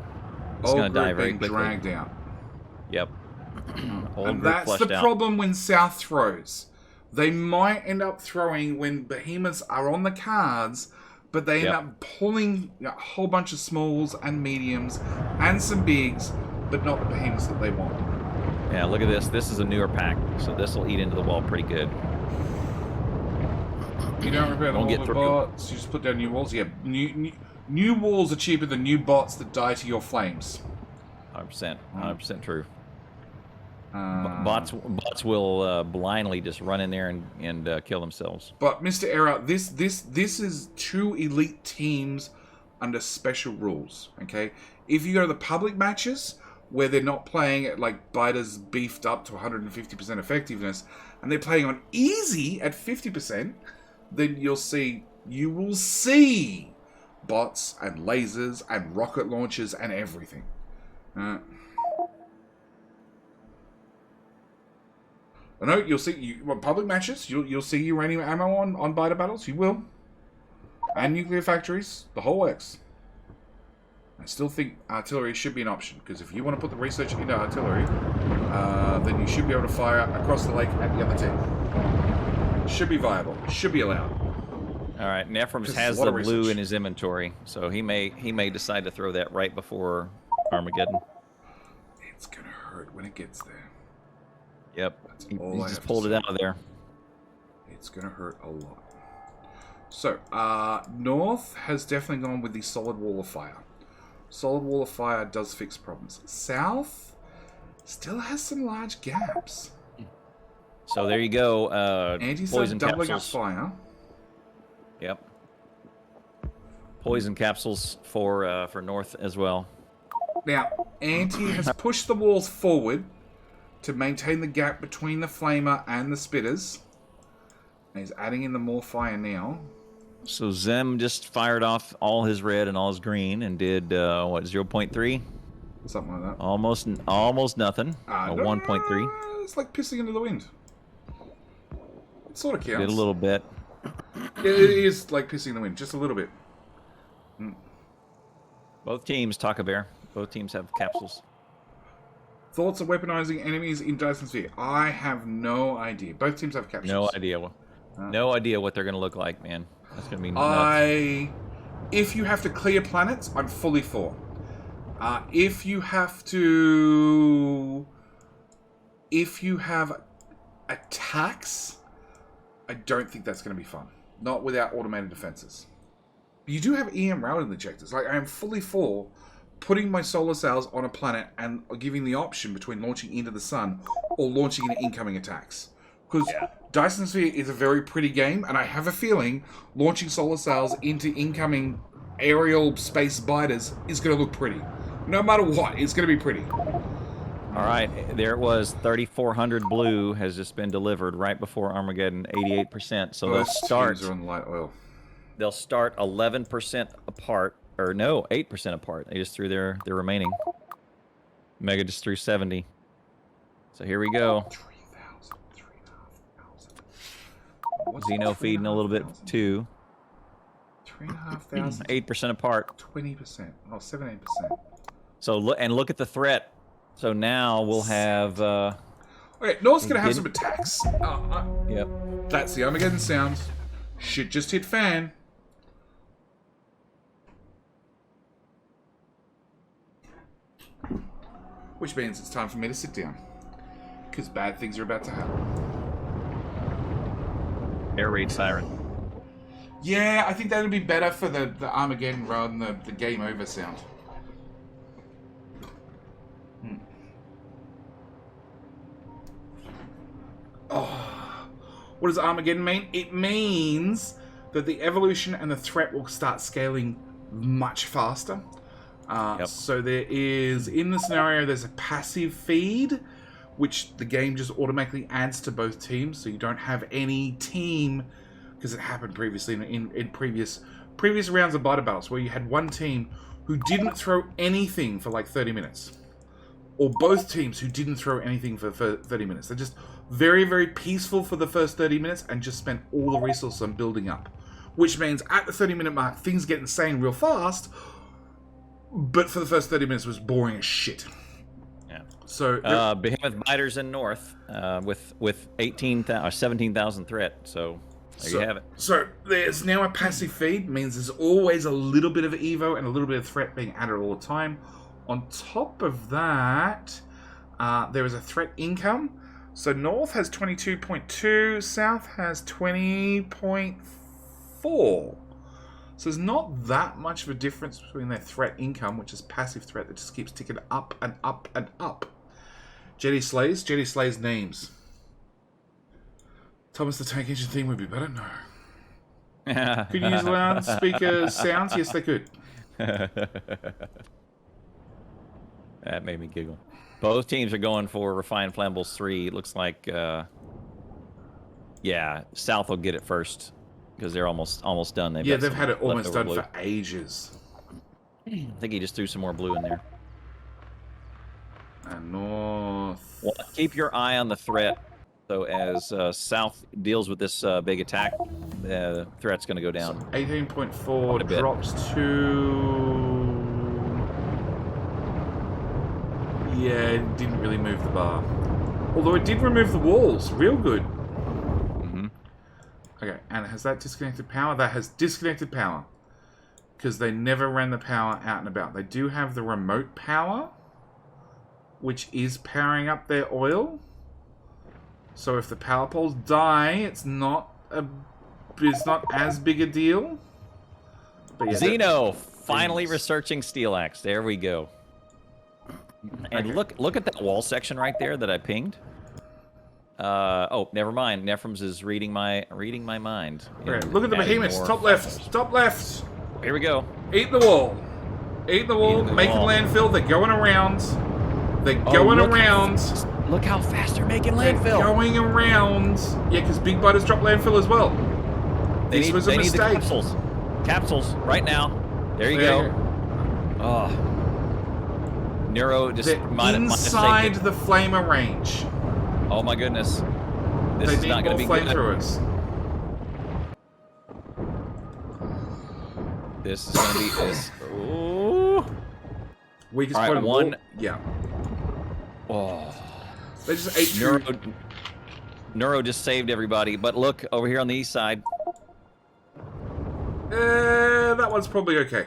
It's going to die very quickly. Dragged out. Yep. And that's the problem when South throws. They might end up throwing when behemoths are on the cards, but they end up pulling a whole bunch of smalls and mediums and some bigs, but not the behemoths that they want. Yeah, look at this. This is a newer pack, so this will eat into the wall pretty good. You don't repair the older bots, you just put down new walls. Yeah, new walls are cheaper than new bots that die to your flames. 100% true. Bots will blindly just run in there and kill themselves. But Mr. Error, this is 2 elite teams under special rules. Okay, if you go to the public matches where they're not playing at like biters beefed up to 150% effectiveness, and they're playing on easy at 50%, then you will see bots and lasers and rocket launchers and everything. No, you'll see public matches. You'll see uranium ammo on biter battles. You will, and nuclear factories. The whole works. I still think artillery should be an option because if you want to put the research into artillery, then you should be able to fire across the lake at the other team. Should be viable. Should be allowed. All right, Nephrums has the blue in his inventory, so he may decide to throw that right before Armageddon. It's gonna hurt when it gets there. Yep, he just pulled it out of there. It's gonna hurt a lot. So, North has definitely gone with the solid wall of fire. Solid wall of fire does fix problems. South still has some large gaps. So there you go. Anti's Poison doubling capsules. up fire. Yep. Poison capsules for North as well. Now, Anti has pushed the walls forward to maintain the gap between the flamer and the spitters. And he's adding in the more fire now. So Zem just fired off all his red and all his green and did what, 0.3? Something like that. Almost nothing. No, 1.3. It's like pissing into the wind. It sort of counts. Did a little bit. It is like pissing in the wind, just a little bit. Both teams, Taco Bear. Both teams have capsules. Thoughts of weaponizing enemies in Dyson Sphere? I have no idea. Both teams have capsules. No idea. No idea what they're going to look like, man. That's going to be nuts. If you have to clear planets, I'm fully for. If you have attacks, I don't think that's going to be fun. Not without automated defenses. But you do have EM routing injectors. Like, I am fully for putting my solar cells on a planet and giving the option between launching into the sun or launching into incoming attacks. Because Dyson Sphere is a very pretty game, and I have a feeling launching solar cells into incoming aerial space biters is going to look pretty. No matter what, it's going to be pretty. All right, there it was. 3,400 blue has just been delivered right before Armageddon, 88%. So they'll start. Teams are on light oil. They'll start 11% apart, or no, 8% apart. They just threw their remaining. Mega just threw 70. So here we go. 3,000, 3,500. Xeno feeding a little bit too. 3,500. 8% apart. 20%. Oh, 17%. So look at the threat. So now we'll have. Okay, North's gonna have some attacks. Yep. That's the Armageddon sound. Shit just hit fan. Which means it's time for me to sit down. Because bad things are about to happen. Air raid siren. Yeah, I think that would be better for the Armageddon rather than the game over sound. Oh, what does Armageddon mean? It means that the evolution and the threat will start scaling much faster. So there is, in the scenario, there's a passive feed, which the game just automatically adds to both teams, so you don't have any team, because it happened previously in previous rounds of Biter Battles, where you had one team who didn't throw anything for like 30 minutes. Or both teams who didn't throw anything for 30 minutes. They're just very, very peaceful for the first 30 minutes and just spent all the resources on building up. Which means at the 30-minute mark, things get insane real fast, but for the first 30 minutes, it was boring as shit. Yeah. So Behemoth Biters in North with 18,000 or 17,000 threat. So there you have it. So there's now a passive feed, means there's always a little bit of Evo and a little bit of threat being added all the time. On top of that, there is a threat income. So North has 22.2, South has 20.4. So there's not that much of a difference between their threat income, which is passive threat that just keeps ticking up and up and up. Jetty Slays names. Thomas the Tank Engine theme would be better? No. Could you use loudspeaker sounds? Yes, they could. That made me giggle. Both teams are going for Refined Flammables 3. It looks like, yeah, South will get it first because they're almost done. They've had it almost done for ages. I think he just threw some more blue in there. And North. Well, keep your eye on the threat. So as South deals with this big attack, the threat's going to go down. 18.4 drops to... Yeah, it didn't really move the bar. Although it did remove the walls. Real good. Okay, and has that disconnected power? That has disconnected power. Because they never ran the power out and about. They do have the remote power, which is powering up their oil. So if the power poles die, it's not as big a deal. But yeah, Xeno Finally things. researching Steelaxe. There we go. And Okay. look at that wall section right there that I pinged. Oh, never mind. Nephrums is reading my mind. Okay, look at the Adding behemoths. more Top left. files. Top left. Here we go. Eat the wall. Eat the wall. Eating the Making wall. landfill. They're going around. They're Oh, going look around. Look how fast they're making They're landfill. going around. Yeah, because big biters drop landfill as well. This was a They need the mistake. capsules. Capsules right now. There you There go. Oh. Neuro just They're might have inside saved it. the flamer range. Oh my goodness. This They is need not more going to be good. flamethrowers. This is going to be this. Ooh. Weakest All right, point of the one- wall. Yeah. Oh. They just ate Neuro, through. Neuro just saved everybody. But look over here on the east side. That one's probably okay.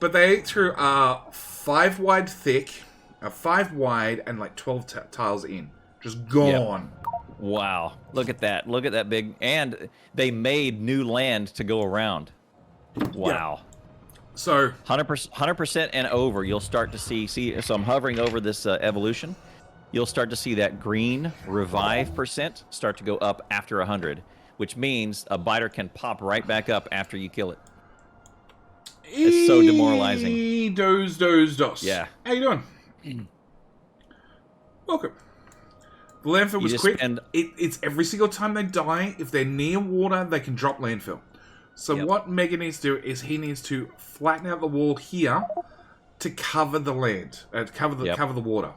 But they ate through 5 wide thick, 5 wide, and like 12 tiles in. Just gone. Wow. Look at that. Look at that big. And they made new land to go around. Wow. So 100% and over, you'll start to see. So I'm hovering over this evolution. You'll start to see that green revive percent start to go up after 100, which means a biter can pop right back up after you kill it. It's so demoralizing. Dos. Yeah. How you doing? Welcome. The landfill was just quick. spend- It's every single time they die, if they're near water, they can drop landfill. So Yep. what Mega needs to do is he needs to flatten out the wall here to cover the land, cover the water.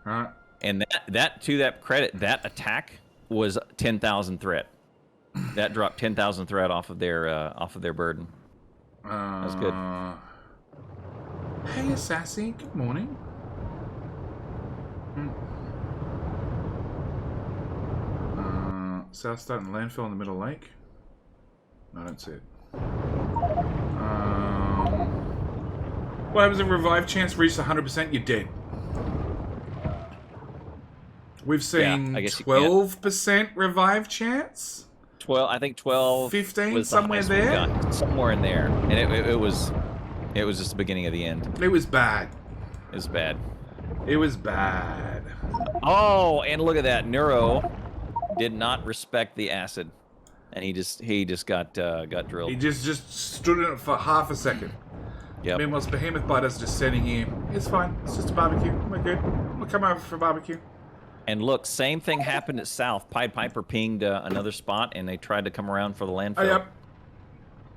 All right. And that to that credit, that attack was 10,000 threat. That dropped 10,000 threat off of their burden. That's good. Hey, Sassy. Good morning. South starting landfill in the middle lake. No, I don't see it. What happens if revive chance reaches 100%? You're dead. We've seen I guess you can't. 12% revive chance. 12, I think 12, 15, was the somewhere highest we there? got. Somewhere in there, and it was just the beginning of the end. It was bad. It was bad. It was bad. Oh, and look at that, Neuro did not respect the acid, and he just got drilled. He just stood in it for half a second. Yep. Meanwhile, Behemoth Biters just standing here. It's fine. It's just a barbecue. We're good. We'll come over for a barbecue. And look, same thing happened at South. Pied Piper pinged another spot, and they tried to come around for the landfill. Oh, yep.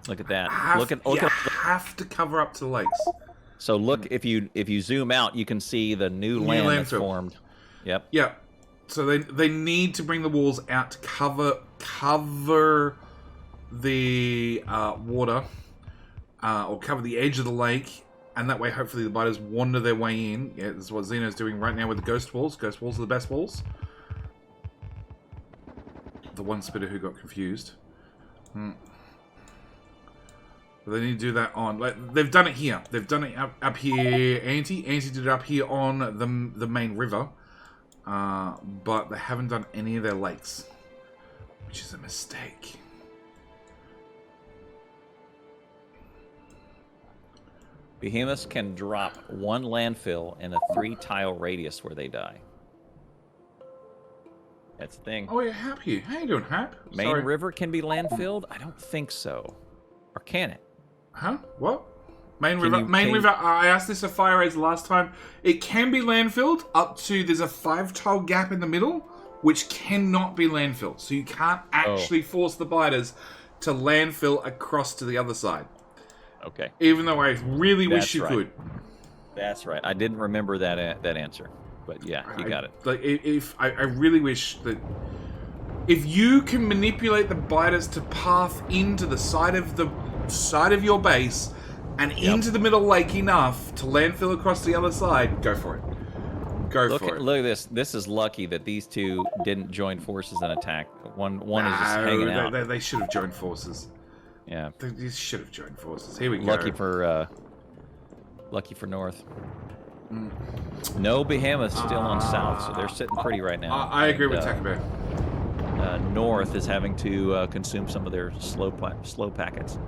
Look at that. You have to cover up to the lakes. So look, if you zoom out, you can see the new land that's landfill. formed. Yep. Yeah. So they need to bring the walls out to cover the water, or cover the edge of the lake, and that way hopefully the biters wander their way in. Yeah, this is what Xeno's doing right now with the ghost walls. Ghost walls are the best walls. The one spitter who got confused. But they need to do that on. Like they've done it here. They've done it up here. Anti did it up here on the main river. But they haven't done any of their lakes, which is a mistake. Behemoths can drop one landfill in a 3-tile radius where they die. That's the thing. Oh yeah, Hap here. How you doing, Hap? Main Sorry. river can be landfilled? I don't think so. Or can it? Huh? What? Main Can river. you- Main can- river. I asked this of Fire Rays last time. It can be landfilled up to. There's a 5-tile gap in the middle, which cannot be landfilled. So you can't actually force the biters to landfill across to the other side. Okay. Even though I really wish That's you right. could. That's right. I didn't remember that answer. But yeah, you got it. Like, if I really wish that if you can manipulate the biters to path into the side of your base and into the middle lake enough to landfill across the other side, go for it. Look at this. This is lucky that these two didn't join forces and attack. One is just hanging out. They should have joined forces. Yeah. They should have joined forces. Here we go. Lucky for North. No Behemoths still on South, so they're sitting pretty right now. I agree with And, Takabear. North is having to consume some of their slow packets.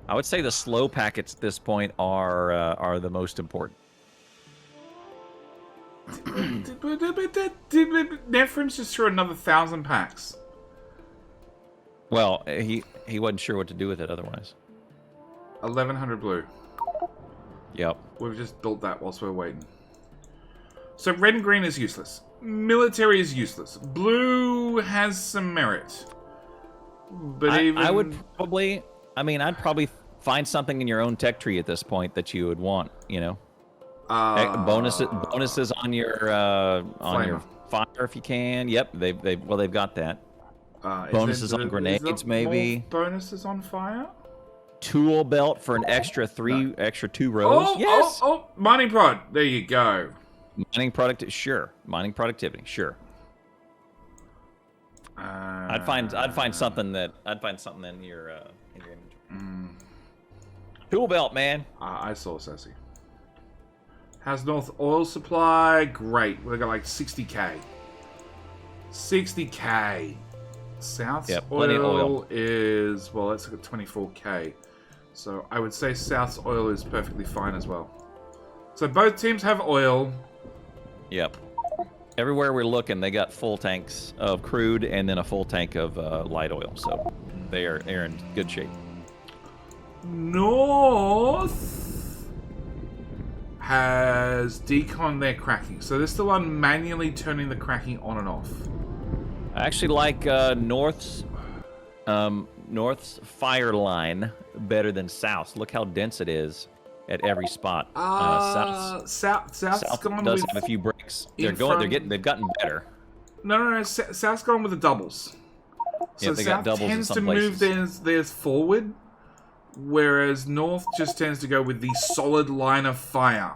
I would say the slow packets at this point are the most important. Nephrem's just threw another 1,000 packs. Well, he wasn't sure what to do with it otherwise. 1,100 blue. Yep. We've just built that whilst we're waiting. So red and green is useless. Military is useless. Blue has some merit. But I would probably... I mean, I'd probably find something in your own tech tree at this point that you would want, you know? Bonuses on your fire if you can. Yep, they've got that. Bonuses on grenades, maybe. Bonuses on fire. Tool belt for an extra 2 rows. Yes. Oh, mining prod. There you go. Mining product, sure. Mining productivity, sure. I'd find something in your inventory. Tool belt, man. I saw Sassy. How's North oil supply? Great. We've got like 60k. 60k. South's oil is, well, let's look at 24k. So I would say South's oil is perfectly fine as well. So both teams have oil. Yep. Everywhere we're looking, they got full tanks of crude and then a full tank of light oil. So they're in good shape. North has decon their cracking. So they're still on manually turning the cracking on and off. I actually like North's fire line better than South's. Look how dense it is at every spot. South's gone does with have a few breaks. They've gotten better. No. South's gone with the doubles. So they South got doubles tends in to some move places. theirs forward, whereas North just tends to go with the solid line of fire.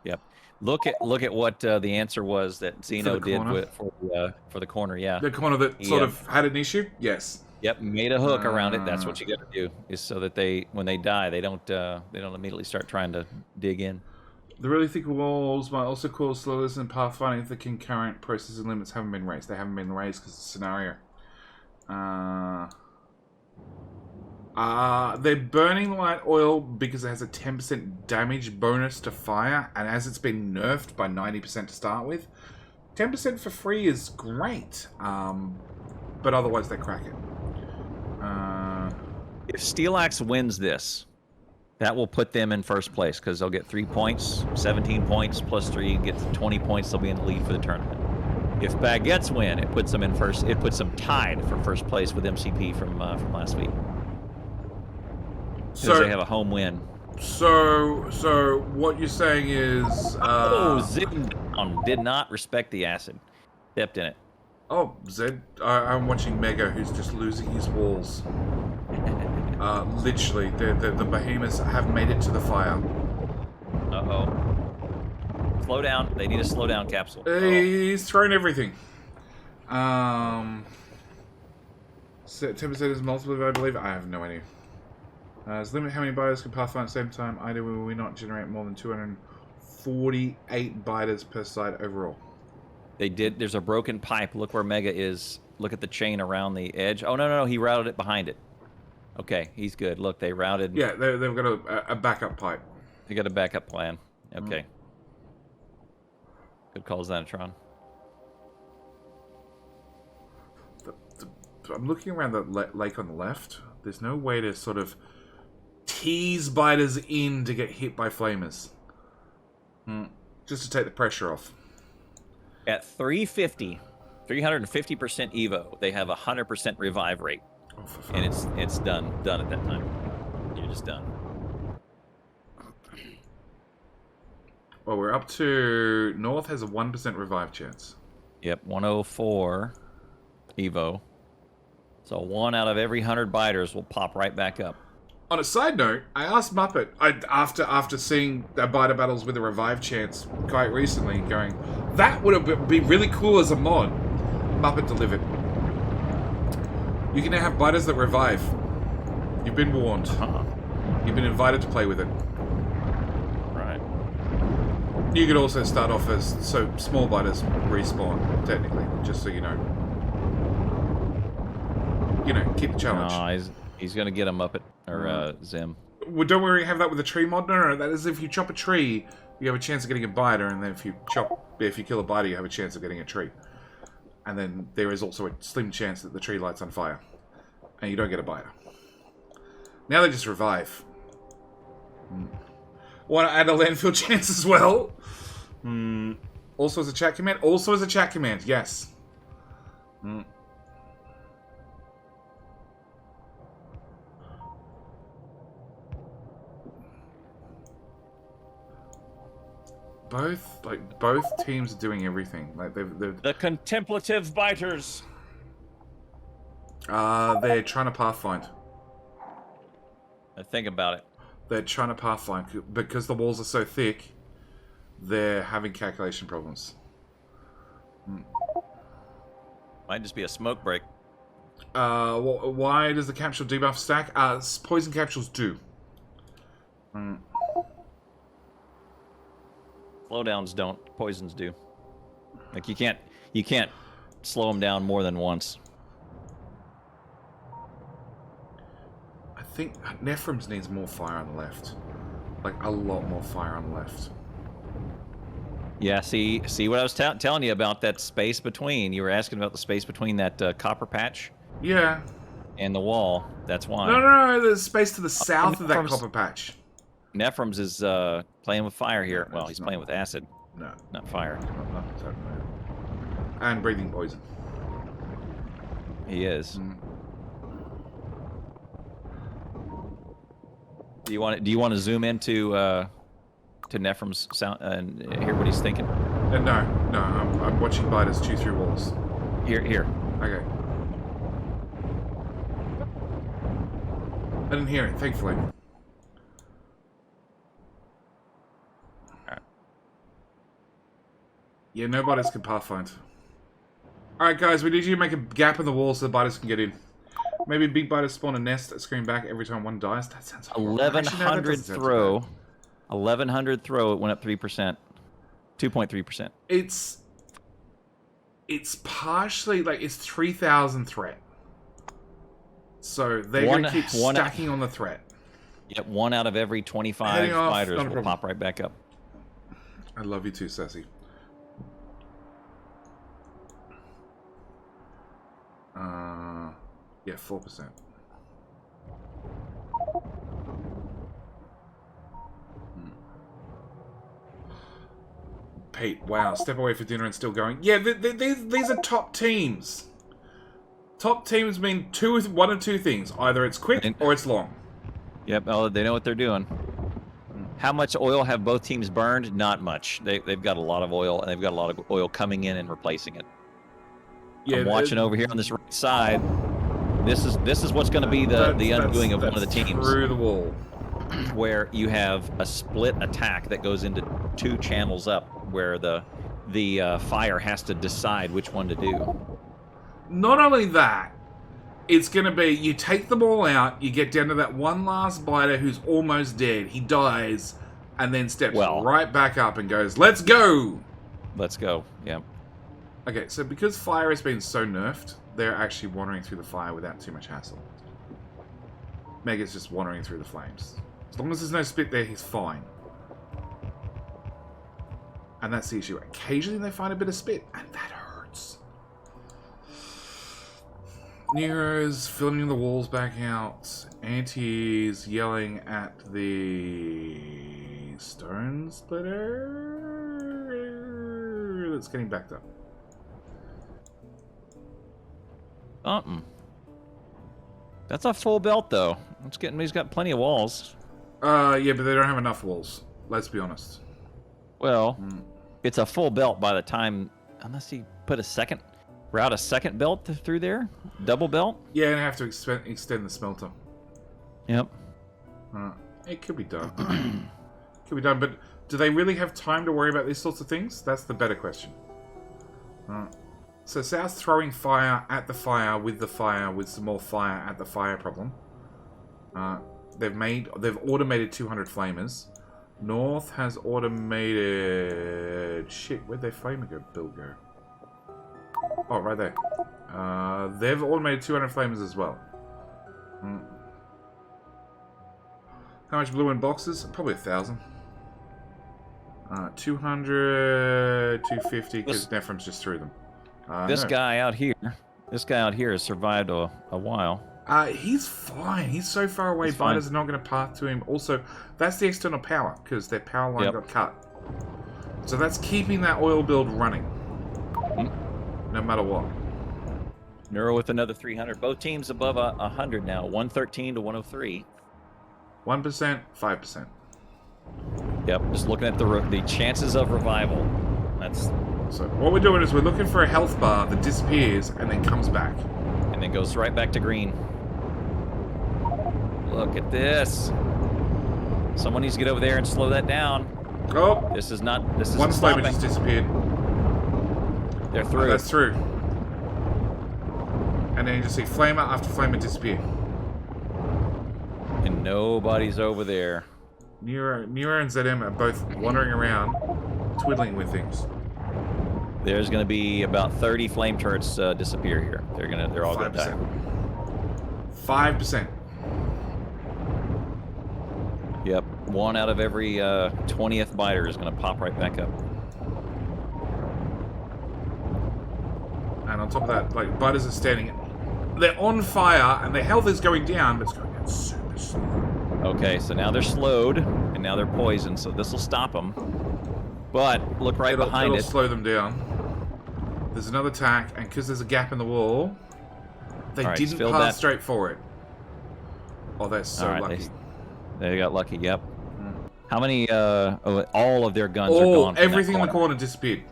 Yep. Look at what the answer was that Zeno did for the corner. Yeah. The corner that sort of had an issue. Yes. Yep. Made a hook around it. That's what you got to do, is so that when they die, they don't immediately start trying to dig in. The really thick walls might also cause slowness in pathfinding if the concurrent processing limits haven't been raised. They haven't been raised because of the scenario. They're burning light oil because it has a 10% damage bonus to fire, and as it's been nerfed by 90% to start with, 10% for free is great. But otherwise they crack it. If Steelaxe wins this, that will put them in first place because they'll get 3 points, 17 points plus 3, get 20 points. They'll be in the lead for the tournament. If Baguettes win, it puts them in first. It puts them tied for first place with MCP from last week. So they have a home win. So what you're saying is Zed did not respect the acid. Stepped in it. Oh, Zed, I'm watching Mega, who's just losing his walls. Literally, the behemoths have made it to the fire. Uh-oh. Slow down. They need a slow down capsule. He's thrown everything. 10% is multiple, I believe. I have no idea. There's a limit how many biters can pathfind at the same time. Either will we not generate more than 248 biters per side overall. They did. There's a broken pipe. Look where Mega is. Look at the chain around the edge. Oh, no. He routed it behind it. Okay, he's good. Look, they routed. Yeah, they've got a backup pipe. They got a backup plan. Okay. Good call, Xanatron. I'm looking around the lake on the left. There's no way to sort of tease biters in to get hit by flamers. Just to take the pressure off. At 350, 350% Evo, they have a 100% revive rate. Oh, for fun. And it's done at that time. You're just done. Well, we're up to... North has a 1% revive chance. Yep, 104 Evo. So 1 out of every 100 biters will pop right back up. On a side note, I asked Muppet, after seeing the biter battles with a revive chance quite recently, going, that would be really cool as a mod. Muppet delivered. You can now have biters that revive. You've been warned. You've been invited to play with it. Right. You could also start off as small biters respawn, technically, just so you know. you know, keep the challenge. No, he's gonna get him up at Zim. Well, don't worry, have that with the tree mod. No, that is if you chop a tree, you have a chance of getting a biter, and then if you kill a biter, you have a chance of getting a tree. And then there is also a slim chance that the tree lights on fire, and you don't get a biter. Now they just revive. Want to add a landfill chance as well? Also as a chat command? Also as a chat command, yes. Both teams are doing everything. Like they've The contemplative biters. they're trying to pathfind. Think about it. They're trying to pathfind because the walls are so thick. They're having calculation problems. Might just be a smoke break. Why does the capsule debuff stack? Poison capsules do. Slowdowns don't. Poisons do. Like you can't slow them down more than once. I think Nephrem's needs more fire on the left. Like a lot more fire on the left. Yeah, see what I was telling you about that space between. You were asking about the space between that copper patch. Yeah. And the wall. That's why. No. There's space to the south of that copper patch. Nephrem's is playing with fire here. Well, he's playing with acid. No. Not fire. Not and breathing poison. He is. Do you want to zoom into to Nephrem's sound and hear what he's thinking? No. I'm watching biters chew through walls. Here. Okay. I didn't hear it, thankfully. Alright. Yeah, no biters can pathfind. Alright guys, we need you to make a gap in the wall so the biters can get in. Maybe big biters spawn a nest that scream back every time one dies. That sounds horrible. 1100 throw. 1100 throw, it went up 3%. 2.3%. It's partially, like, it's 3,000 threat. So they're going to keep stacking on the threat. Yep, 1 out of every 25 fighters will pop right back up. I love you too, Sassy. Yeah, 4%. Pete, wow, step away for dinner and still going. Yeah, these are top teams. Top teams mean one of two things. Either it's quick or it's long. Yep, they know what they're doing. How much oil have both teams burned? Not much. They've got a lot of oil, and they've got a lot of oil coming in and replacing it. Yeah, I'm watching over here on this right side. This is what's going to be the undoing of one of the teams. Through the wall. Where you have a split attack that goes into 2 channels up, where the fire has to decide which one to do. Not only that, it's going to be you take them all out, you get down to that one last biter who's almost dead. He dies, and then steps right back up and goes, "Let's go!" Let's go, yeah. Okay, so because fire has been so nerfed, they're actually wandering through the fire without too much hassle. Mega's just wandering through the flames. As long as there's no spit there, he's fine. And that's the issue. Occasionally they find a bit of spit, and that hurts. Nero's filling the walls back out. Auntie's yelling at the stone splitter that's getting backed up. That's a full belt, though. He's got plenty of walls. Yeah, but they don't have enough walls. Let's be honest. Well, it's a full belt by the time, unless he put a second belt through there, double belt. Yeah, and I have to extend the smelter. Yep. It could be done. Could be done, but do they really have time to worry about these sorts of things? That's the better question. So South's throwing fire at the fire with some more fire at the fire problem. They've automated 200 flamers. North has automated... Shit, where'd their flamer build go? Oh, right there. They've automated 200 flamers as well. How much blue in boxes? Probably 1,000. 200, 250, because Nephrem's just threw them. This guy out here has survived a while. He's fine. He's so far away. Biters are not going to path to him. Also, that's the external power, because their power line got cut. So that's keeping that oil build running. No matter what. Neuro with another 300. Both teams above 100 now. 113 to 103. 1%, 5%. Yep, just looking at the chances of revival. That's so what we're doing is we're looking for a health bar that disappears and then comes back. And then goes right back to green. Look at this. Someone needs to get over there and slow that down. Oh! This is one flamer just disappeared. They're through. Oh, that's through. And then you just see flamer after flamer disappear. And nobody's over there. Neuro and ZM are both wandering around, twiddling with things. There's going to be about 30 flame turrets disappear here. They're all going to die. 5%. Yep, one out of every 20th biter is going to pop right back up. And on top of that, like, biters are standing. They're on fire, and their health is going down, but it's going down super slow. Okay, so now they're slowed, and now they're poisoned, so this will stop them. But look behind it. It'll slow them down. There's another attack, and because there's a gap in the wall, they didn't pass straight for it. Oh, they're so lucky. They got lucky, yep. How many, all of their guns are gone? Everything in the corner disappeared.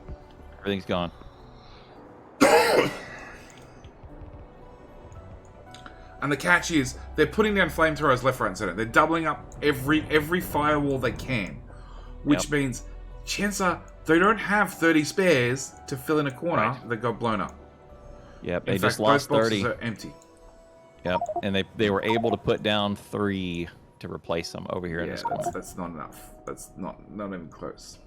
Everything's gone. And the catch is, they're putting down flamethrowers left, right, and center. They're doubling up every firewall they can. Which means, chances are, they don't have 30 spares to fill in a corner that got blown up. Yep, they just lost 30. Both boxes are empty. Yep, and they were able to put down 3 to replace them over here in this corner. That's not enough. That's not even close.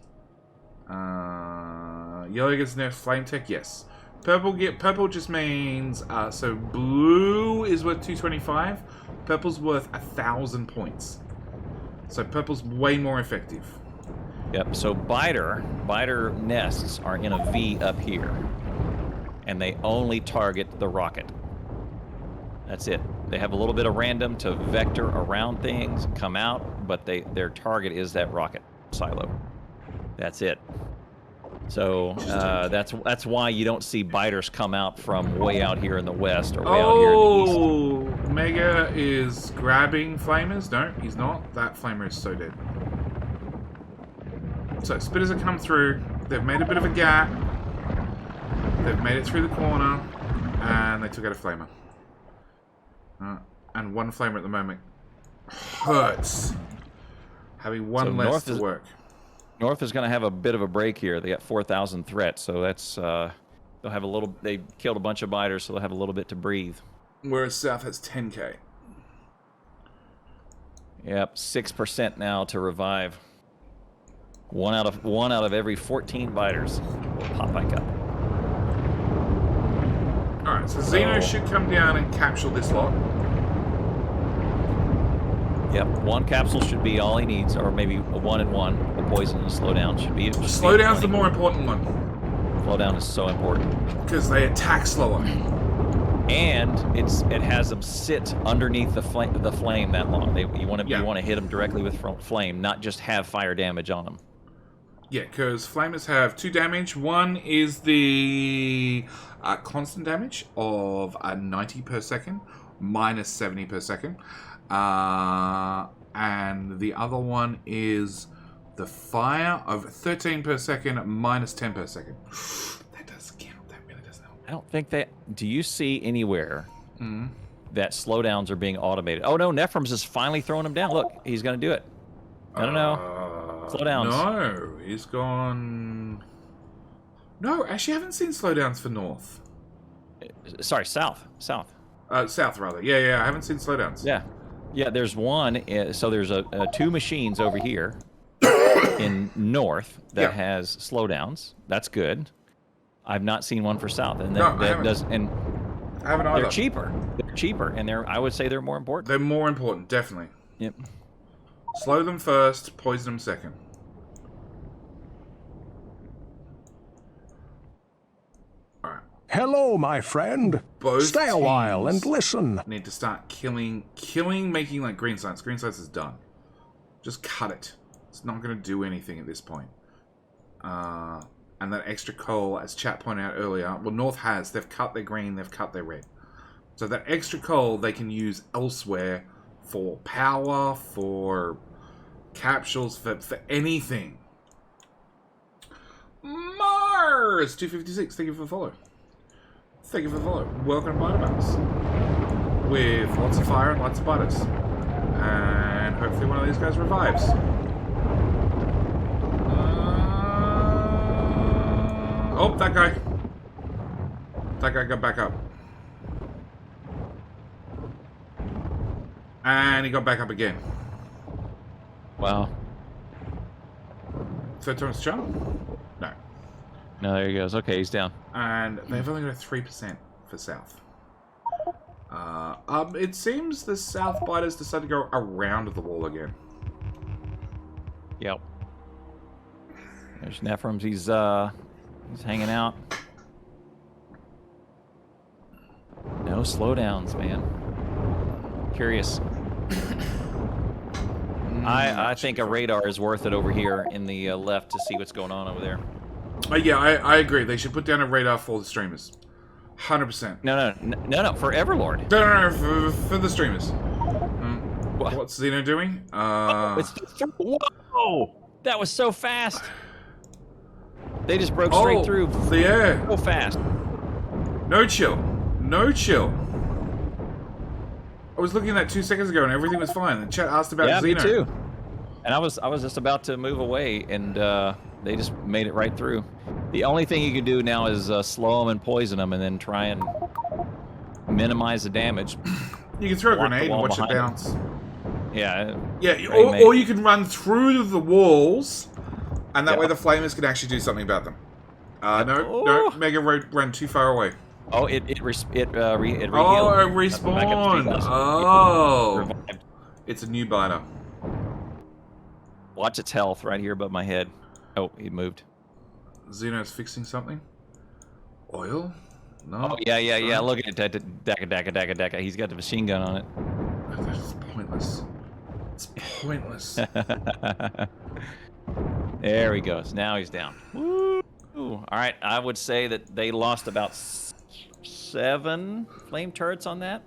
Yellow gets nerfed flame tech, yes. Purple just means so blue is worth 225. Purple's worth 1,000 points. So purple's way more effective. Yep. So biter nests are in a V up here, and they only target the rocket. That's it. They have a little bit of random to vector around things, come out, but their target is that rocket silo. That's it. So that's why you don't see biters come out from way out here in the west or way out here in the east. Oh, Mega is grabbing flamers. No, he's not. That flamer is so dead. So spitters have come through. They've made a bit of a gap. They've made it through the corner, and they took out a flamer. And one flamer at the moment hurts. Having one less to work. North is going to have a bit of a break here. They got 4,000 threats, so that's they'll have a little. They killed a bunch of biters, so they'll have a little bit to breathe. Whereas South has 10k. Yep, 6% now to revive. One out of every 14 biters will pop back up. All right, so Xeno should come down and capture this lot. Yep, one capsule should be all he needs, or maybe a 1 and 1. The poison and slowdown should be. Slowdown's the more important one. Slowdown is so important because they attack slower, and it has them sit underneath the flame that long. You want to hit them directly with flame, not just have fire damage on them. Yeah, because flamers have 2 damage. One is the constant damage of 90 per second, minus 70 per second. And the other one is the fire of 13 per second, minus 10 per second. That does count. That really does help. I don't think that... Do you see anywhere that slowdowns are being automated? Oh, no, Nephrem's is finally throwing them down. Look, he's going to do it. No. Slowdowns. No, he's gone... No, actually, I haven't seen slowdowns for North. Sorry, South. South, rather. Yeah, I haven't seen slowdowns. Yeah, there's one. So there's 2 machines over here in North that has slowdowns. That's good. I've not seen one for south, and No, I that haven't. does, and I haven't either. they're cheaper. They're cheaper, and I would say they're more important. They're more important, definitely. Yep. Slow them first, poison them second. Alright. Hello, my friend. Both Stay a while teams and listen. need to start killing, making like green science. Green science is done. Just cut it. It's not going to do anything at this point. And that extra coal, as chat pointed out earlier, well, North has. They've cut their green, they've cut their red. So that extra coal they can use elsewhere for power, for capsules, for anything. Mars 256, thank you for the follow. Thank you for the follow. Welcome to Bite with lots of fire and lots of butters. And hopefully one of these guys revives. Oh, that guy. That guy got back up. And he got back up again. Wow. Third time's the charm? No. No, there he goes. Okay, he's down. And they've only got a 3% for South. It seems the South Biters decided to go around the wall again. Yep. There's Nephrums. He's hanging out. No slowdowns, man. Curious. I think a radar is worth it over here in the left to see what's going on over there. Yeah, I agree. They should put down a radar for the streamers. 100%. No, for Everlord. No, for the streamers. What? What's Xeno doing? Whoa! That was so fast. They just broke straight through. The air. So fast. No chill. No chill. I was looking at that 2 seconds ago and everything was fine. The chat asked about Xeno. Me too. And I was just about to move away, and they just made it right through. The only thing you can do now is slow them and poison them, and then try and minimize the damage. You can throw a Block the grenade and wall watch it behind them. bounce. Yeah. Yeah, or you can run through the walls, and that way the flamers can actually do something about them. No, Mega ran too far away. Oh, it rehealed. Oh, it respawned. Oh, Revived. it's a new biter. Watch its health right here above my head. Oh, he moved. Xeno's fixing something. Oil? No. Oh, yeah. Look at it. Daka. He's got the machine gun on it. That's pointless. It's pointless. There he goes. Now he's down. Woo! All right, I would say that they lost about 7 flame turrets on that.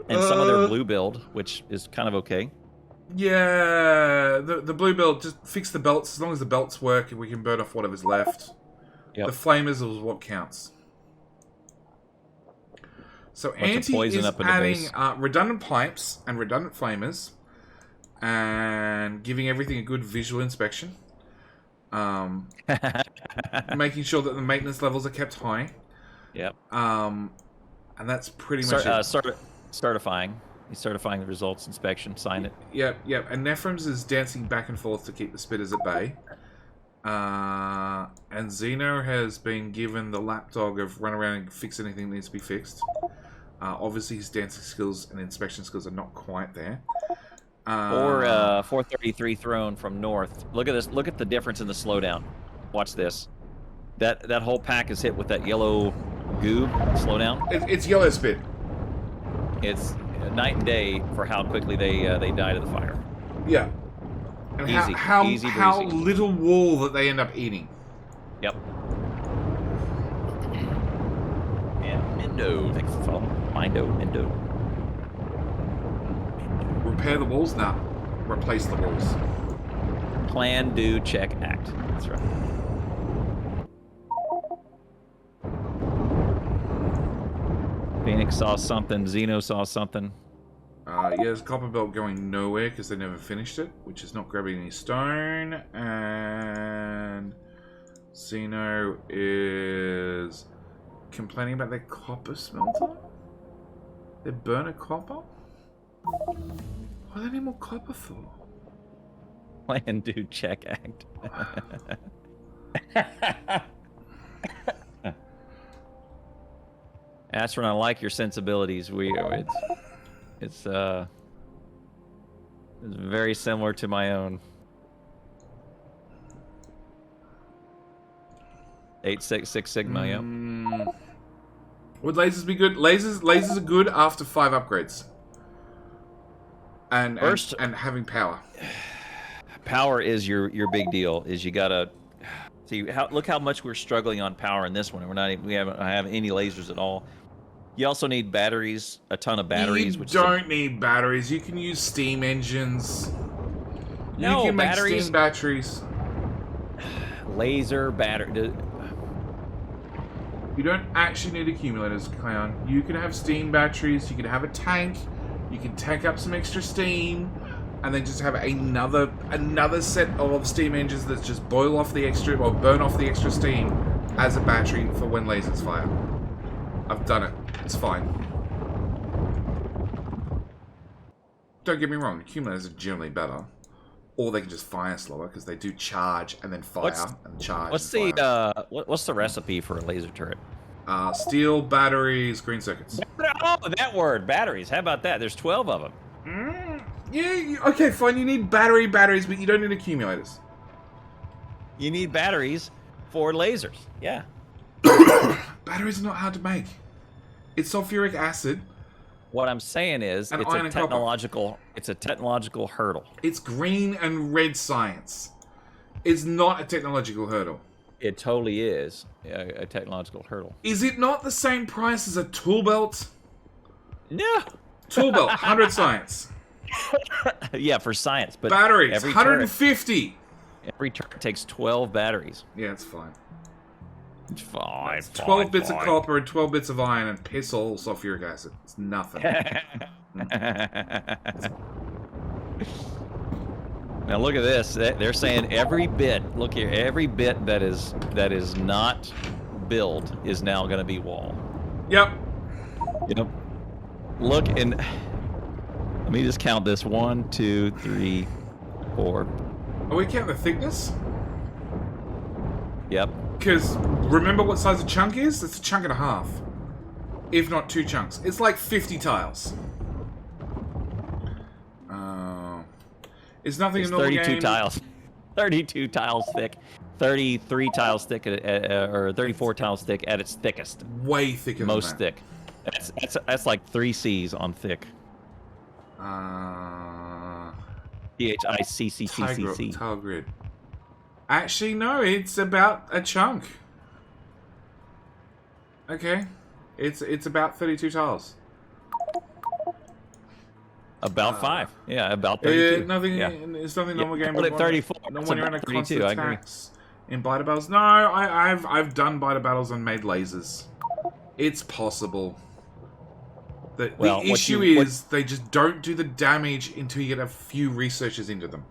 And some of their blue build, which is kind of okay. Yeah, the blue belt, just fix the belts. As long as the belts work, we can burn off whatever's left. Yep. The flamers is what counts. So Anti is adding redundant pipes and redundant flamers, and giving everything a good visual inspection. Making sure that the maintenance levels are kept high. Yep. And that's pretty much it. Certifying. He's certifying the results, inspection, sign it. Yep. And Nephrums is dancing back and forth to keep the spitters at bay. And Xeno has been given the lapdog of run around and fix anything that needs to be fixed. Obviously, his dancing skills and inspection skills are not quite there. Or 433 thrown from north. Look at this. Look at the difference in the slowdown. Watch this. That whole pack is hit with that yellow goo slowdown. It's yellow spit. It's night and day for how quickly they die to the fire. Yeah. And Easy, how breezy. little wool that they end up eating. Yep. And Mindo. Thanks for following. Mindo. Repair the walls? Nah. Replace the walls. Plan, do, check, act. That's right. Phoenix saw something. Xeno saw something. Yeah, there's Copper Belt going nowhere because they never finished it, which is not grabbing any stone. And Xeno is complaining about their copper smelter? Their burner copper? What do they need more copper for? Plan, do, check, act. Astron, I like your sensibilities. It's very similar to my own. 866 Sigma, yep. Would lasers be good? Lasers are good after 5 upgrades. And having power. Power is your big deal. Is you gotta see look how much we're struggling on power in this one. We haven't any lasers at all. You also need batteries, a ton of batteries. You don't need batteries. You can use steam engines. No, you can make batteries. Steam batteries. Laser battery. You don't actually need accumulators, Clown. You can have steam batteries. You can have a tank. You can tank up some extra steam, and then just have another set of steam engines that just boil off the extra or burn off the extra steam as a battery for when lasers fire. I've done it. It's fine. Don't get me wrong. Accumulators are generally better, or they can just fire slower because they do charge and then fire and charge. What's the recipe for a laser turret? Steel, batteries, green circuits. Oh, that word, batteries. How about that? There's 12 of them. Yeah, okay, fine. You need batteries, but you don't need accumulators. You need batteries for lasers. Yeah. Batteries are not hard to make. It's sulfuric acid. What I'm saying is, And it's iron a and copper. technological hurdle. It's green and red science. It's not a technological hurdle. It totally is a technological hurdle. Is it not the same price as a tool belt? No. Tool belt, 100 science. Yeah, for science, but Batteries, every 150. Every turret takes 12 batteries. Yeah, it's fine. It's fine. 12 bits of copper and 12 bits of iron and piss all sulfuric acid. It's nothing. Now look at this. They're saying every bit. Look here. Every bit that is not build is now going to be wall. Yep. Yep. Look, and let me just count this. 1, 2, 3, 4. Are we counting the thickness? Yep. Because remember what size a chunk is? It's a chunk and a half. If not 2 chunks. It's like 50 tiles. It's nothing in all 32 game. tiles. 32 tiles thick. 33 tiles thick, or 34 tiles thick at its thickest. Way thicker Most than that. thick. That's like 3 C's on thick. THICCCCC. Tile grid. Actually, no, it's about a chunk. Okay. It's about 32 tiles. About 5. Yeah, about 32. It's nothing normal game. Put it 34. No, It's when you're in a about 32, constant I agree. attacks in biter battles. No, I've done biter battles and made lasers. It's possible. The issue is they just don't do the damage until you get a few researchers into them.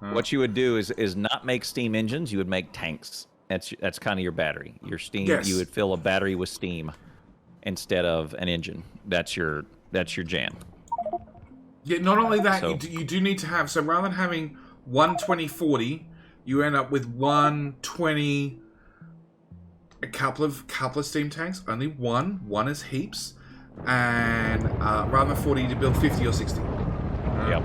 What you would do is not make steam engines. You would make tanks. That's kind of your battery. Your steam. Yes. You would fill a battery with steam instead of an engine. That's your jam. Yeah, not only that, So- you do need to have... So rather than having 120-40, you end up with 120... A couple of steam tanks. Only one. One is heaps. And rather than 40, you build 50 or 60. Yep.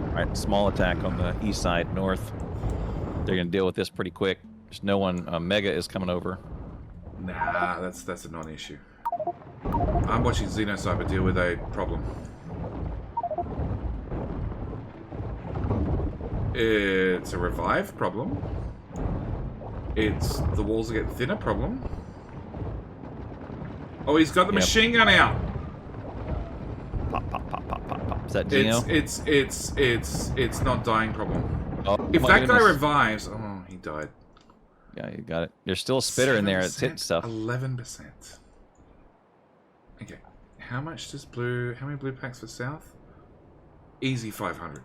Alright, small attack on the east side, north. They're going to deal with this pretty quick. There's no one... Mega is coming over. Nah, that's a non-issue. I'm watching Xenocyber deal with a problem. It's a revive problem. It's the walls are getting thinner problem. Oh, he's got the machine gun out. Pop, pop, pop, pop, pop, pop. Is that Gino? It's not dying problem. Oh, If my that goodness. guy revives, oh, he died. Yeah, you got it. There's still a spitter in there. It's hitting stuff. 11%. Okay. How much does blue... How many blue packs for south? Easy 500.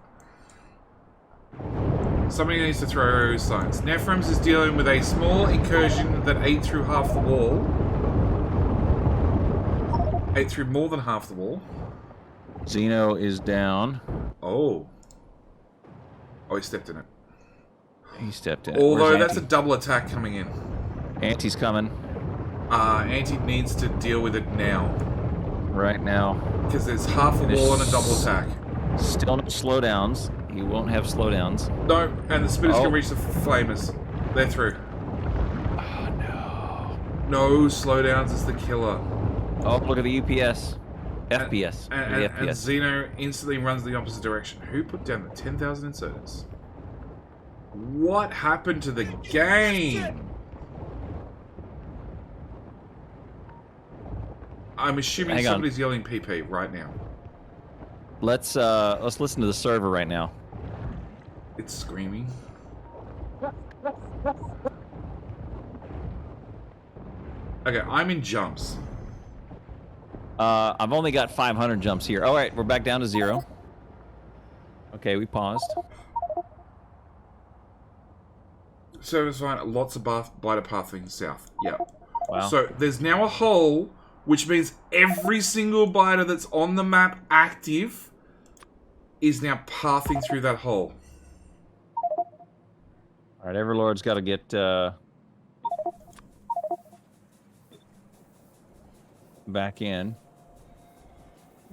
Somebody needs to throw science. Nephrons is dealing with a small incursion that ate through half the wall. Ate through more than half the wall. Xeno is down. Oh. Oh, he stepped in it. He stepped in. Although Where's that's a Auntie? double attack coming in. Auntie's coming Auntie needs to deal with it now. right now. Because there's half a wall and a double attack. Still no slowdowns. He won't have slowdowns. No, and the spitters Oh. can reach the flamers. They're through. Oh, no. No slowdowns is the killer. Oh, look at the UPS. FPS. And The FPS. Xeno instantly runs the opposite direction. Who put down the 10,000 inserters? What happened to the game? I'm assuming Hang on. somebody's yelling PP right now. Let's listen to the server right now. It's screaming. Okay, I'm in jumps. I've only got 500 jumps here. All right, we're back down to 0. Okay, we paused. Service fine. Lots of biter pathing south. Yeah. Wow. So there's now a hole, which means every single biter that's on the map active is now pathing through that hole. All right, Everlord's got to get back in.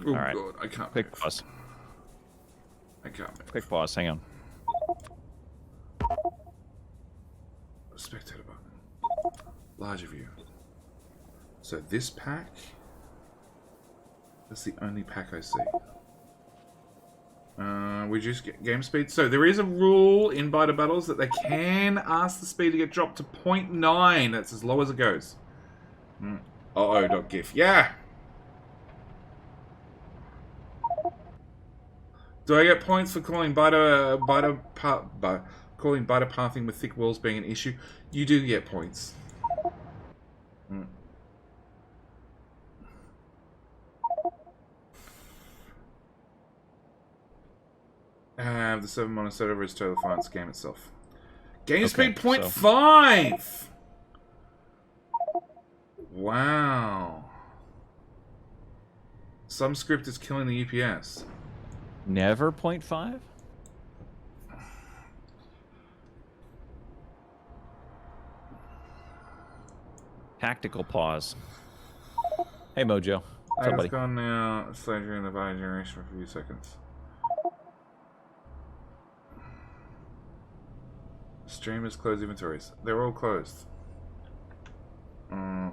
Oh, All right. God, I can't Quick move. pause. I can't move. Quick pause. Hang on. Spectator button. Larger view. So this pack, that's the only pack I see. Reduce game speed. So there is a rule in biter battles that they can ask the speed to get dropped to 0.9. That's as low as it goes. Uh-oh.gif. Yeah! Do I get points for calling biter pathing with thick walls being an issue? You do get points. The 7 monosode over is total defiance game itself. Game speed 0.5! Wow. Some script is killing the UPS. Never 0.5? Tactical pause. Hey, Mojo. What's up, It's buddy? gone now. Slow during the biter generation for a few seconds. Streamers close inventories. They're all closed.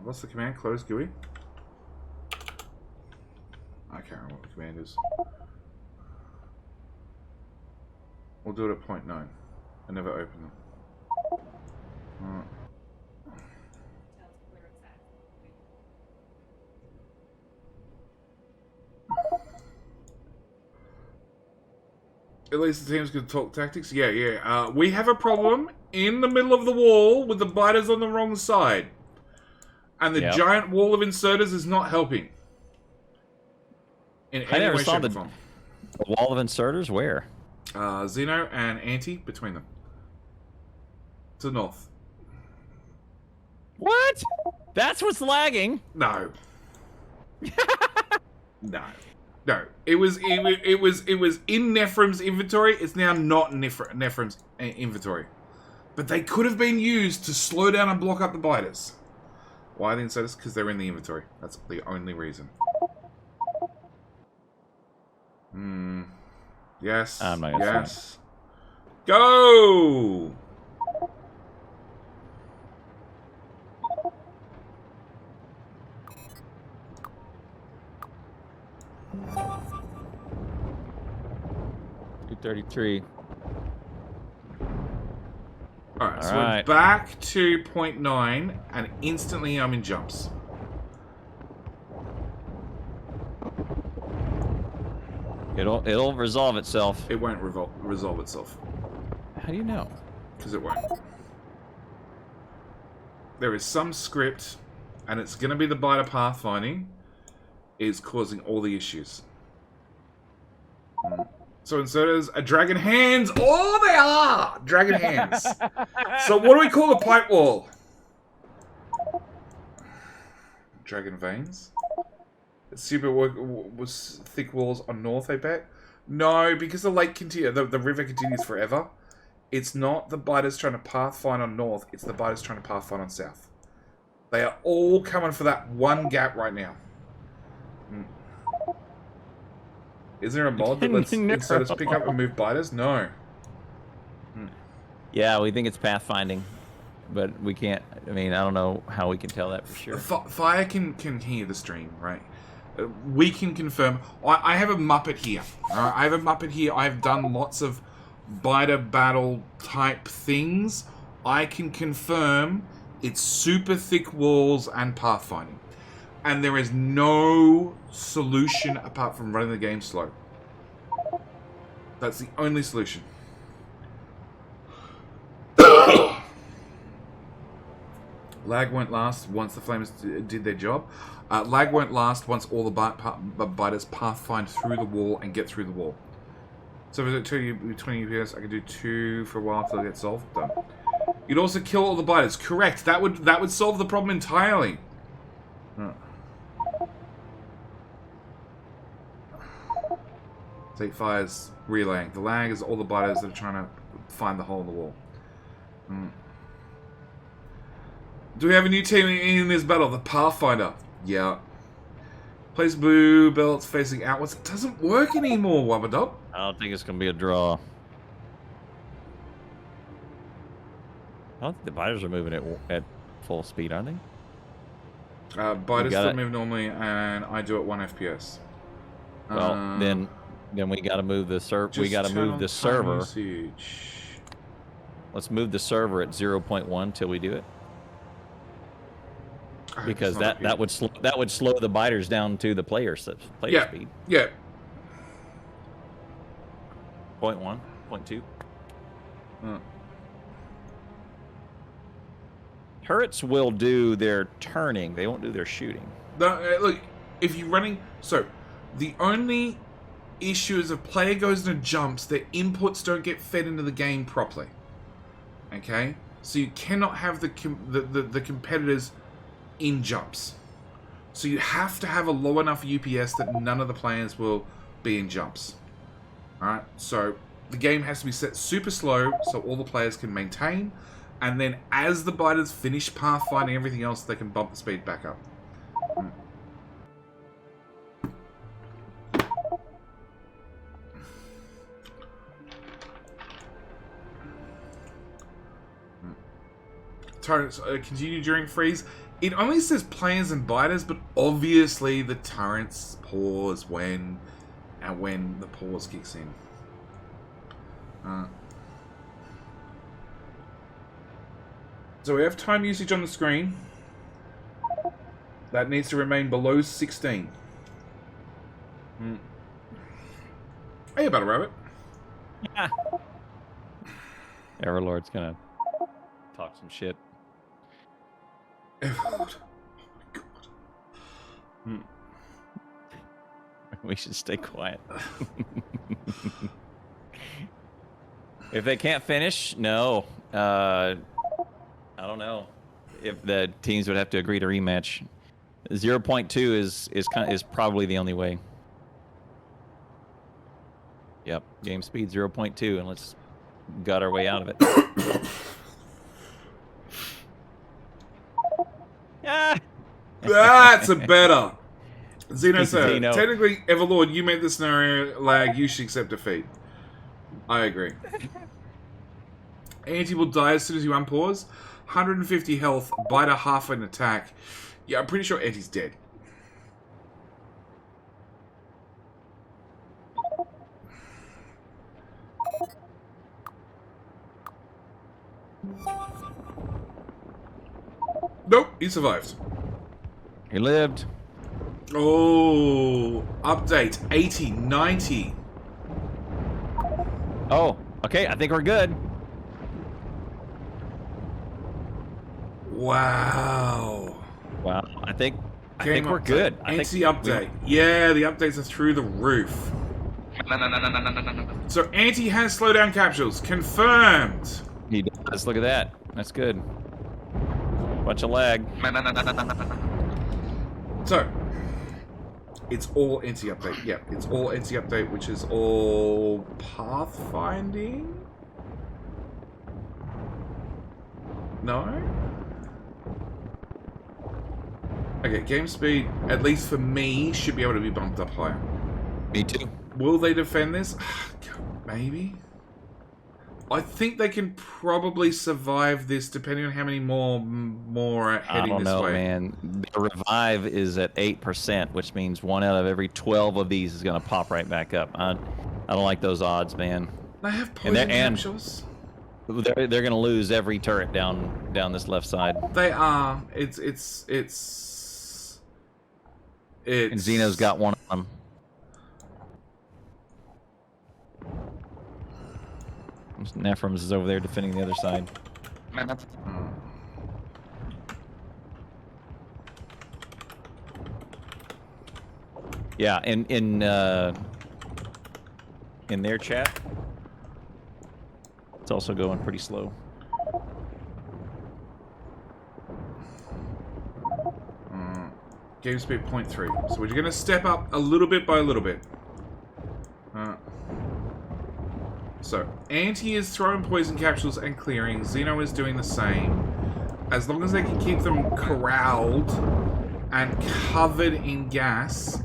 What's the command? Close GUI? I can't remember what the command is. We'll do it at 0.9. I never open them. At least the team's going to talk tactics. Yeah. We have a problem in the middle of the wall with the biters on the wrong side. And the giant wall of inserters is not helping. In I any never way, saw shape, the or form. wall of inserters. Where? Xeno and Anti between them. To the north. What? That's what's lagging. No. No. It was in Nephrem's inventory. It's now not in Nephrem's inventory. But they could have been used to slow down and block up the biters. Why the inserters? Because they're in the inventory. That's the only reason. Yes. I'm not gonna yes. Go! $233. Alright, so Alright. we're back to 0.9, and instantly I'm in jumps. It'll resolve itself. It won't resolve itself. How do you know? Because it won't. There is some script, and it's going to be the biter pathfinding, is causing all the issues. So inserters are dragon hands. Oh, they are! Dragon hands. So what do we call a pipe wall? Dragon veins? Super thick walls on north, I bet. No, because the lake continues, the river continues forever. It's not the biters trying to pathfind on north, it's the biters trying to pathfind on south. They are all coming for that one gap right now. Is there a mod that lets insiders pick up and move biters? No. Yeah, we think it's pathfinding, but we can't. I mean, I don't know how we can tell that for sure. Fire can hear the stream, right? We can confirm. I have a Muppet here. I have a Muppet here. I've done lots of biter battle type things. I can confirm it's super thick walls and pathfinding. And there is no solution apart from running the game slow. That's the only solution. Lag won't last once the flames did their job. Lag won't last once all the biters pathfind through the wall and get through the wall. So if it's at 20 UPS, I can do 2 for a while till it gets solved. Done. You'd also kill all the biters. Correct. That would solve the problem entirely. Take fires relaying. The lag is all the biters that are trying to find the hole in the wall. Do we have a new team in this battle? The Pathfinder. Yeah. Place blue belts facing outwards. It doesn't work anymore, Wabadop. I don't think it's going to be a draw. I don't think the biters are moving at full speed, aren't they? Biters still move normally, and I do it 1 FPS. Well, then we got to move the server. We got to move the server. Let's move the server at 0.1 till we do it. Because that would slow the biters down to the player speed. Yeah. 0.1, 0.2. Turrets will do their turning. They won't do their shooting. Look, if you're running... So, the only issue is if player goes into jumps, their inputs don't get fed into the game properly. Okay? So you cannot have the competitors in jumps. So you have to have a low enough UPS that none of the players will be in jumps. Alright? So, the game has to be set super slow so all the players can maintain. And then as the biters finish pathfinding everything else, they can bump the speed back up. Turrets continue during freeze. It only says players and biters, but obviously the turrets pause when the pause kicks in. So we have time usage on the screen. That needs to remain below 16. Hey, Battle Rabbit. Yeah. Everlord's gonna talk some shit. Everlord. Oh my god. We should stay quiet. If they can't finish, no. I don't know if the teams would have to agree to rematch. 0.2 is probably the only way. Yep, game speed 0.2, and let's gut our way out of it. Ah! That's a better. Xeno said, Xeno. Technically, Everlord, you made the scenario lag. You should accept defeat. I agree. Anti will die as soon as you unpause. 150 health, biter half an attack. Yeah, I'm pretty sure Anti's dead. Nope, he survived. He lived. Oh, update 80, 90. Oh, okay, I think we're good. Wow. Wow, I think we're good. Anti-update. Yeah, the updates are through the roof. So Anti has slowdown capsules. Confirmed. He does. Look at that. That's good. Bunch of lag. So, It's all NT update. Yeah, it's all NT update, which is all pathfinding. No? Okay, game speed, at least for me, should be able to be bumped up higher. Me too. Will they defend this? Maybe. I think they can probably survive this, depending on how many more are heading this way. I don't know, man. The revive is at 8%, which means 1 out of every 12 of these is going to pop right back up. I don't like those odds, man. They have poison capsules. They're going to lose every turret down this left side. They are. It's. And Xeno's got one of them. Nephrons is over there defending the other side. Yeah, in their chat, it's also going pretty slow. Game speed 0.3. So we're going to step up a little bit by a little bit. So, Anti is throwing poison capsules and clearing. Xeno is doing the same. As long as they can keep them corralled and covered in gas,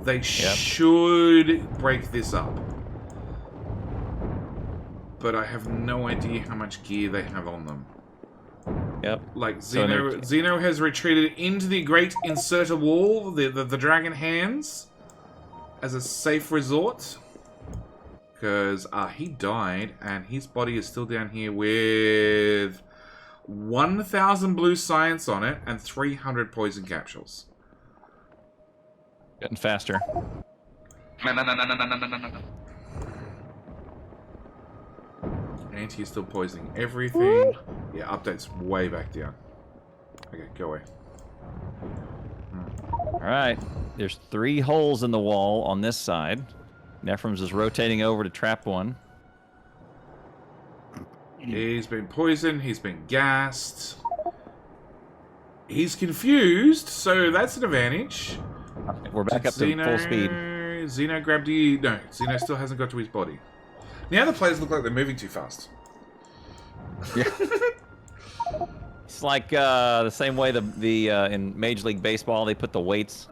they should break this up. But I have no idea how much gear they have on them. Yep. Like, Xeno has retreated into the Great Inserter Wall, the Dragon Hands, as a safe resort. Because he died, and his body is still down here with 1,000 blue science on it and 300 poison capsules. Getting faster. Anti is still poisoning everything. Yeah, update's way back down. Okay, go away. Alright. There's 3 holes in the wall on this side. Nephrons is rotating over to trap one. He's been poisoned. He's been gassed. He's confused, so that's an advantage. We're back up to full speed. Xeno grabbed you. No, Xeno still hasn't got to his body. Now the players look like they're moving too fast. Yeah. It's like the same way in Major League Baseball they put the weights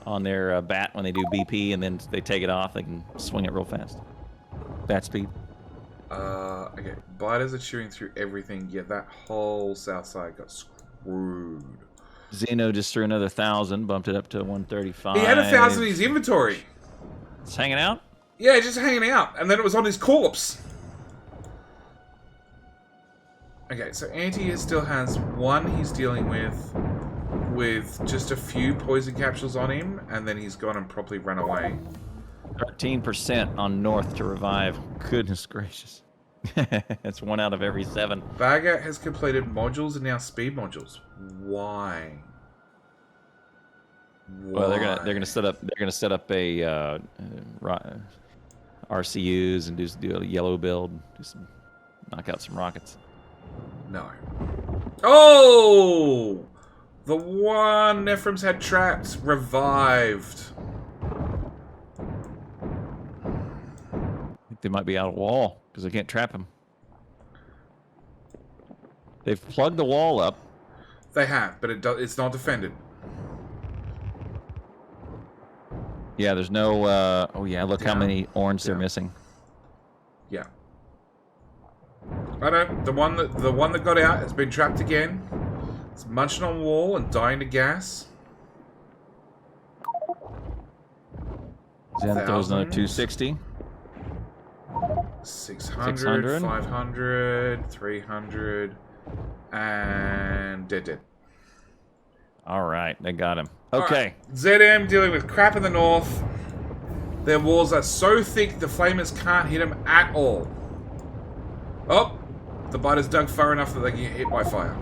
on their bat when they do BP, and then they take it off. They can swing it real fast. Bat speed. Okay. Biters are chewing through everything, yet that whole south side got screwed. Xeno just threw another 1,000, bumped it up to 135. He had 1,000 in his inventory. It's hanging out? Yeah, just hanging out. And then it was on his corpse. Okay, so Anti still has 1 he's dealing with just a few poison capsules on him, and then he's gone and properly run away. 13% on North to revive. Goodness gracious. That's 1 out of every 7. Baguette has completed modules and now speed modules. Why? Well, they're gonna set up a RCUs and do a yellow build, knock out some rockets. No. Oh! The one Nephrons had trapped revived. I think they might be out of wall because they can't trap him. They've plugged the wall up. They have, but it's not defended. Yeah, there's no. Oh yeah, look how many orange they're missing. Yeah. I know the one that got out has been trapped again. It's munching on wall and dying to gas. Zen throws another 260. 600, 500, 300, and dead. All right, they got him. Okay. Right. ZM dealing with crap in the north. Their walls are so thick the flamers can't hit them at all. Oh, the biters dug far enough that they can get hit by fire.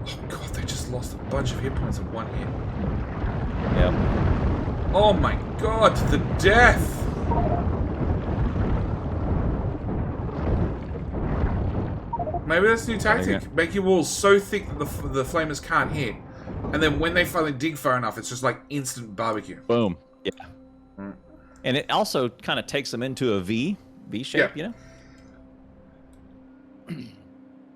Oh god, they just lost a bunch of hit points in 1 hit. Yep. Oh my god, the death! Maybe that's a new tactic. Make your walls so thick that the flamers can't hit. And then when they finally dig far enough, it's just like instant barbecue. Boom. Yeah. And it also kind of takes them into a V shape, you know?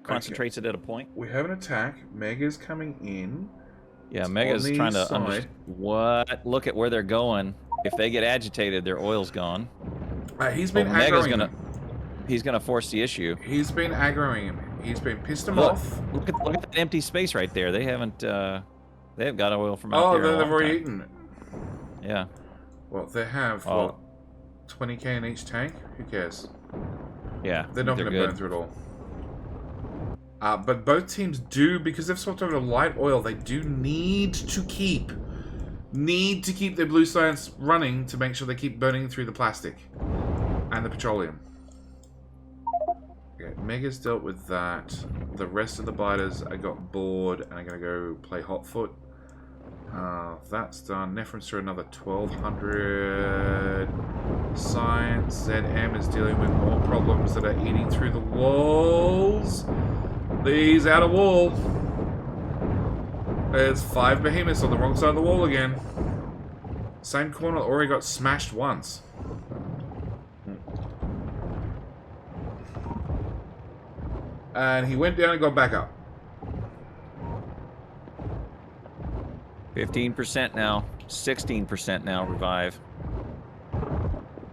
Concentrates it at a point. We have an attack. Mega's coming in. Yeah, Mega's trying to understand what. Look at where they're going. If they get agitated, their oil's gone. He's been aggroing him. He's gonna force the issue. He's been aggroing him. He's been pissed him off. Look at that empty space right there. They haven't. They have got oil from out there. Oh, they've already eaten it. Yeah. Well, they have what, 20k in each tank. Who cares? Yeah. They're not going to burn through it all. But both teams do, because they've swapped over to light oil, they do need to keep their blue science running to make sure they keep burning through the plastic and the petroleum. Okay, Mega's dealt with that. The rest of the biters, I got bored and I'm going to go play Hotfoot. That's done. Nephrons through another 1200. Science. ZM is dealing with more problems that are eating through the walls. These outer wall. There's 5 behemoths on the wrong side of the wall again. Same corner already got smashed once. And he went down and got back up. 15% now. 16% now, revive.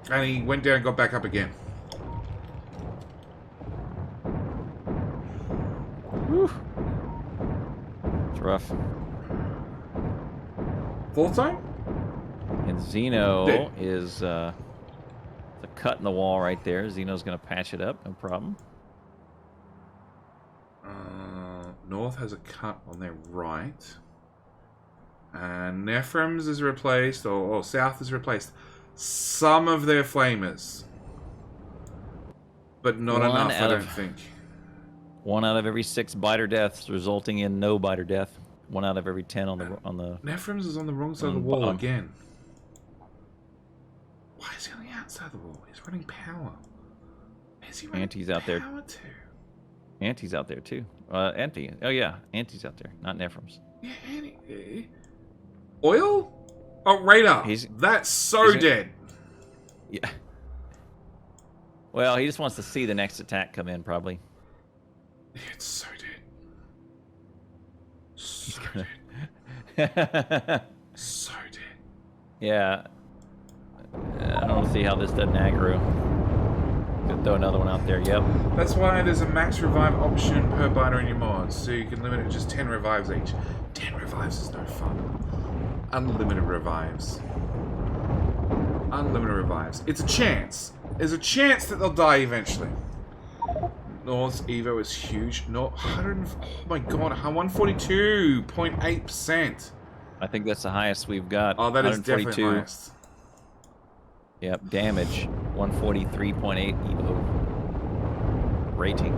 And he went down and got back up again. Whew. It's rough. Full time? And Xeno is the cut in the wall right there. Xeno's going to patch it up, no problem. North has a cut on their right. And Nephrons is replaced, or South is replaced. Some of their flamers. But not enough, I don't think. 1 out of every 6 biter deaths, resulting in no biter death. 1 out of every 10 on the Nephrons is on the wrong side of the wall again. Why is he on the outside of the wall? He's running power. Is he running Anti's out there. power too? Anti's out there too. Anti. Oh yeah, Anti's out there, not Nephrons. Yeah, Anti. Oil? Oh, radar. That's so dead. Yeah. Well, he just wants to see the next attack come in, probably. Yeah, it's so dead. So dead. So dead. Yeah. I don't see how this doesn't aggro. Could throw another one out there, yep. That's why there's a max revive option per biter in your mods, so you can limit it to just 10 revives each. 10 revives is no fun. Unlimited revives. Unlimited revives. It's a chance. There's a chance that they'll die eventually. North's Evo is huge. No, 100. Oh my god, 142.8%. I think that's the highest we've got. Oh, that is definitely highest. Yep, damage 143.8 Evo rating.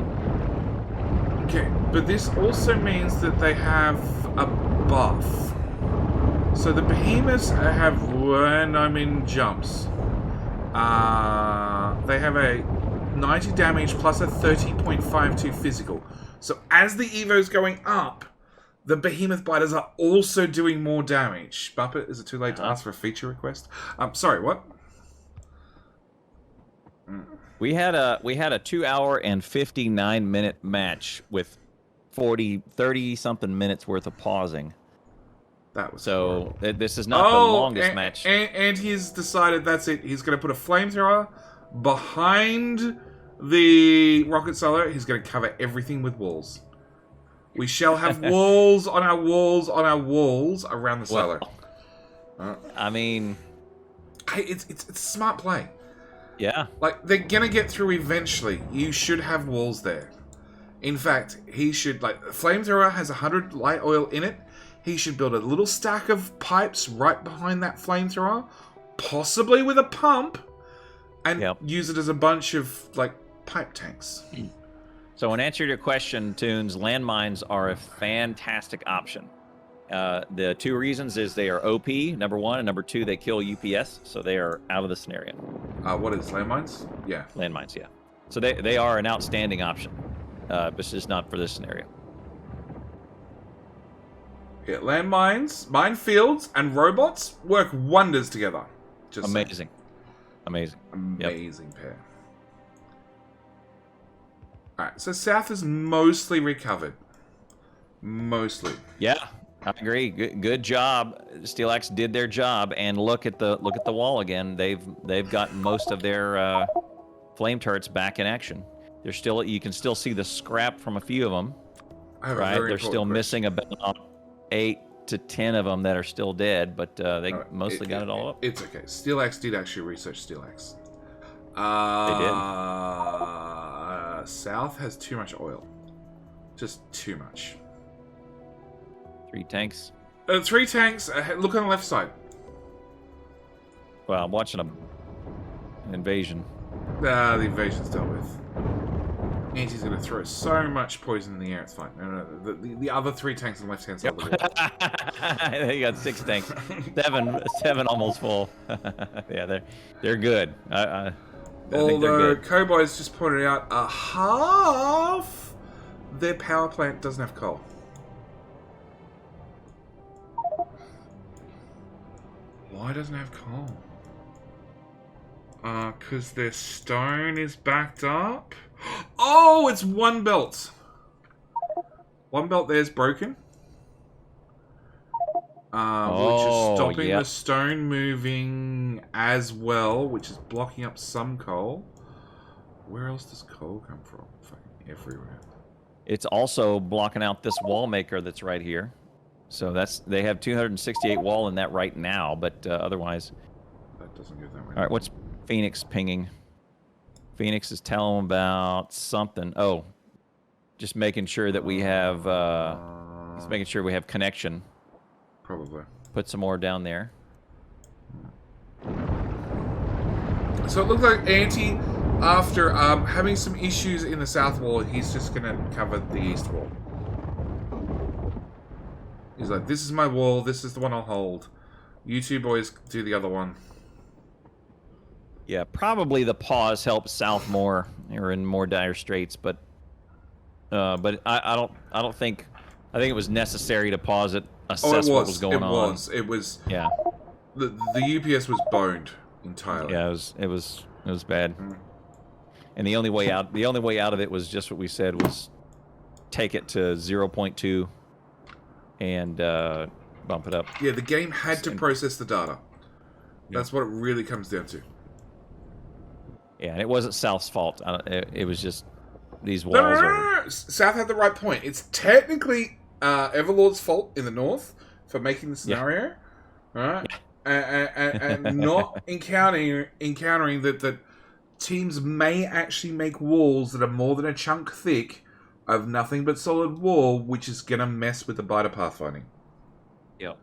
Okay, but this also means that they have a buff. So the behemoths have random jumps. They have a 90 damage plus a 30.52 physical. So as the Evo's going up, the behemoth biters are also doing more damage. Buppet, is it too late to ask for a feature request? Sorry, what? We had a 2 hour and 59-minute match with 30 something minutes worth of pausing. That was so. This is not the longest match. And he's decided that's it. He's going to put a flamethrower behind the rocket silo. He's going to cover everything with walls. We shall have walls on our walls on our walls around the silo. I mean, it's a smart play. Yeah. Like, they're going to get through eventually. You should have walls there. In fact, he should, like, flamethrower has 100 light oil in it. He should build a little stack of pipes right behind that flamethrower, possibly with a pump, and use it as a bunch of, like, pipe tanks. So in answer to your question, Toons, landmines are a fantastic option. The 2 reasons is they are OP, number 1, and number 2, they kill UPS, so they are out of the scenario. What is landmines? Yeah. Landmines, yeah. So they are an outstanding option, but it's just not for this scenario. Yeah, landmines, minefields, and robots work wonders together. Just amazing. Amazing. Amazing pair. Alright, so South is mostly recovered. Mostly. Yeah, I agree. Good job. Steelaxe did their job, and look at the wall again. They've got most of their flame turrets back in action. They're still, you can still see the scrap from a few of them. Right, they're still missing about 8 to 10 of them that are still dead, but they mostly got it all up. It's okay. Steelaxe did actually research Steelaxe. They did. South has too much oil. Just too much. 3 tanks. 3 tanks. Look on the left side. Well, I'm watching an invasion. The invasion's dealt with. Anti's going to throw so much poison in the air, it's fine. No. The other 3 tanks on the left-hand side of the wall. You got 6 tanks. 7 almost full. Yeah, they're good. I think they're good. Cowboys just pointed out half their power plant doesn't have coal. Why doesn't it have coal? Because their stone is backed up. Oh, it's one belt. One belt there's broken. Which is stopping the stone moving as well, which is blocking up some coal. Where else does coal come from? Fucking everywhere. It's also blocking out this wall maker that's right here. So they have 268 wall in that right now, but otherwise. That doesn't give that way. All right, what's Phoenix pinging? Phoenix is telling them about something. Oh, just making sure that we have. Just making sure we have connection. Probably. Put some more down there. So it looks like Anti, after having some issues in the south wall, he's just going to cover the east wall. He's like, this is my wall, this is the one I'll hold. You two boys do the other one. Yeah, probably the pause helped south more. They were in more dire straits, but I don't think. I think it was necessary to pause it, assess what was going on. It was. Yeah. The UPS was boned entirely. Yeah, it was bad. And the only way out of it was just what we said, was take it to 0.2 and bump it up. Yeah, the game had to process the data. That's what it really comes down to. Yeah, and it wasn't South's fault. It was just these walls. No. South had the right point. It's technically Everlord's fault in the north for making the scenario, right? Yeah. And not encountering that teams may actually make walls that are more than a chunk thick of nothing but solid wall, which is gonna mess with the biter pathfinding. Yep.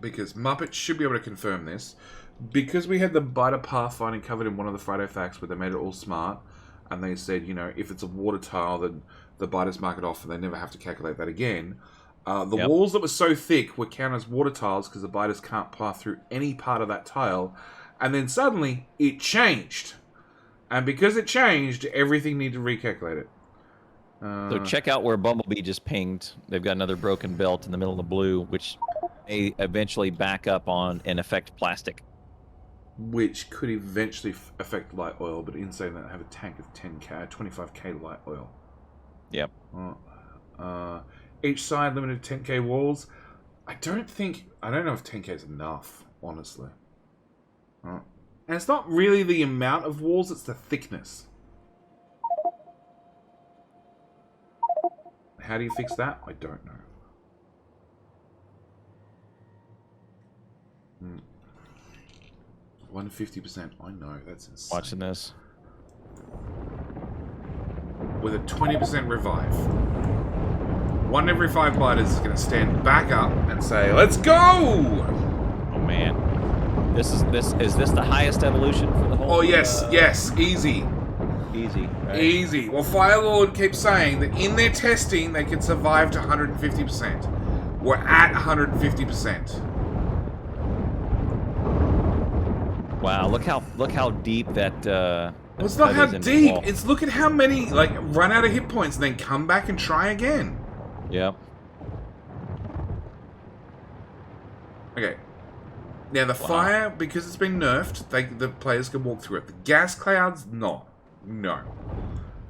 Because Muppet should be able to confirm this. Because we had the biter pathfinding covered in one of the Friday facts where they made it all smart, and they said, you know, if it's a water tile, then the biters mark it off and they never have to calculate that again. The walls that were so thick were counted as water tiles because the biters can't pass through any part of that tile. And then suddenly, it changed. And because it changed, everything needed to recalculate it. So check out where Bumblebee just pinged. They've got another broken belt in the middle of the blue, which may eventually back up on and affect plastic. Which could eventually affect light oil, but in saying that, I have a tank of 25k light oil. Yep. Each side limited to 10k walls. I don't know if 10k is enough, honestly. And it's not really the amount of walls, it's the thickness. How do you fix that? I don't know. 150%. I know, that's insane. Watching this. With a 20% revive. 1 in every 5 biters is going to stand back up and say, "Let's go!" Oh man, is this the highest evolution for the whole? Oh yes, yes, easy, right? Easy. Well, Firelord keeps saying that in their testing they can survive to 150%. We're at 150%. Wow, look how deep that Well, it's not how Feathers in the deep. wall. It's look at how many, like, run out of hit points and then come back and try again. Yep. Okay. Now, the fire, because it's been nerfed, the players can walk through it. The gas clouds, not. No.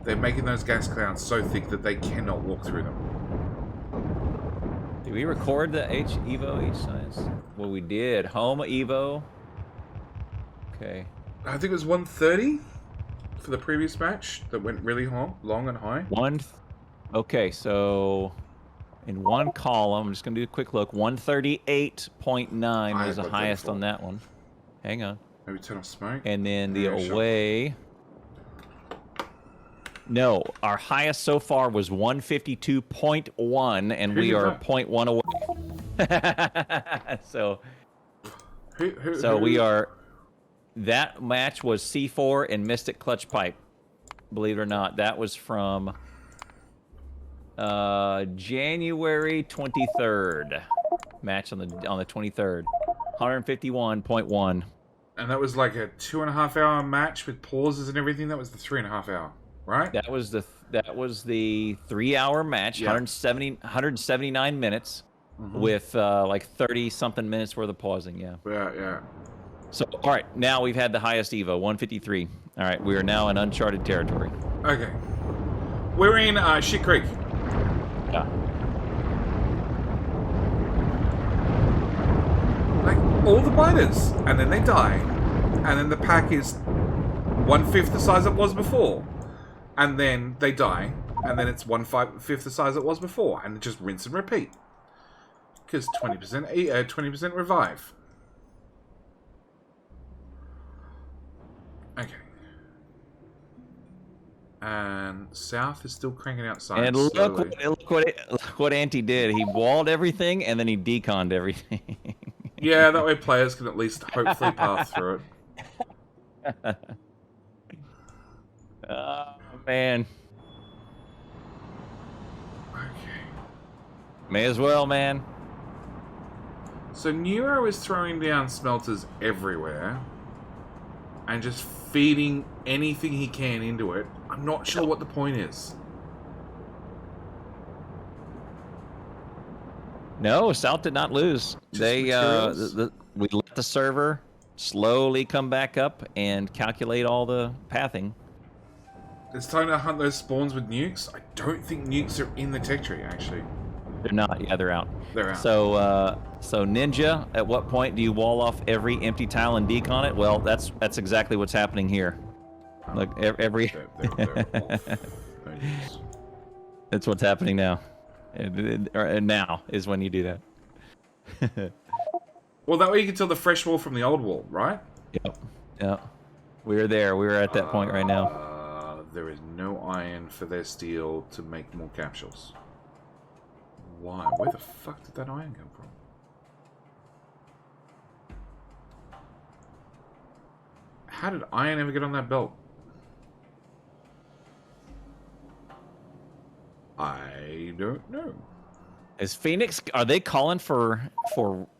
They're making those gas clouds so thick that they cannot walk through them. Did we record the Evo H-Science? Well, we did. Home Evo. Okay. I think it was 130 for the previous match that went really long and high. Okay, so in one column, I'm just going to do a quick look. 138.9 was the highest on that one. Hang on. Maybe turn off smoke. And then the Yeah, away... No, our highest so far was 152.1, and we are 0.1 away. So we are... That match was C4 and Mystic Clutch Pipe. Believe it or not, that was from January 23rd. Match on the 23rd. 151.1. And that was like a 2.5 hour match with pauses and everything. That was the 3.5 hour. Right? That was the 3-hour match, 179 minutes, with like 30-something minutes worth of pausing. Yeah. Yeah. So, all right, now we've had the highest Evo, 153. All right, we are now in uncharted territory. Okay. We're in Shit Creek. Yeah. Like all the biters, and then they die, and then the pack is 1/5 the size it was before. And then they die, and then it's 1/5 the size it was before, and just rinse and repeat. Because 20% revive. Okay. And South is still cranking outside. And look what Auntie did. He walled everything, and then he deconned everything. Yeah, that way players can at least hopefully path through it. Oh, man. Okay. May as well, man. So Neuro is throwing down smelters everywhere and just feeding anything he can into it. I'm not sure what the point is. No, South did not lose. We let the server slowly come back up and calculate all the pathing. It's time to hunt those spawns with nukes. I don't think nukes are in the tech tree, actually. They're not. Yeah, they're out. They're out. So Ninja, at what point do you wall off every empty tile and decon it? Well, that's exactly what's happening here. Look, every. They're off. That's what's happening now. And now is when you do that. Well, that way you can tell the fresh wall from the old wall, right? Yep. Yep. We're there. We're at that point right now. There is no iron for their steel to make more capsules. Why? Where the fuck did that iron come from? How did iron ever get on that belt? I don't know. Is Phoenix? Are they calling for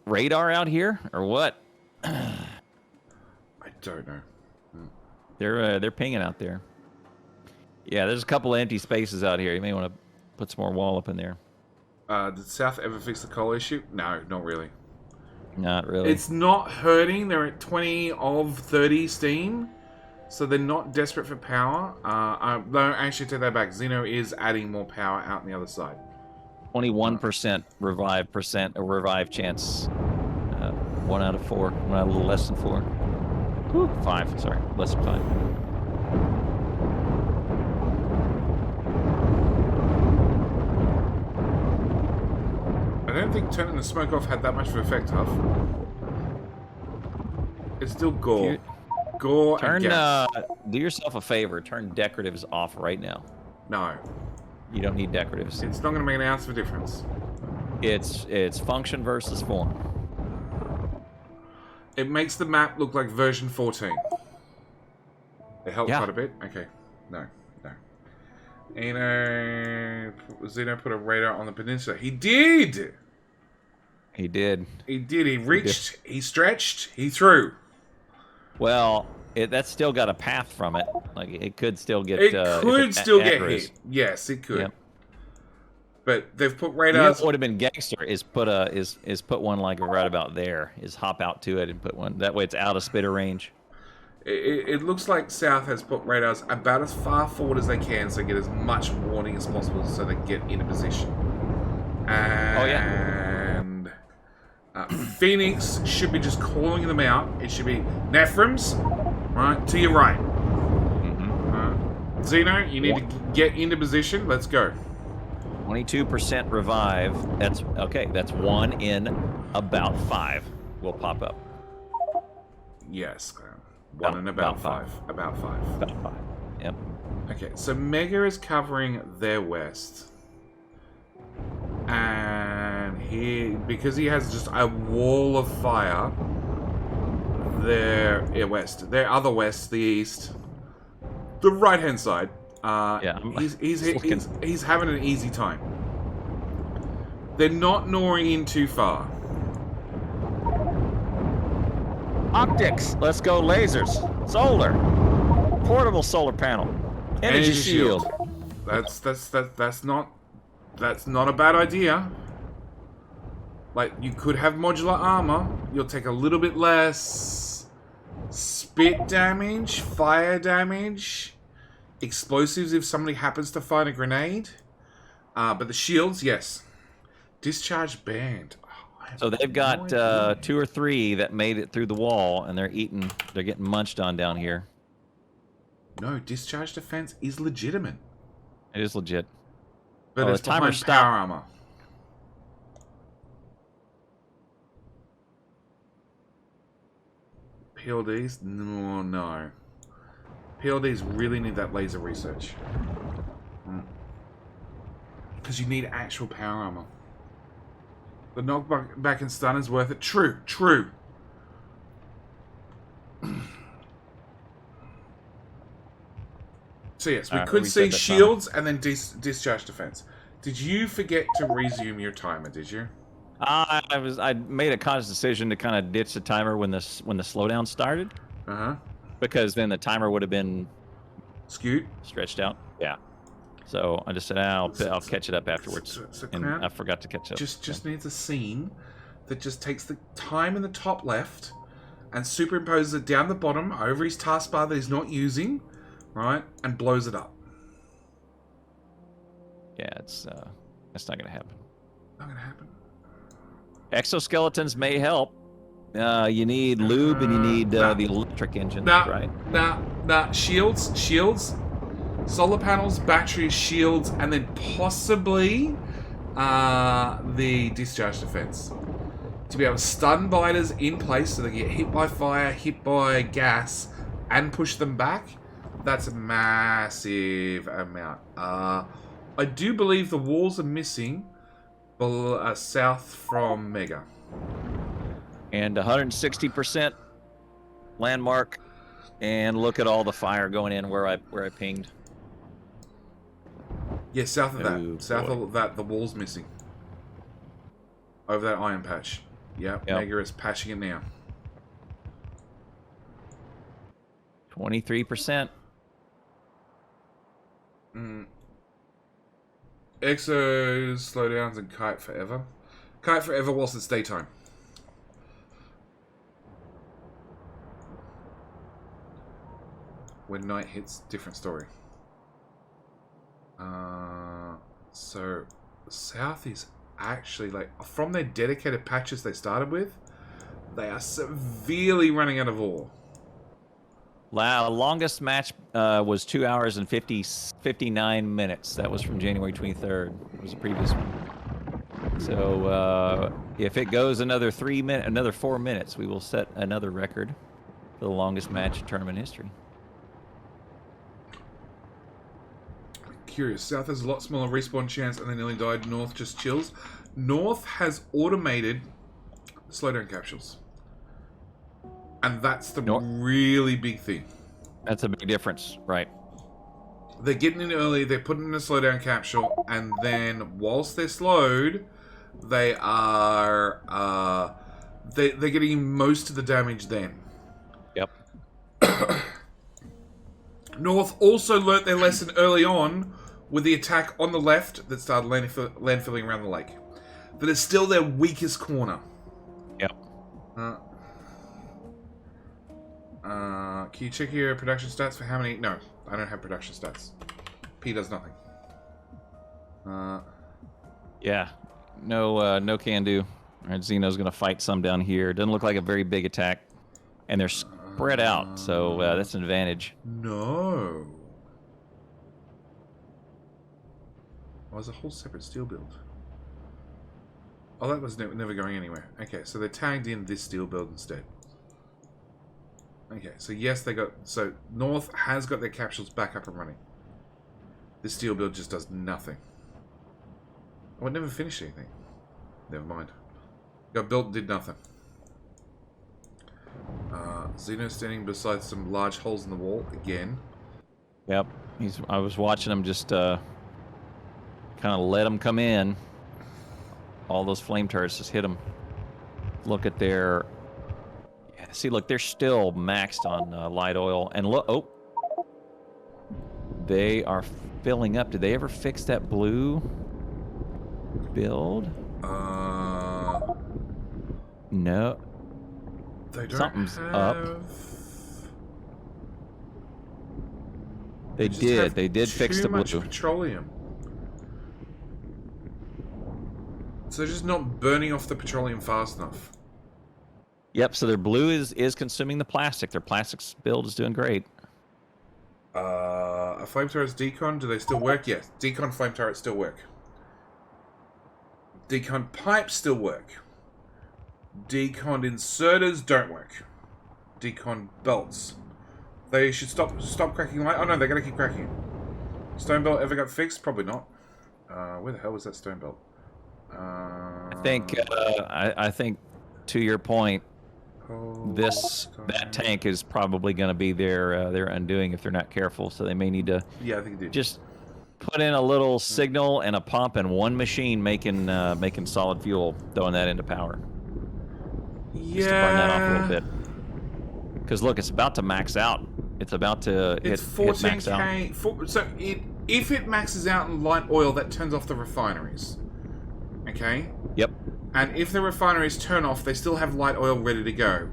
radar out here or what? I don't know. They're pinging out there. Yeah, there's a couple of empty spaces out here. You may want to put some more wall up in there. Did South ever fix the coal issue? No, not really. Not really. It's not hurting. They're at 20 of 30 steam, so they're not desperate for power. No, actually, take that back. Xeno is adding more power out on the other side. 21% revive chance. 1 out of 4. 1 out of a little less than 4. Whew, 5. Sorry, less than 5. I don't think turning the smoke off had that much of an effect, Huff. It's still gore. Gore and gas. Do yourself a favor. Turn decoratives off right now. No. You don't need decoratives. It's not going to make an ounce of a difference. It's function versus form. It makes the map look like version 14. It helped quite a bit. Okay. No. Xeno put a radar on the peninsula. He did! He did. He did. He reached, he stretched, he threw. Well, that's still got a path from it. Like it could still get. It if could it's still at get risk. hit. Yes, it could. Yep. But they've put You know radars. what would have been gangster is put one like right about there. Is hop out to it and put one. That way it's out of spitter range. It looks like South has put radars about as far forward as they can, so get as much warning as possible, so they get into position. And Phoenix should be just calling them out. It should be Nephrons, right to your right. Zeno, you need to get into position. Let's go. 22% revive. That's okay. That's 1 in about 5 will pop up. Yes, 1 in about 5. About 5. About 5. Yep. Okay, so Mega is covering their west. And because he has just a wall of fire, their west. Their other west, the east. The right-hand side. He's having an easy time. They're not gnawing in too far. Optics. Let's go lasers. Solar. Portable solar panel. Energy shield. That's not a bad idea. Like, you could have modular armor. You'll take a little bit less spit damage, fire damage, explosives if somebody happens to find a grenade. But the shields, yes. Discharge banned. So they've got 2 or 3 that made it through the wall, and they're getting munched on down here. No, discharge defense is legitimate. It is legit. But it's the timer behind stopped. power armor. PLDs? No. PLDs really need that laser research. Because you need actual power armor. The knockback and stun is worth it. True. So yes, we could see shields and then discharge defense. Did you forget to resume your timer, did you? I made a conscious decision to kind of ditch the timer when the slowdown started. Because then the timer would have been skewed, stretched out. Yeah. So I just said, I'll catch it up afterwards. So and I forgot to catch up. Just needs a scene that just takes the time in the top left and superimposes it down the bottom over his taskbar that he's not using, right, and blows it up. Yeah, that's not going to happen. Not going to happen. Exoskeletons may help. You need lube and you need the electric engine, right? Nah. Shields. Solar panels, batteries, shields, and then possibly the discharge defense. To be able to stun biters in place so they get hit by fire, hit by gas, and push them back. That's a massive amount. I do believe the walls are missing south from Mega. And 160% landmark. And look at all the fire going in where I pinged. Yeah, south of that. South of that, the wall's missing. Over that iron patch. Yep. Mega is patching it now. 23%. Exos, slowdowns, and kite forever. Kite forever whilst it's daytime. When night hits, different story. So south is actually, like, from their dedicated patches they started with, they are severely running out of ore. Longest match was 2 hours and 59 minutes. That was from January 23rd. It was the previous one. So if it goes another 4 minutes, we will set another record for the longest match in tournament history. Curious. South has a lot smaller respawn chance and they nearly died. North just chills. North has automated slowdown capsules. And that's the really big thing. That's a big difference, right? They're getting in early, they're putting in a slowdown capsule, and then whilst they're slowed, they are they're getting most of the damage then. Yep. North also learnt their lesson early on with the attack on the left that started landfilling around the lake. That is still their weakest corner. Yep. Can you check your production stats for how many? No, I don't have production stats. P does nothing. Yeah. No can do. All right, Xeno's going to fight some down here. Doesn't look like a very big attack. And they're spread out, so that's an advantage. No. Oh, there's a whole separate steel build. Oh, that was never going anywhere. Okay, so they tagged in this steel build instead. Okay, so yes, they got... So, North has got their capsules back up and running. This steel build just does nothing. Oh, it never finished anything. Never mind. Got built and did nothing. Xeno standing beside some large holes in the wall again. Yep. I was watching him just kind of let them come in. All those flame turrets just hit them. Look at their... Yeah, see, look, they're still maxed on light oil. And look, oh. They are filling up. Did they ever fix that blue build? No. They don't Something's have... up. They did. They did fix the blue. Too much petroleum. So they're just not burning off the petroleum fast enough. Yep, so their blue is consuming the plastic. Their plastics build is doing great. Are flame turrets decon? Do they still work? Yes. Decon flame turrets still work. Decon pipes still work. Decon inserters don't work. Decon belts. They should stop cracking light. Oh no, they're gonna keep cracking. Stone belt ever got fixed? Probably not. Where the hell was that stone belt? I think to your point, that tank is probably going to be their undoing if they're not careful. So they may need to I think it did. Just put in a little signal and a pump and one machine making solid fuel, throwing that into power. Just to burn that off a little bit. Because look, it's about to max out. It's about to hit max out. If it maxes out in light oil, that turns off the refineries. Okay? Yep. And if the refineries turn off, they still have light oil ready to go.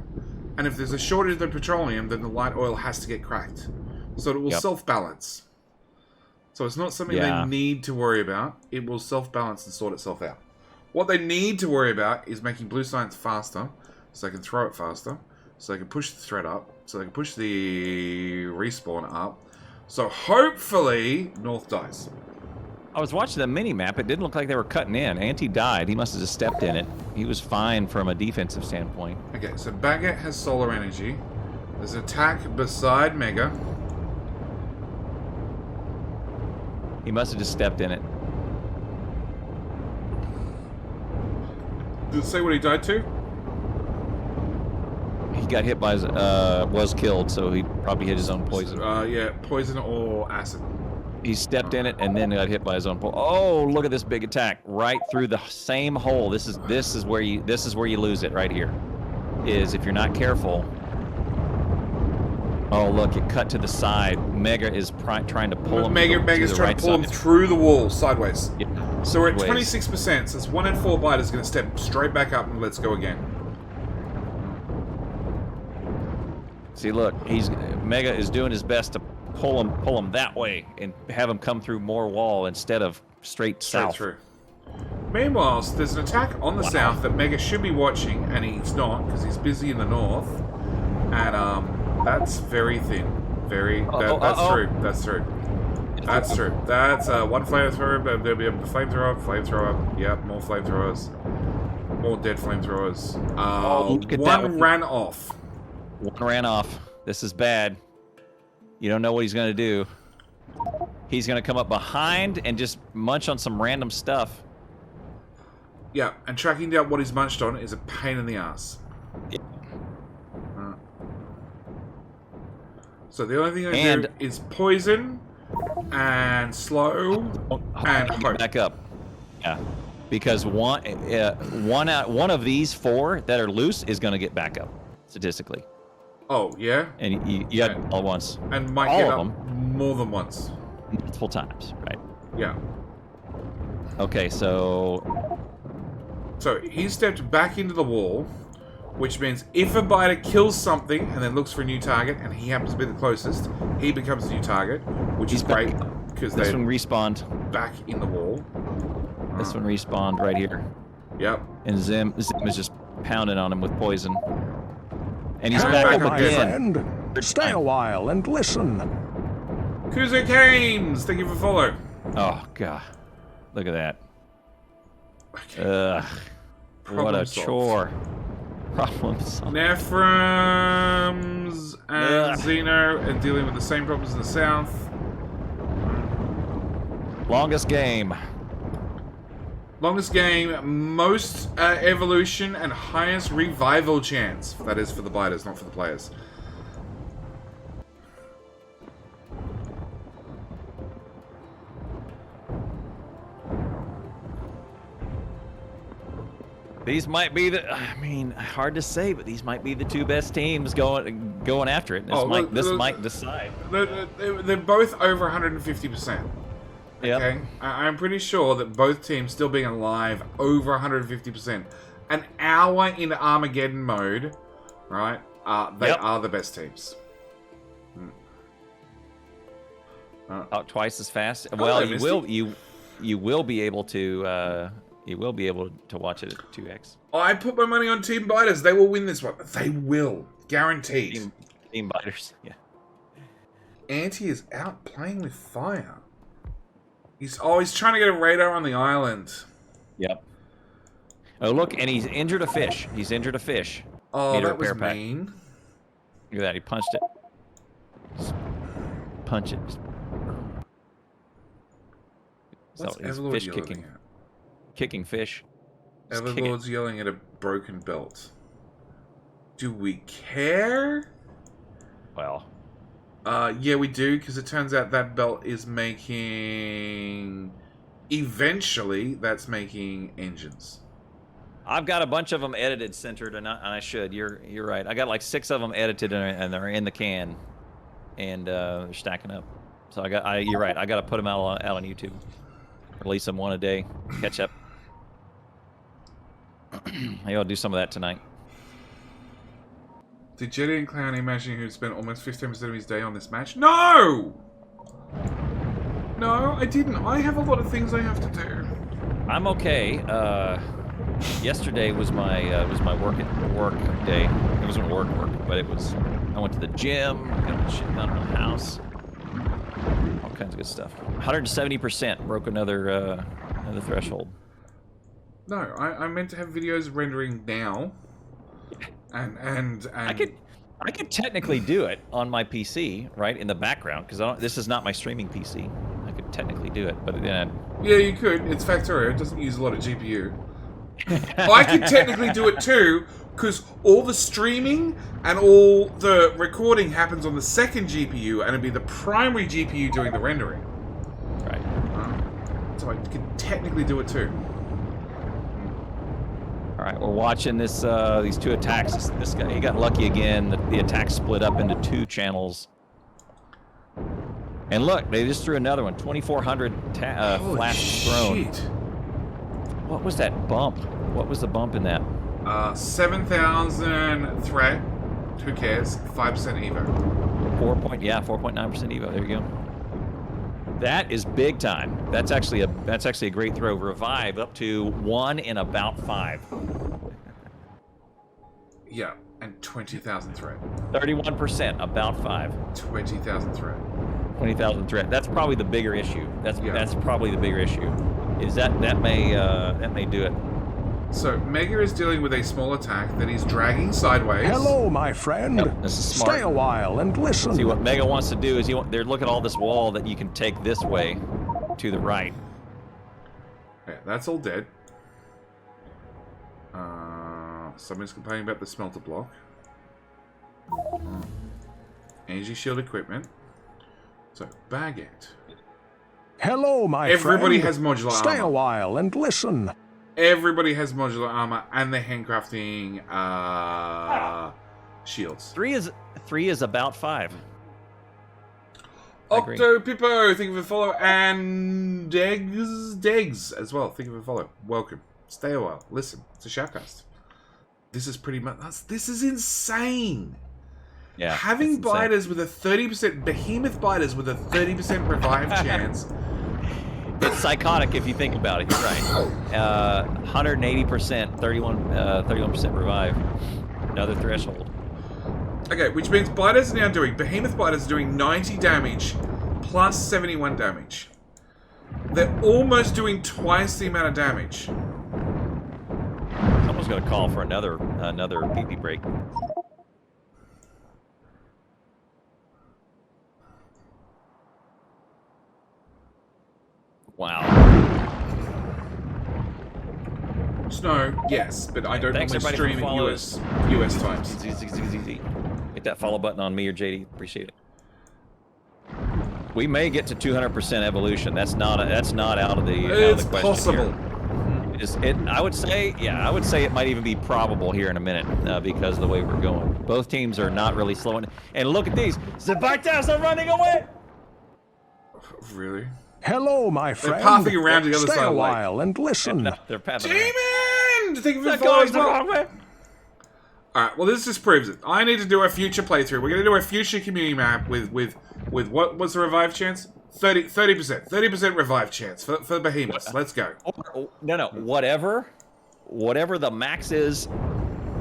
And if there's a shortage of petroleum, then the light oil has to get cracked. So it will self-balance. So it's not something they need to worry about. It will self-balance and sort itself out. What they need to worry about is making blue science faster, so they can throw it faster, so they can push the threat up, so they can push the respawn up. So hopefully, North dies. I was watching the mini-map. It didn't look like they were cutting in. Anti died. He must have just stepped in it. He was fine from a defensive standpoint. Okay, so Baguette has solar energy. There's an attack beside Mega. He must have just stepped in it. Did it say what he died to? He got hit by his, was killed, so he probably hit his own poison. Yeah, poison or acid. He stepped in it and then got hit by his own poison. Oh, look at this big attack right through the same hole. This is where you lose it right here. Is if you're not careful. Oh, look, it cut to the side. Mega is trying to pull him. Mega's trying to pull him through the wall sideways. Yeah. So we're at 26%. So it's 1 in 4 biters going to step straight back up and let's go again. See, look, Mega is doing his best to pull him that way and have him come through more wall instead of straight south. Through. Meanwhile, there's an attack on the south that Mega should be watching, and he's not because he's busy in the north. And that's very thin. That's true. That's true. That's true. That's one flamethrower. There'll be a flamethrower. Yep, more flamethrowers. More dead flamethrowers. Look at one ran off. One ran off. This is bad. You don't know what he's going to do. He's going to come up behind and just munch on some random stuff. Yeah, and tracking down what he's munched on is a pain in the ass. Yeah. So the only thing I do is poison and slow and hope. Back up. Yeah, because one of these 4 that are loose is going to get back up statistically. Oh, yeah? And you got all at once. And might all get of up them. more than once. Multiple times, right? Yeah. Okay, so he stepped back into the wall, which means if a biter kills something and then looks for a new target, and he happens to be the closest, he becomes the new target, which is great because this they're one respawned. back in the wall. This one respawned right here. Yep. And Zim is just pounding on him with poison. And he's And back back up up again. Friend, stay a while and listen. Kuzu Games, thank you for follow. Oh god, look at that. Okay. What a Problem solved. chore. Problem solved. Nephrons and Xeno are dealing with the same problems in the south. Longest game. Longest game, most evolution, and highest revival chance. That is for the biters, not for the players. These might be the. I mean, hard to say, but these might be the two best teams going after it. This might decide. They're both over 150%. Yep. Okay, I'm pretty sure that both teams still being alive over 150%. An hour into Armageddon mode, right? They are the best teams. Out twice as fast. Oh, Well, I you missed will. it. You will be able to. You will be able to watch it at 2x. I put my money on Team Biters. They will win this one. They will, guaranteed. Team biters. Yeah. Auntie is out playing with fire. He's trying to get a radar on the island. Yep. Oh look, and he's injured a fish. He's injured a fish. Oh, Need a that was repair pack. mean. Look at that. He punched it. Just punch it. What's So he's Everlord fish yelling kicking. at? Kicking fish. Just kick it. Everlord's yelling at a broken belt. Do we care? Well, Yeah, we do, because it turns out that belt is making... Eventually, that's making engines. I've got a bunch of them edited, centered, and I should. You're right. I got like 6 of them edited, and they're in the can, and they're stacking up. So you're right. I got to put them out on YouTube. Release them one a day. Catch up. Maybe I'll do some of that tonight. Did Jetty and Clown imagine who'd spent almost 15% of his day on this match? No! No, I didn't. I have a lot of things I have to do. I'm okay. Yesterday was my work day. It wasn't work, but it was. I went to the gym, got shit done in the house, all kinds of good stuff. 170% broke another threshold. No, I meant to have videos rendering now. And I could technically do it on my PC, right, in the background, because this is not my streaming PC. I could technically do it, but then yeah, you could. It's Factorio. It doesn't use a lot of GPU. I could technically do it too, because all the streaming and all the recording happens on the second GPU, and it'd be the primary GPU doing the rendering. right. So I could technically do it too. All right, we're watching this these two attacks. This guy, he got lucky again. The attack split up into 2 channels. And look, they just threw another one. 2,400 flashes thrown. Shit. What was that bump? What was the bump in that? 7,000 threat. Who cares? 5% Evo. 4.9% Evo. There you go. That is big time. That's actually a great throw. Revive up to 1 in about 5. Yeah, and 20,000 threat. 31%, about 5. 20,000 threat. 20,000 threat. That's probably the bigger issue. That's probably the bigger issue. Is that may do it. So Mega is dealing with a small attack that he's dragging sideways. Hello, my friend. Yep, this is smart. Stay a while and listen. See what Mega wants to do is they're looking at all this wall that you can take this way to the right. Yeah, that's all dead. Someone's complaining about the smelter block. Energy shield equipment. So Baguette. Hello, my Everybody friend. has modular Stay armor. a while and listen. Everybody has modular armor, and they're handcrafting shields. 3 is about 5. I agree. Octo Pippo, thank you for the follow, and Degs as well. Thank you for the follow. Welcome. Stay a while. Listen, it's a shoutcast. This is pretty much. This is insane. Yeah. Having biters with a 30% behemoth biters with a 30% revive chance. It's psychotic if you think about it. You're right. 180%, 31% revive. Another threshold. Okay, which means biters are now doing behemoth biters are doing 90 damage plus 71 damage. They're almost doing twice the amount of damage. Someone's going to call for another PP break. Wow. Snow, yes, but I don't Thanks, normally everybody, stream for at US times. Easy. Hit that follow button on me or JD. Appreciate it. We may get to 200% evolution. That's not out of the It's question possible. Here. I would say it might even be probable here in a minute because of the way we're going. Both teams are not really slowing. And look at these. Zabitas are running away. Really? Hello, my friend. They're pathing around to the other Stay side a of the lake. while and listen. No, they're pathing. Demon! Thank you for the That follow goes as the well. wrong way. Alright, well this just proves it. I need to do a future playthrough. We're going to do a future community map with what's the revive chance? 30%. 30% revive chance for the behemoths. Let's go. No. Whatever the max is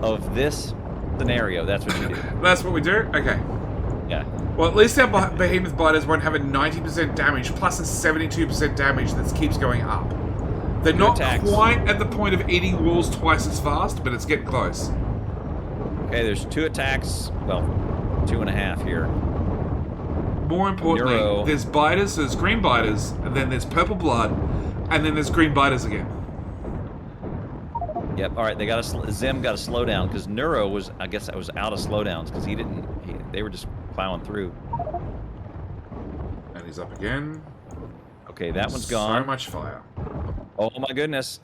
of this scenario, that's what you do. That's what we do? Okay. Yeah. Well, at least our behemoth biters won't have a 90% damage plus a 72% damage that keeps going up. They're not quite at the point of eating walls twice as fast, but it's getting close. Okay, there's 2 attacks. Well, 2.5 here. More importantly, Neuro. there's biters, so there's green biters, and then there's purple blood, and then there's green biters again. Yep. All right. They got Zim got to slow down because Neuro was. I guess that was out of slowdowns because they were just plowing through. And he's up again. Okay, that one's gone. So much fire. Oh my goodness.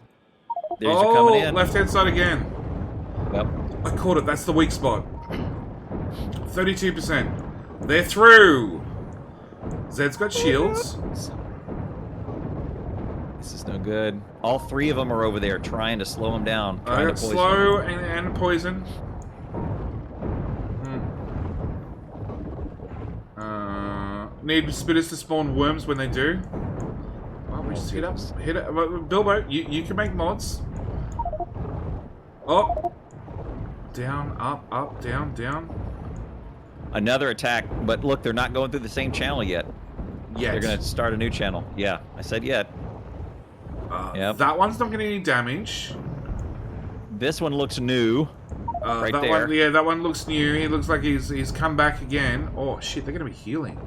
These are coming in. Left hand side again. Yep. I caught it. That's the weak spot. 32%. They're through. Zed's got shields. This is no good. All 3 of them are over there trying to slow him down. I got slow and poison. Need spitters to spawn worms when they do. Well, we just hit it. Bilbo, you can make mods. Oh. Down, up, down, down. Another attack, but look, they're not going through the same channel yet. Yet. They're going to start a new channel. Yeah, I said yet. Yep. That one's not getting any damage. This one looks new. Right that there. One, yeah, that one looks new. He looks like he's come back again. Oh shit, they're gonna be healing.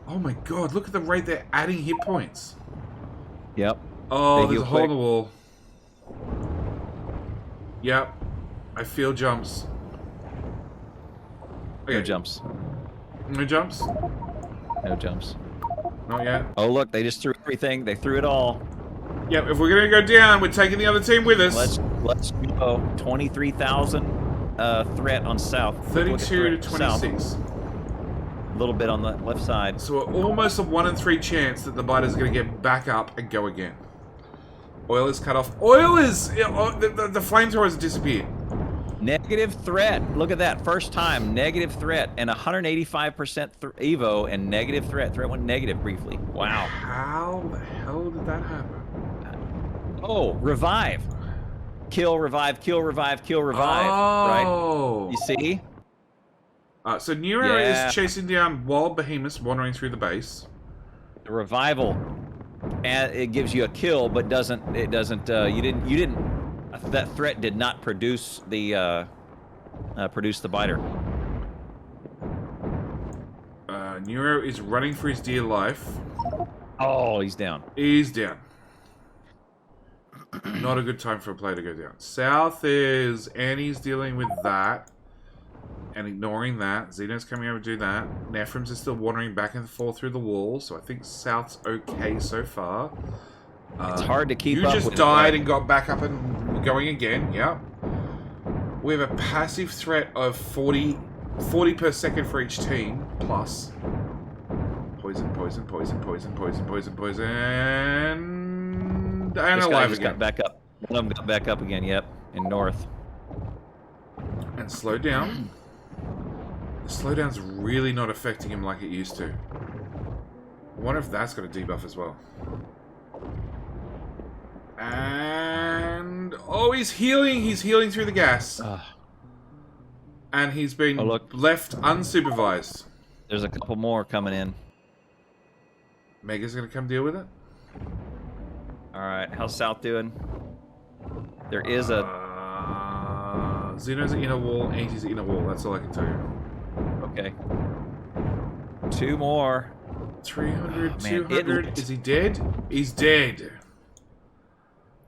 Oh my god, look at the rate they're adding hit points. Yep. Oh, They there's a heal hole in quick. the wall. Yep. I feel jumps. Okay. No jumps. No jumps? No jumps. Not yet. Oh look, they just threw everything. They threw it all. Yep, if we're gonna go down, we're taking the other team with us. Let's go. 23,000 threat on south. Look at 32 to threat 26. south. A little bit on the left side. So we're almost a 1 in 3 chance that the biters are gonna get back up and go again. Oil is cut off. Oil is... the flamethrowers disappeared. Negative threat. Look at that. First time. Negative threat. And 185% Evo and negative threat. Threat went negative briefly. Wow. How the hell did that happen? Oh, revive. Kill, revive, kill, revive, kill, revive. Oh. Right? You see? So Nero is chasing down wild behemoths wandering through the base. The revival. And it gives you a kill, but you didn't that threat did not produce the biter. Nero is running for his dear life. Oh, he's down. He's down. Not a good time for a player to go down. South is Annie's dealing with that and ignoring that. Xeno's coming over to do that. Nephrons is still wandering back and forth through the wall, so I think South's okay so far. It's hard to keep up You with just died and got back up and going again, yeah. We have a passive threat of 40 per second for each team, plus poison, poison, poison, poison, poison, poison, poison, and This guy alive just again. got back up. One of them got back up again. Yep, in north. And slow down. The slowdown's really not affecting him like it used to. I wonder if that's got a debuff as well. And oh, he's healing. He's healing through the gas. And he's been left unsupervised. There's a couple more coming in. Mega's gonna come deal with it. All right, how's South doing? There is a Xeno's at inner wall, Anti's at inner wall. That's all I can tell you. okay. 2 more. 300, man, 200. Is he dead? He's dead.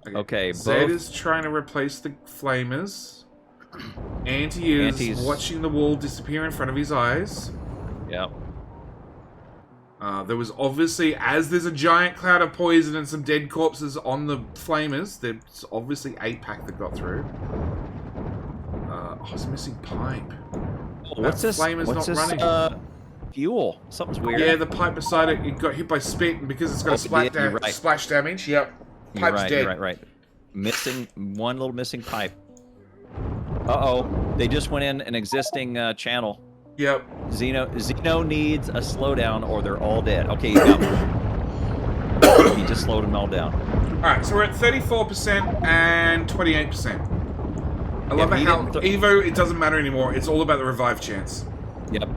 Okay, Zed both is trying to replace the flamers. Anti is Anti's watching the wall disappear in front of his eyes. Yep. There was obviously, as there's a giant cloud of poison and some dead corpses on the flamers, there's obviously a pack that got through. Oh, it's a missing pipe. What's this? Flamer's What's not this? running. Fuel. Something's weird. Yeah, the pipe beside it, it got hit by spit, and because it's got splash damage, yep. You're Pipe's right, dead. right. Missing one little missing pipe. Uh-oh. They just went in an existing channel. Yep. Xeno needs a slowdown or they're all dead. Okay, you got one. He just slowed them all down. Alright, so we're at 34% and 28%. I love how Evo, it doesn't matter anymore. It's all about the revive chance. Yep.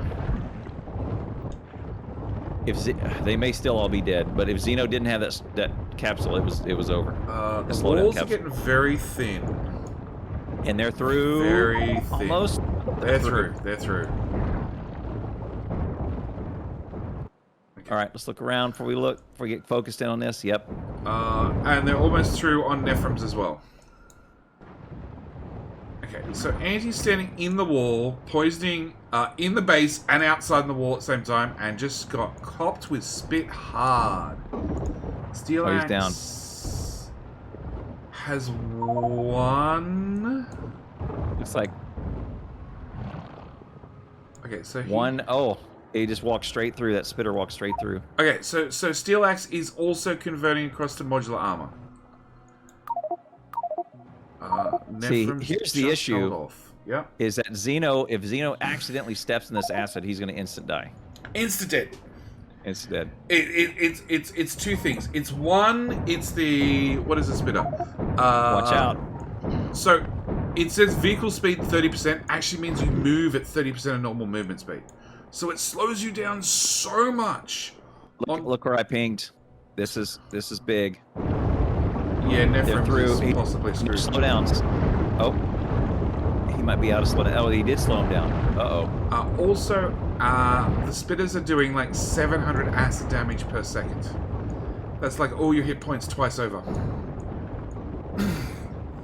They may still all be dead, but if Xeno didn't have that capsule, it was over. The walls are getting very thin. And they're through. Very thin. Almost. They're through. They're through. Okay. All right, let's look around before we get focused in on this. Yep. And they're almost through on Nephrons as well. Okay, so Anti's standing in the wall, poisoning in the base and outside the wall at the same time, and just got copped with spit hard. Steelaxe he's down. has one. Looks like okay. So one. Oh, he just walked straight through. That spitter walked straight through. Okay, so Steelaxe is also converting across to modular armor. See, here's the issue. Yep. Is that Xeno? If Xeno accidentally steps in this acid, he's going to instant die. Instant dead. Instant dead. It's two things. It's one. It's the what is the spitter? Watch out. So it says vehicle speed 30% actually means you move at 30% of normal movement speed. So it slows you down so much. Look where I pinged. This is big. Yeah, They're through. Nephrons is possibly screwed. Slow down. Oh, he might be out of slow down. Oh, he did slow him down. Uh-oh. Also, the spitters are doing like 700 acid damage per second. That's like all your hit points twice over.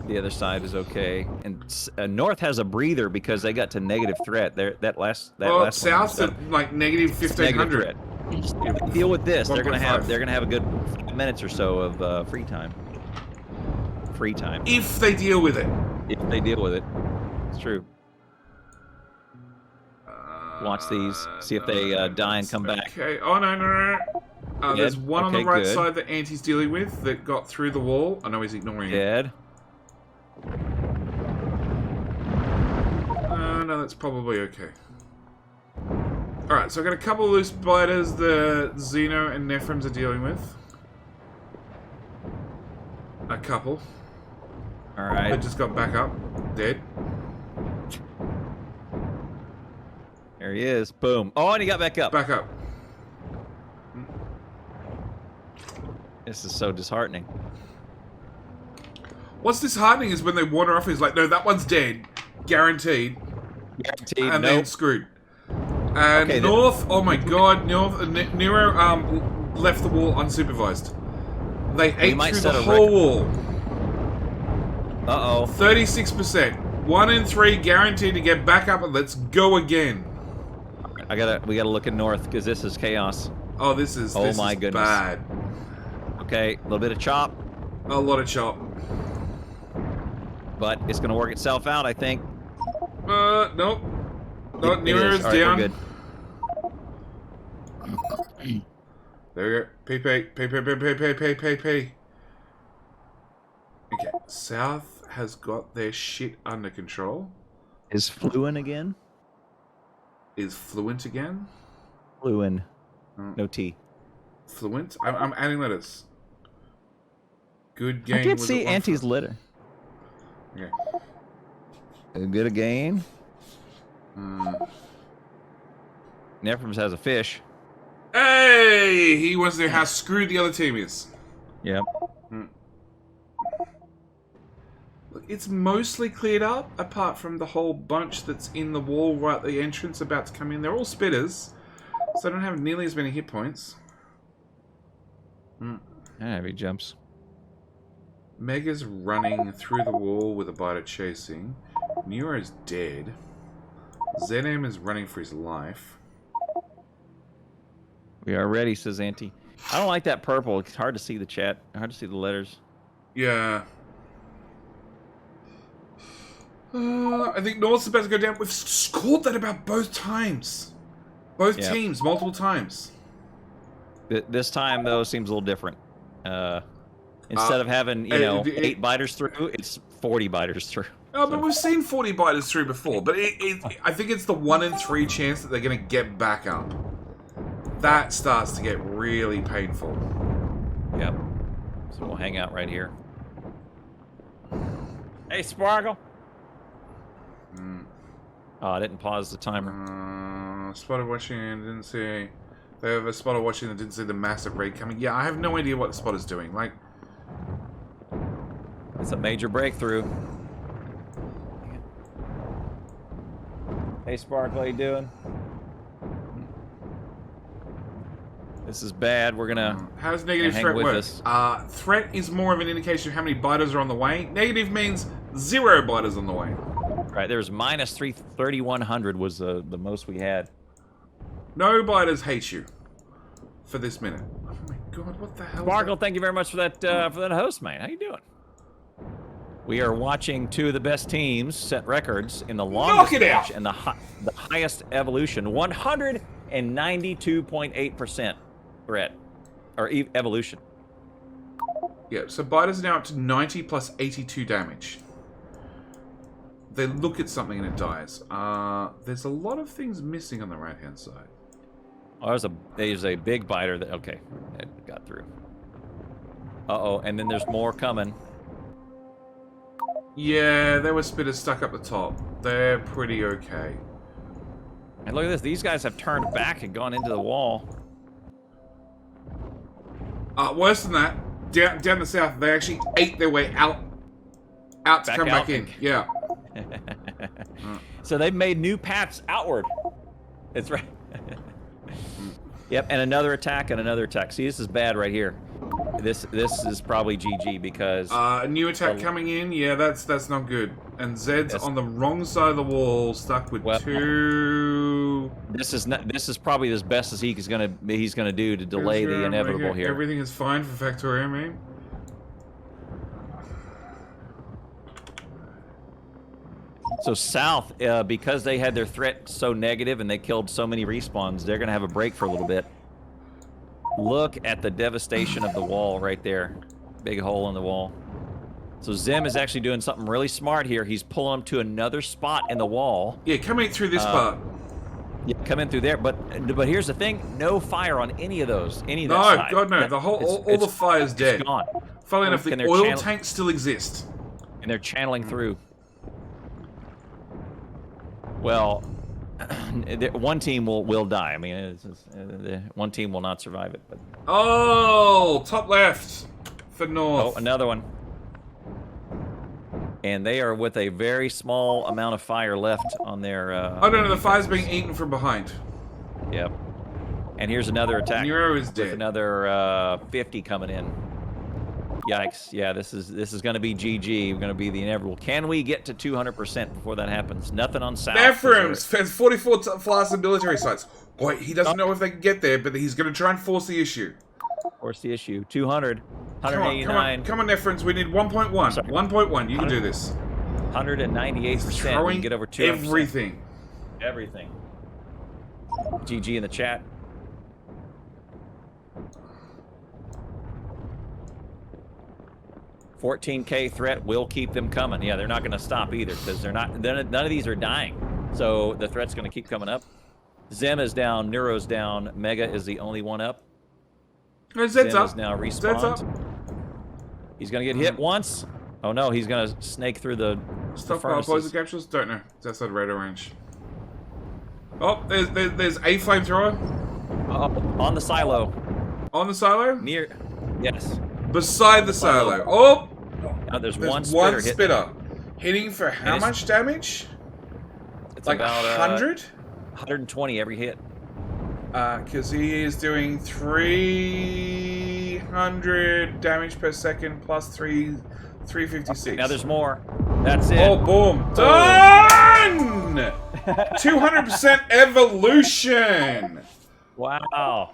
The other side is okay, and North has a breather because they got to negative threat. That last South's at like negative 1500. Deal with this. 1. They're gonna have a good 5 minutes or so of free time. Free time. If they deal with it. If they deal with it, it's true. Watch these. See if they die and come back. Okay. Oh no. There's one on the right side that Anti's dealing with that got through the wall. I know he's ignoring it. Dead. No, that's probably okay. Alright, so I've got a couple of loose biters the Xeno and Nephrons are dealing with. A couple. Alright. They just got back up. Dead. There he is. Boom. Oh, and he got back up. Back up. This is so disheartening. What's disheartening is when they wander off, he's like, no, that one's dead. Guaranteed. Guaranteed. And then screwed. And okay, North, oh my god, Nero left the wall unsupervised. They ate through the whole wall. Uh-oh. 36%. 1 in 3 guaranteed to get back up and let's go again. We gotta look at North because this is chaos. Oh, this is goodness. Bad. Okay, a little bit of chop. A lot of chop. But it's gonna work itself out, I think. Nope. Not It Nero is. is All right, down. we're good. There we go. P. Okay, South has got their shit under control. Is Fluent again? Is Fluent again? Fluent. No T. Fluent? I'm adding letters. Good game. I can't was see at one Auntie's front. litter. Okay. Good again. Nefrums has a fish. Hey! He wants to know how screwed the other team is. Yep. Look, it's mostly cleared up, apart from the whole bunch that's in the wall right at the entrance about to come in. They're all spitters, so I don't have nearly as many hit points. He jumps. Mega's running through the wall with a biter chasing. Neuro's dead. ZM is running for his life. We are ready, says Auntie. I don't like that purple. It's hard to see the chat. Hard to see the letters. Yeah. I think North's about to go down. We've scored that about both times. Both teams, multiple times. This time, though, seems a little different. Instead of having, 8 biters through, it's 40 biters through. Oh, but we've seen 40 biters through before. But I think it's the 1 in 3 chance that they're going to get back up. That starts to get really painful. Yep. So we'll hang out right here. Hey, Sparkle. Oh, I didn't pause the timer. Spotted watching, didn't see. They have a spotter watching that didn't see the massive raid coming. Yeah, I have no idea what the spotter's doing. Like, It's a major breakthrough. Hey, Sparkle, how you doing? This is bad. We're gonna. How's negative hang threat with work? us. Threat is more of an indication of how many biters are on the way. Negative means 0 biters on the way. Right, there's minus 3,100 was the most we had. No biters hate you for this minute. Oh my god, what the hell? Sparkle, thank you very much for that host, man. How you doing? We are watching 2 of the best teams set records in the longest match and the highest evolution, 192.8% threat or evolution. Yeah, so biters are now up to 90 plus 82 damage. They look at something and it dies. There's a lot of things missing on the right-hand side. Oh, there's a big biter that it got through. Uh-oh, and then there's more coming. Yeah, there were spitters stuck up the top. They're pretty okay. And look at this, these guys have turned back and gone into the wall. Worse than that, down the south, they actually ate their way out to come back in. Yeah. So they've made new paths outward. That's right. Yep, and another attack and another attack. See, this is bad right here. This is probably GG because a new attack coming in. Yeah, that's not good. And Zed's on the wrong side of the wall, stuck with 2. This is probably as best as he's gonna do to delay the inevitable here. Everything is fine for Factorio, man. So South, because they had their threat so negative and they killed so many respawns, they're gonna have a break for a little bit. Look at the devastation of the wall right there. Big hole in the wall. So Zim is actually doing something really smart here. He's pulling them to another spot in the wall. Yeah, come in through this part. Yeah, come in through there. But here's the thing: no fire on any of those. Any of that side. No, God no. The whole all the fire's dead. It's gone. Funnily enough, the oil tanks still exist. And they're channeling through. Well, one team will die. I mean, one team will not survive it. But oh, top left for North. Oh, another one. And they are with a very small amount of fire left on their. Oh no, the fire's being eaten from behind. Yep. And here's another attack. Nero is dead. With another 50 coming in. Yikes! Yeah, this is going to be GG. We're going to be the inevitable. Can we get to 200% before that happens? Nothing on South. Bathrooms. 44 flights and military sites. Boy, he doesn't know if they can get there, but he's going to try and force the issue. Force the issue. 200. 189. Come on, Nephrons. We need 1.1. 1.1. You can do this. 198%. We Throwing can get over 200%. everything. Everything. GG in the chat. $14K threat will keep them coming. Yeah, they're not going to stop either because none of these are dying. So the threat's going to keep coming up. Zem is down, Neuro's down, Mega is the only one up. Zed's up. Is now respawned. Zed's up. He's going to get hit once. Oh no, he's going to snake through the Stockpile poison capsules? Don't know. It's outside radar range. Oh, there's a flamethrower. On the silo. On the silo? Yes. Beside the silo. Oh! Now there's one spitter. Hitting for how much damage? It's like about 100? 120 every hit. Because he is doing 300 damage per second plus 356. Now there's more. That's it. Oh, boom. Done! 200% evolution! Wow.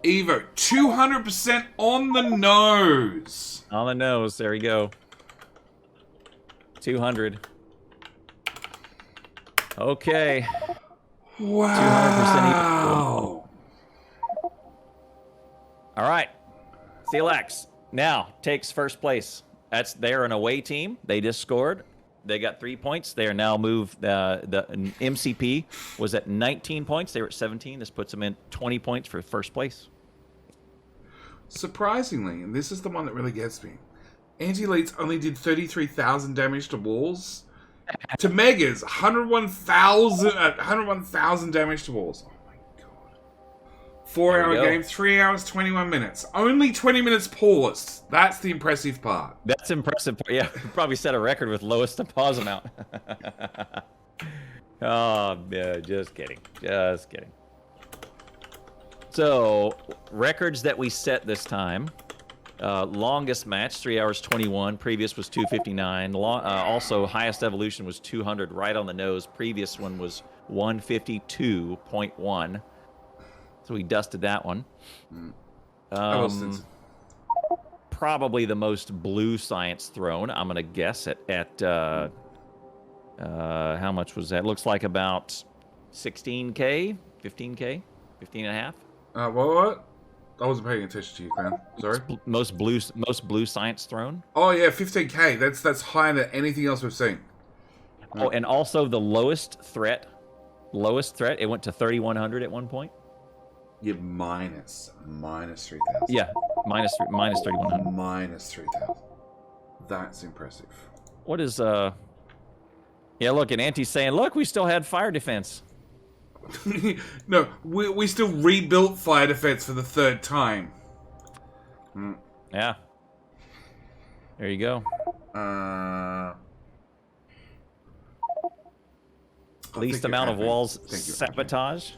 Evo, 200% on the nose. On the nose. There we go. 200. Okay. Wow. 200% All right. Steelaxe now takes first place. They're an away team. They just scored. They got 3 points. They are now moved. The MCP was at 19 points. They were at 17. This puts them in 20 points for first place. Surprisingly, and this is the one that really gets me, Anti-Elites only did 33,000 damage to walls. To Megas, 101,000 damage to walls. Oh my god. 4-hour game, 3 hours, 21 minutes. Only 20 minutes paused. That's the impressive part. That's impressive. Yeah, probably set a record with lowest pause amount. Oh, yeah, just kidding. Just kidding. So, records that we set this time. Longest match, 3 hours 21. Previous was 259. Also, highest evolution was 200, right on the nose. Previous one was 152.1. So we dusted that one. Probably the most blue science thrown, I'm going to guess, at how much was that? Looks like about 16K, 15K, 15 and a half. What? I wasn't paying attention to you, Clown. Sorry. Most blue science thrown. Oh yeah, 15K. That's higher than anything else we've seen. Oh, and also the lowest threat. It went to 3,100 at one point. Yeah, minus 3,000. Yeah, minus 3,100. Minus 3,000. That's impressive. What is Yeah, look, and Auntie's saying, look, we still had fire defense. No, we still rebuilt fire defense for the third time. Yeah. There you go. Least amount of walls sabotage.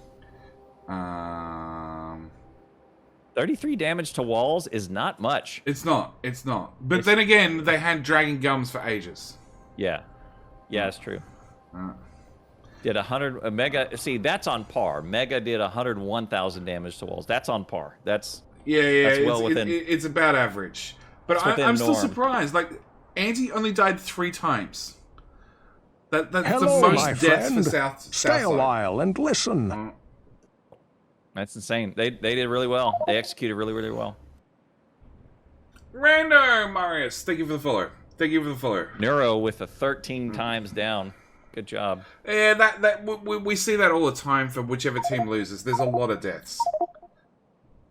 33 damage to walls is not much. It's not. But then again, they had dragon gums for ages. Yeah. Yeah, it's true. Did 100 Mega? See, that's on par. Mega did 101,000 damage to walls. That's on par. That's well within. It's about average. But I'm still surprised. Like, Anti only died 3 times. That's Hello, the my most deaths friend. for South. Stay a while and listen. That's insane. They did really well. They executed really, really well. Rando Marius, thank you for the follow. Neuro with a 13 times down. Good job. Yeah, we see that all the time for whichever team loses. There's a lot of deaths.